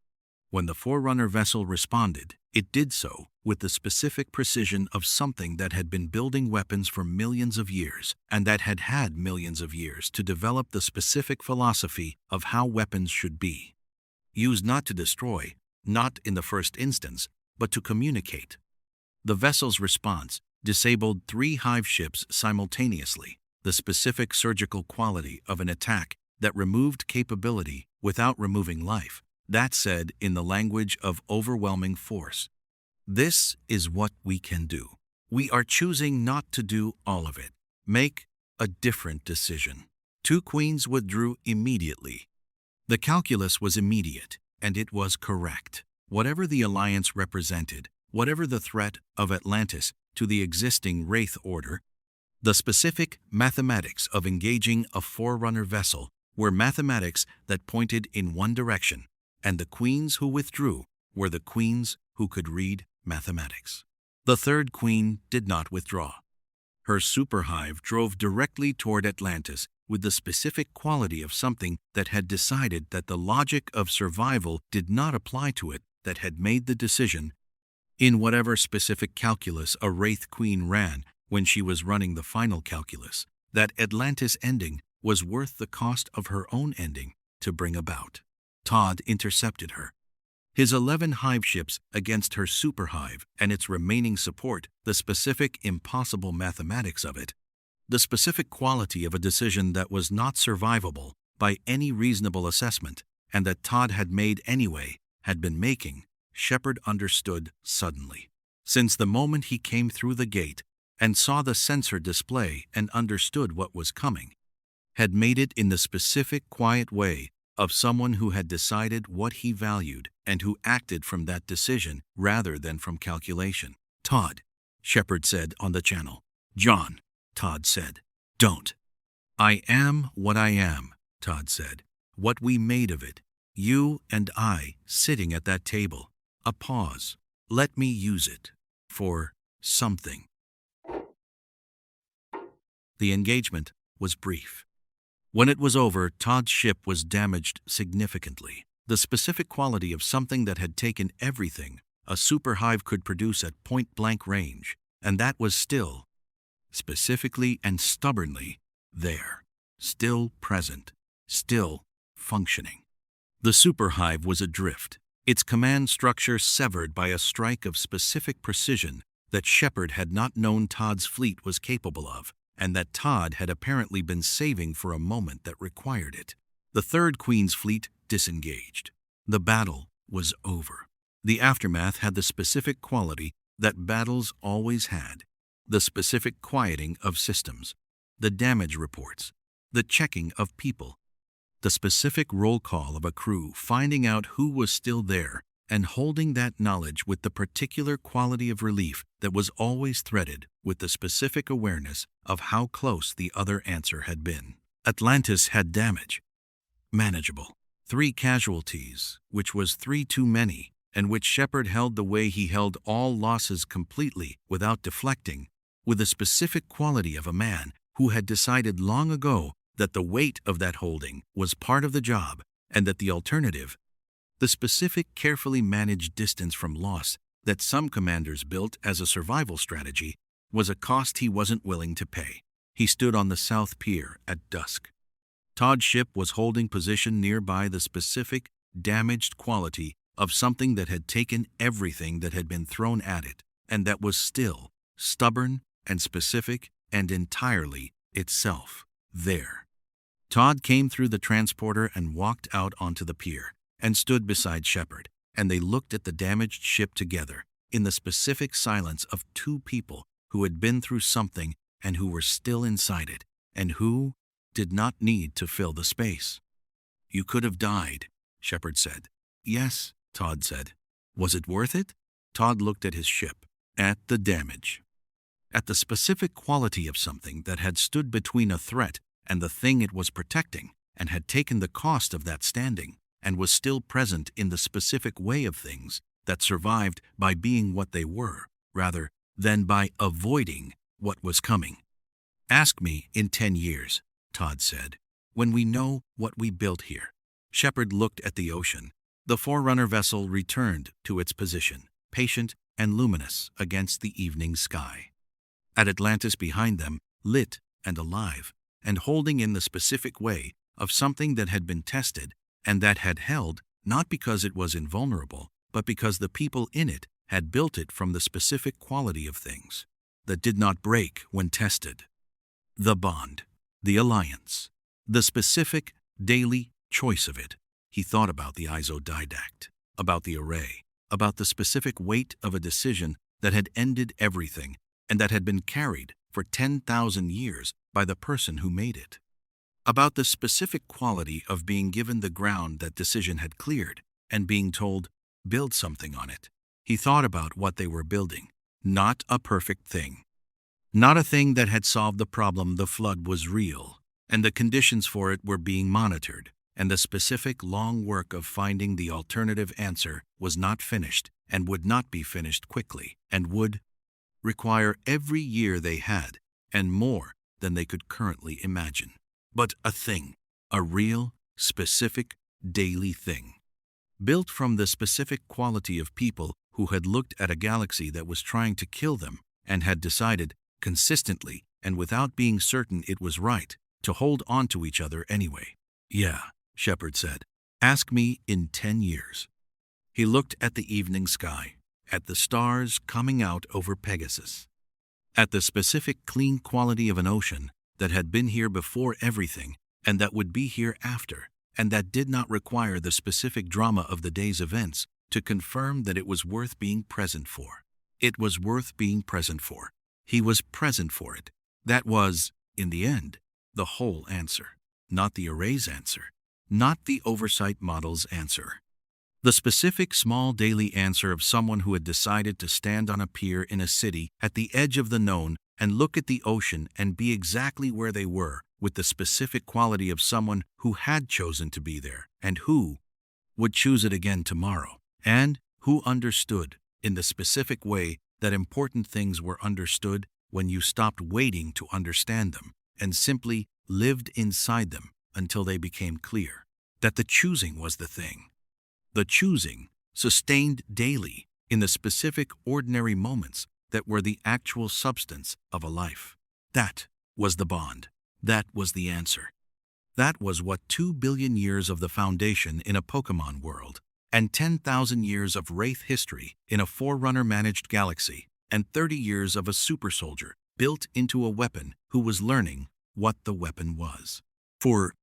When the Forerunner vessel responded, it did so with the specific precision of something that had been building weapons for millions of years, and that had had millions of years to develop the specific philosophy of how weapons should be. Used not to destroy, not in the first instance, but to communicate. The vessel's response disabled 3 hive ships simultaneously, the specific surgical quality of an attack that removed capability without removing life. That said in the language of overwhelming force. This is what we can do. We are choosing not to do all of it. Make a different decision. 2 Queens withdrew immediately. The calculus was immediate, and it was correct. Whatever the alliance represented, whatever the threat of Atlantis to the existing Wraith order, the specific mathematics of engaging a Forerunner vessel were mathematics that pointed in one direction, and the Queens who withdrew were the Queens who could read mathematics. The 3rd Queen did not withdraw. Her superhive drove directly toward Atlantis with the specific quality of something that had decided that the logic of survival did not apply to it, that had made the decision, in whatever specific calculus a Wraith Queen ran when she was running the final calculus, that Atlantis ending was worth the cost of her own ending to bring about. Todd intercepted her. His 11 hive ships against her superhive and its remaining support, the specific impossible mathematics of it, the specific quality of a decision that was not survivable by any reasonable assessment, and that Todd had made anyway, had been making, Shepard understood suddenly. Since the moment he came through the gate and saw the sensor display and understood what was coming, had made it in the specific quiet way of someone who had decided what he valued and who acted from that decision rather than from calculation. Todd, Shepard said on the channel. John, Todd said. Don't. I am what I am, Todd said. What we made of it. You and I sitting at that table. A pause. Let me use it. For something. The engagement was brief. When it was over, Todd's ship was damaged significantly. The specific quality of something that had taken everything a superhive could produce at point-blank range, and that was still, specifically and stubbornly, there, still present, still functioning. The superhive was adrift, its command structure severed by a strike of specific precision that Shepard had not known Todd's fleet was capable of, and that Todd had apparently been saving for a moment that required it. The 3rd Queen's fleet disengaged. The battle was over. The aftermath had the specific quality that battles always had, the specific quieting of systems, the damage reports, the checking of people, the specific roll call of a crew finding out who was still there and holding that knowledge with the particular quality of relief that was always threaded with the specific awareness of how close the other answer had been. Atlantis had damage. Manageable. 3 casualties, which was 3 too many, and which Shepard held the way he held all losses completely without deflecting, with the specific quality of a man who had decided long ago that the weight of that holding was part of the job and that the alternative, the specific carefully managed distance from loss that some commanders built as a survival strategy, was a cost he wasn't willing to pay. He stood on the south pier at dusk. Todd's ship was holding position nearby the specific, damaged quality of something that had taken everything that had been thrown at it, and that was still, stubborn and specific and entirely itself, there. Todd came through the transporter and walked out onto the pier, and stood beside Shepard, and they looked at the damaged ship together, in the specific silence of 2 people who had been through something and who were still inside it, and who did not need to fill the space. You could have died, Shepard said. Yes, Todd said. Was it worth it? Todd looked at his ship, at the damage, at the specific quality of something that had stood between a threat and the thing it was protecting, and had taken the cost of that standing, and was still present in the specific way of things that survived by being what they were, rather than by avoiding what was coming. Ask me in 10 years, Todd said, when we know what we built here. Shepard looked at the ocean. The Forerunner vessel returned to its position, patient and luminous against the evening sky. At Atlantis behind them, lit and alive, and holding in the specific way of something that had been tested and that had held not because it was invulnerable, but because the people in it had built it from the specific quality of things that did not break when tested. The bond, the alliance, the specific daily choice of it. He thought about the isodidact, about the array, about the specific weight of a decision that had ended everything and that had been carried for 10,000 years by the person who made it. About the specific quality of being given the ground that decision had cleared and being told, build something on it. He thought about what they were building, not a perfect thing. Not a thing that had solved the problem. The flood was real, and the conditions for it were being monitored, and the specific long work of finding the alternative answer was not finished and would not be finished quickly, and would require every year they had, and more than they could currently imagine. But a thing, a real, specific, daily thing, built from the specific quality of people who had looked at a galaxy that was trying to kill them and had decided, consistently and without being certain it was right, to hold on to each other anyway. Yeah, Shepard said. Ask me in 10 years. He looked at the evening sky, at the stars coming out over Pegasus, at the specific clean quality of an ocean that had been here before everything and that would be here after, and that did not require the specific drama of the day's events to confirm that it was worth being present for. It was worth being present for. He was present for it. That was, in the end, the whole answer, not the array's answer, not the oversight model's answer. The specific small daily answer of someone who had decided to stand on a pier in a city at the edge of the known and look at the ocean and be exactly where they were, with the specific quality of someone who had chosen to be there and who would choose it again tomorrow, and who understood in the specific way that important things were understood when you stopped waiting to understand them and simply lived inside them until they became clear, that the choosing was the thing. The choosing, sustained daily in the specific ordinary moments that were the actual substance of a life. That was the bond. That was the answer. That was what 2 billion years of the Foundation in a Pokemon world, and 10,000 years of Wraith history in a Forerunner-managed galaxy, and 30 years of a super soldier built into a weapon who was learning what the weapon was. For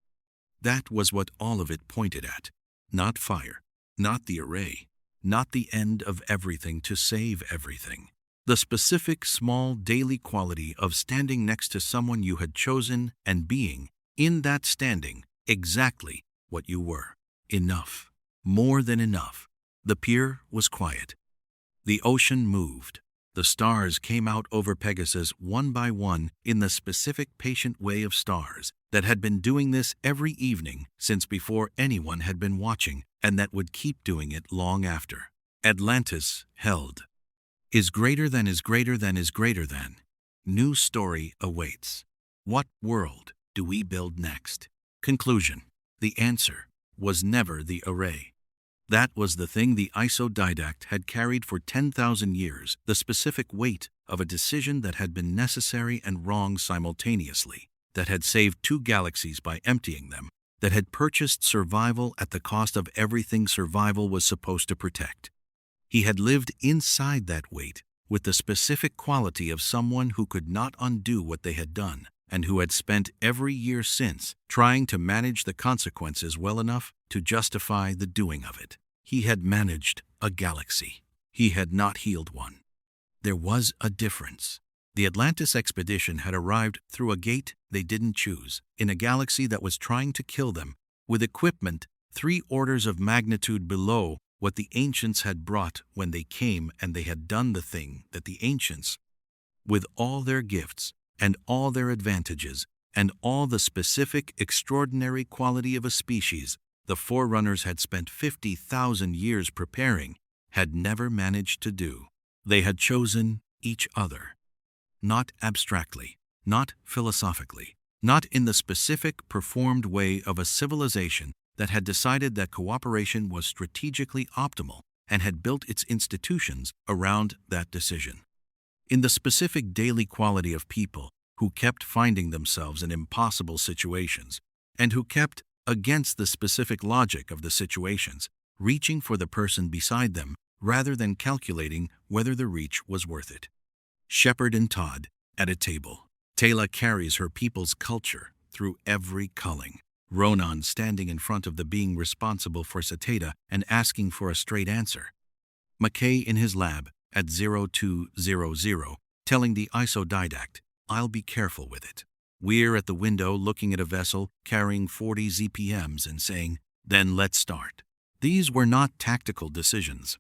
that was what all of it pointed at. Not fire, not the array, not the end of everything to save everything. The specific small daily quality of standing next to someone you had chosen and being, in that standing, exactly what you were. Enough. More than enough. The pier was quiet. The ocean moved. The stars came out over Pegasus one by one in the specific patient way of stars that had been doing this every evening since before anyone had been watching, and that would keep doing it long after. Atlantis held. Is greater than is greater than is greater than. New story awaits. What world do we build next? Conclusion. The answer was never the array. That was the thing the isodidact had carried for 10,000 years, the specific weight of a decision that had been necessary and wrong simultaneously, that had saved 2 galaxies by emptying them, that had purchased survival at the cost of everything survival was supposed to protect. He had lived inside that weight with the specific quality of someone who could not undo what they had done, and who had spent every year since trying to manage the consequences well enough to justify the doing of it. He had managed a galaxy. He had not healed one. There was a difference. The Atlantis expedition had arrived through a gate they didn't choose, in a galaxy that was trying to kill them, with equipment 3 orders of magnitude below what the ancients had brought when they came, and they had done the thing that the ancients, with all their gifts and all their advantages and all the specific extraordinary quality of a species the Forerunners had spent 50,000 years preparing, had never managed to do. They had chosen each other. Not abstractly, not philosophically, not in the specific performed way of a civilization that had decided that cooperation was strategically optimal and had built its institutions around that decision. In the specific daily quality of people who kept finding themselves in impossible situations and who kept, against the specific logic of the situations, reaching for the person beside them rather than calculating whether the reach was worth it. Shepard and Todd at a table. Tayla carries her people's culture through every culling. Ronan standing in front of the being responsible for Satata and asking for a straight answer. McKay in his lab at 0200 telling the isodidact, "I'll be careful with it." We're at the window looking at a vessel carrying 40 ZPMs and saying, "Then let's start." These were not tactical decisions.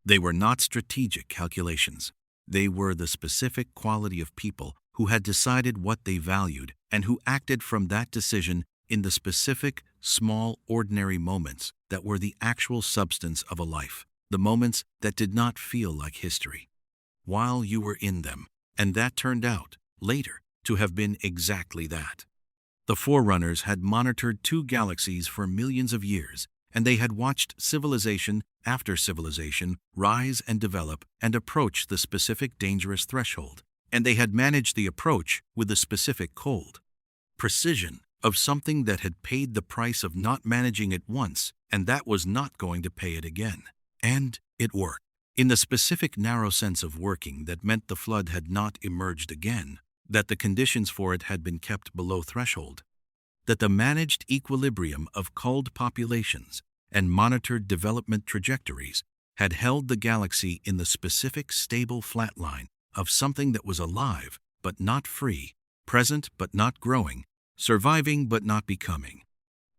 They were not strategic calculations. They were the specific quality of people who had decided what they valued and who acted from that decision in the specific, small, ordinary moments that were the actual substance of a life, the moments that did not feel like history, while you were in them, and that turned out, later, to have been exactly that. The Forerunners had monitored 2 galaxies for millions of years, and they had watched civilization after civilization rise and develop and approach the specific dangerous threshold, and they had managed the approach with the specific cold precision of something that had paid the price of not managing it once, and that was not going to pay it again. And it worked. In the specific narrow sense of working that meant the flood had not emerged again, that the conditions for it had been kept below threshold, that the managed equilibrium of culled populations and monitored development trajectories had held the galaxy in the specific stable flatline of something that was alive but not free, present but not growing, surviving but not becoming.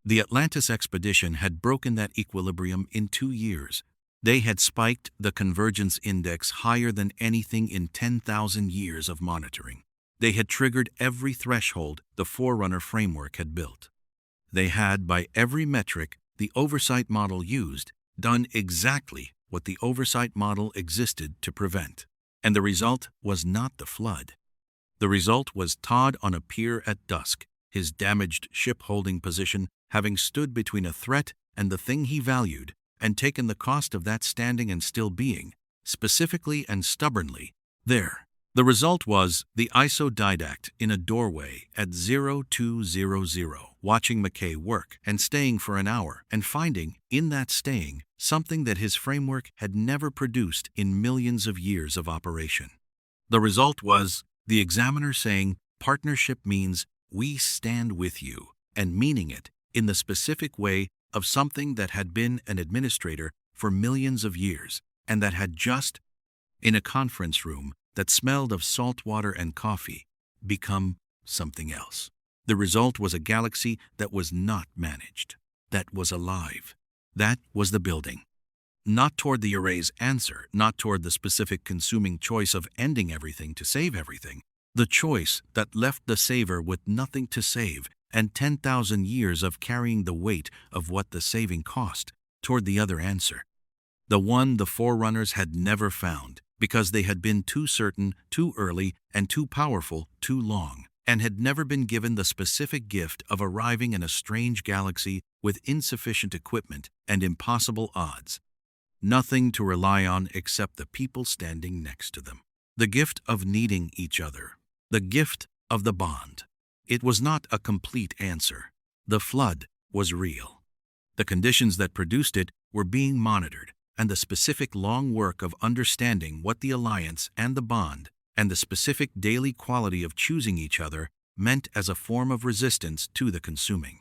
The Atlantis expedition had broken that equilibrium in 2 years. They had spiked the Convergence Index higher than anything in 10,000 years of monitoring. They had triggered every threshold the Forerunner framework had built. They had, by every metric the oversight model used, done exactly what the oversight model existed to prevent. And the result was not the flood. The result was Todd on a pier at dusk, his damaged ship-holding position having stood between a threat and the thing he valued, and taken the cost of that standing and still being, specifically and stubbornly, there. The result was the isodidact in a doorway at 0200, watching McKay work and staying for an hour and finding, in that staying, something that his framework had never produced in millions of years of operation. The result was the examiner saying, "Partnership means we stand with you," and meaning it in the specific way of something that had been an administrator for millions of years and that had just, in a conference room that smelled of salt water and coffee, become something else. The result was a galaxy that was not managed, that was alive. That was the building. Not toward the array's answer, not toward the specific consuming choice of ending everything to save everything, the choice that left the saver with nothing to save and 10,000 years of carrying the weight of what the saving cost, toward the other answer. The one the Forerunners had never found, because they had been too certain, too early, and too powerful too long, and had never been given the specific gift of arriving in a strange galaxy with insufficient equipment and impossible odds. Nothing to rely on except the people standing next to them. The gift of needing each other. The gift of the bond. It was not a complete answer. The flood was real. The conditions that produced it were being monitored, and the specific long work of understanding what the alliance and the bond and the specific daily quality of choosing each other meant as a form of resistance to the consuming.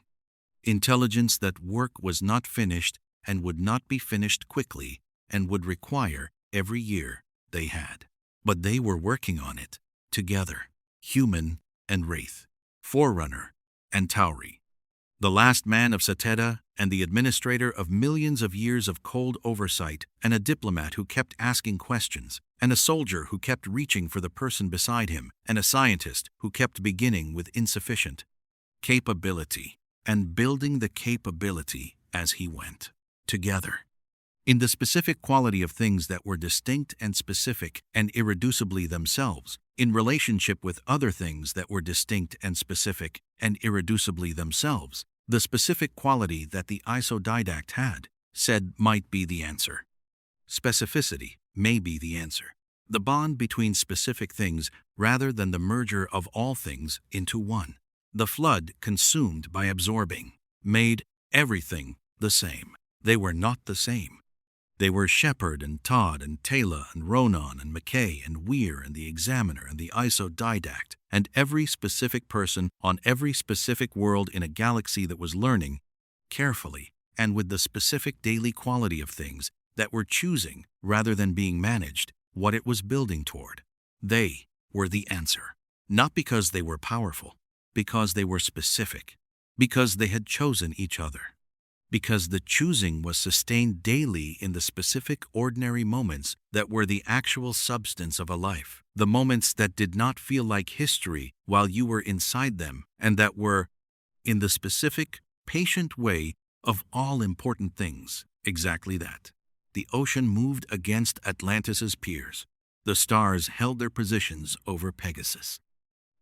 Intelligence that work was not finished and would not be finished quickly and would require every year they had. But they were working on it, together, human and wraith, Forerunner and Tauri. The last man of Sateda and the administrator of millions of years of cold oversight, and a diplomat who kept asking questions, and a soldier who kept reaching for the person beside him, and a scientist who kept beginning with insufficient capability and building the capability as he went, together. In the specific quality of things that were distinct and specific and irreducibly themselves, in relationship with other things that were distinct and specific and irreducibly themselves, the specific quality that the isodidact had, said might be the answer. Specificity may be the answer. The bond between specific things rather than the merger of all things into one. The flood consumed by absorbing, made everything the same. They were not the same. They were Shepard and Todd and Taylor and Ronan and McKay and Weir and the Examiner and the isodidact and every specific person on every specific world in a galaxy that was learning, carefully and with the specific daily quality of things that were choosing rather than being managed what it was building toward. They were the answer. Not because they were powerful, because they were specific, because they had chosen each other. Because the choosing was sustained daily in the specific ordinary moments that were the actual substance of a life, the moments that did not feel like history while you were inside them, and that were, in the specific, patient way of all important things, exactly that. The ocean moved against Atlantis's piers. The stars held their positions over Pegasus.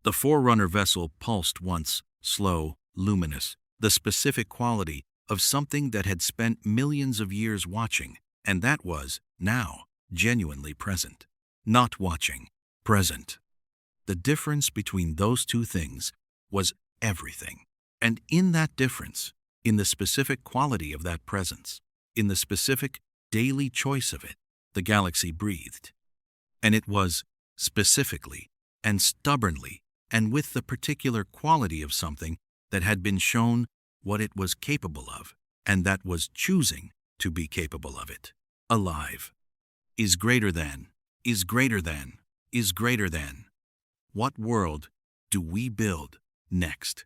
The Forerunner vessel pulsed once, slow, luminous, the specific quality of something that had spent millions of years watching, and that was, now, genuinely present. Not watching, present. The difference between those two things was everything. And in that difference, in the specific quality of that presence, in the specific daily choice of it, the galaxy breathed. And it was, specifically, and stubbornly, and with the particular quality of something that had been shown what it was capable of, and that was choosing to be capable of it. Alive. Is greater than, is greater than, is greater than. What world do we build next?